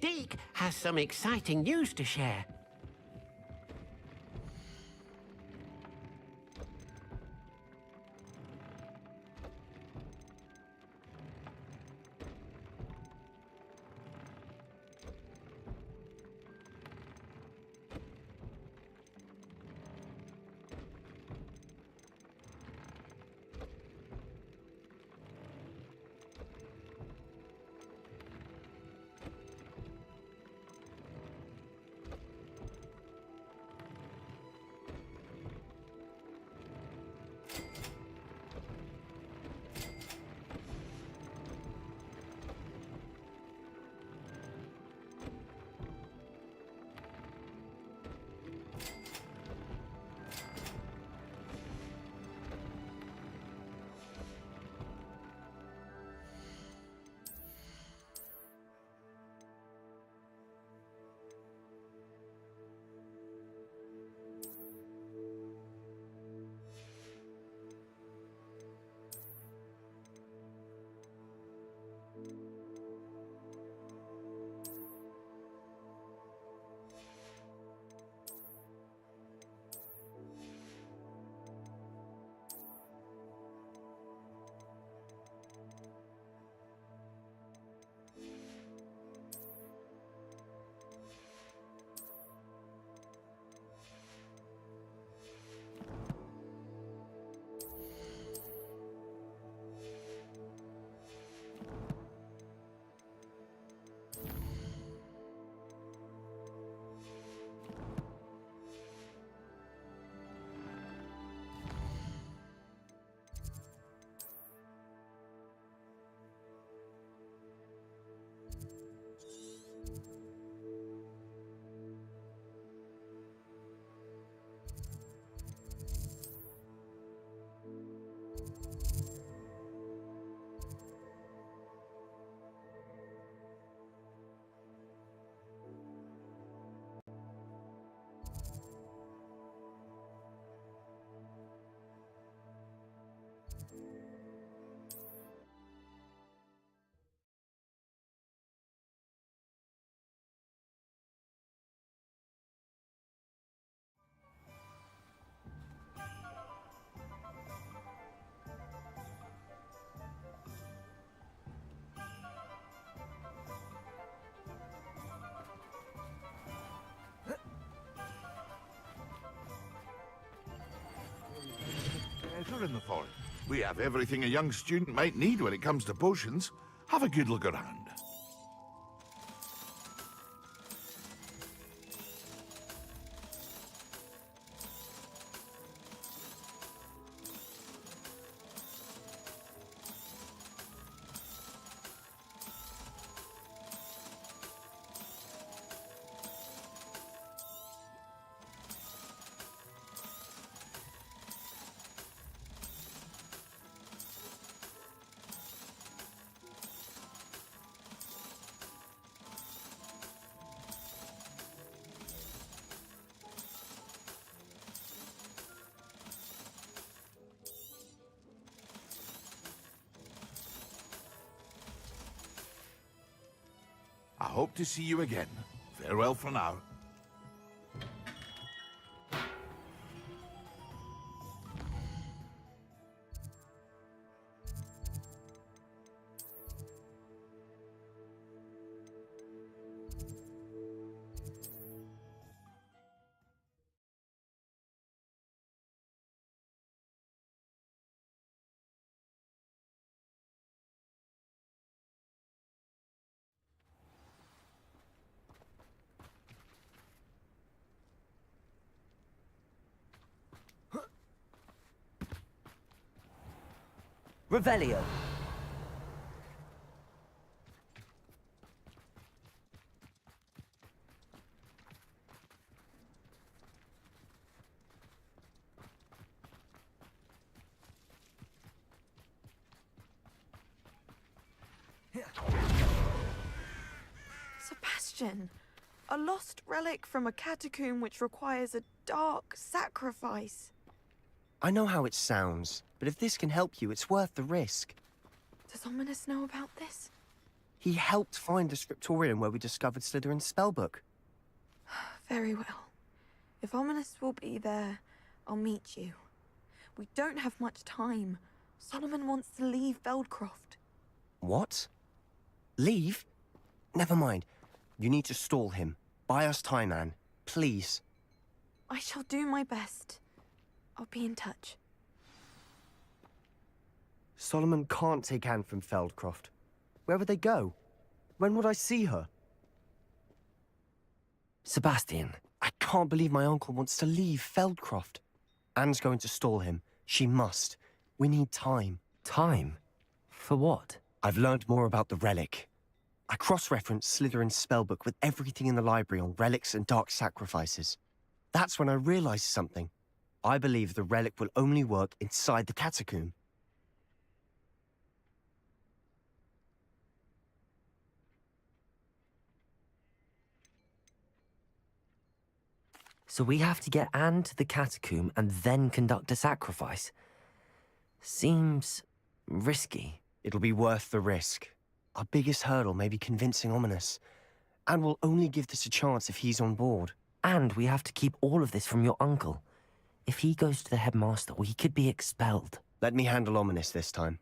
Deke has some exciting news to share. Treasure in the forest. We have everything a young student might need when it comes to potions. Have a good look around. I hope to see you again. Farewell for now. Revelio. Sebastian, a lost relic from a catacomb which requires a dark sacrifice. I know how it sounds, but if this can help you, it's worth the risk. Does Ominous know about this? He helped find the scriptorium where we discovered Slytherin's spellbook. Very well. If Ominous will be there, I'll meet you. We don't have much time. Solomon wants to leave Feldcroft. What? Leave? Never mind. You need to stall him. Buy us time, Anne. Please. I shall do my best. I'll be in touch. Solomon can't take Anne from Feldcroft. Where would they go? When would I see her? Sebastian. I can't believe my uncle wants to leave Feldcroft. Anne's going to stall him. She must. We need time. Time? For what? I've learned more about the relic. I cross-referenced Slytherin's spellbook with everything in the library on relics and dark sacrifices. That's when I realized something. I believe the relic will only work inside the catacomb. So we have to get Anne to the catacomb and then conduct a sacrifice. Seems risky. It'll be worth the risk. Our biggest hurdle may be convincing Ominous. And we'll only give this a chance if he's on board. And we have to keep all of this from your uncle. If he goes to the headmaster, he could be expelled. Let me handle Ominous this time.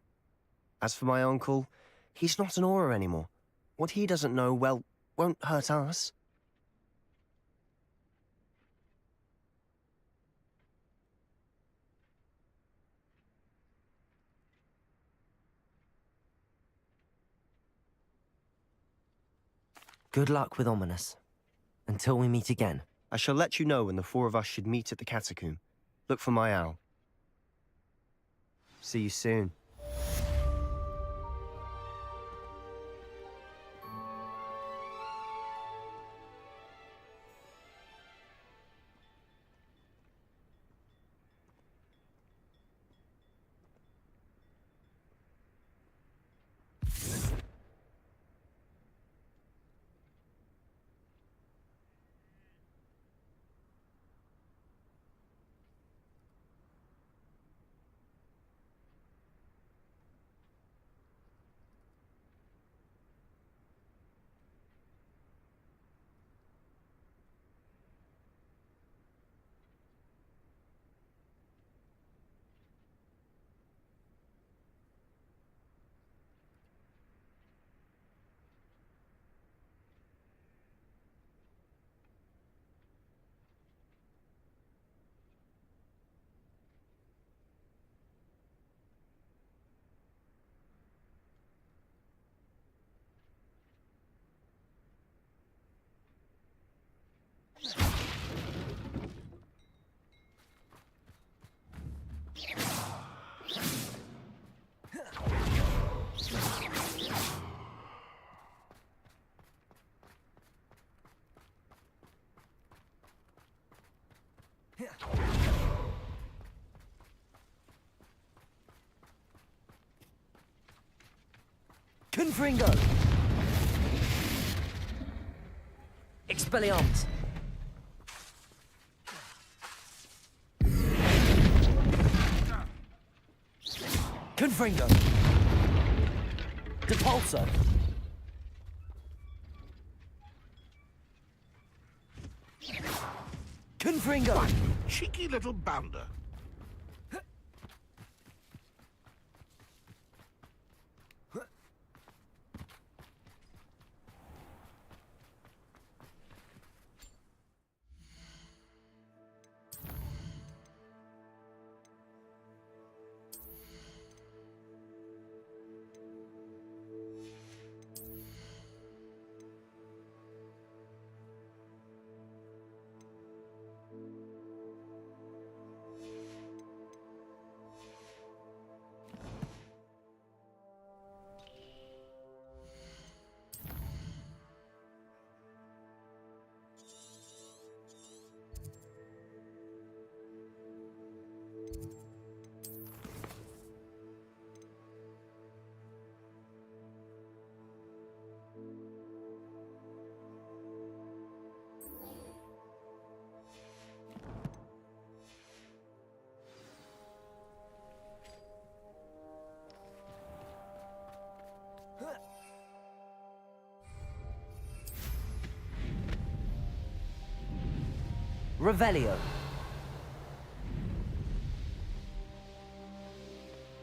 As for my uncle, he's not an Auror anymore. What he doesn't know, well, won't hurt us. Good luck with Ominous. Until we meet again. I shall let you know when the four of us should meet at the catacomb. Look for my owl. See you soon. Confringo! Expelliarmus! Confringo! Depulso! Confringo! Cheeky little bounder. Revelio.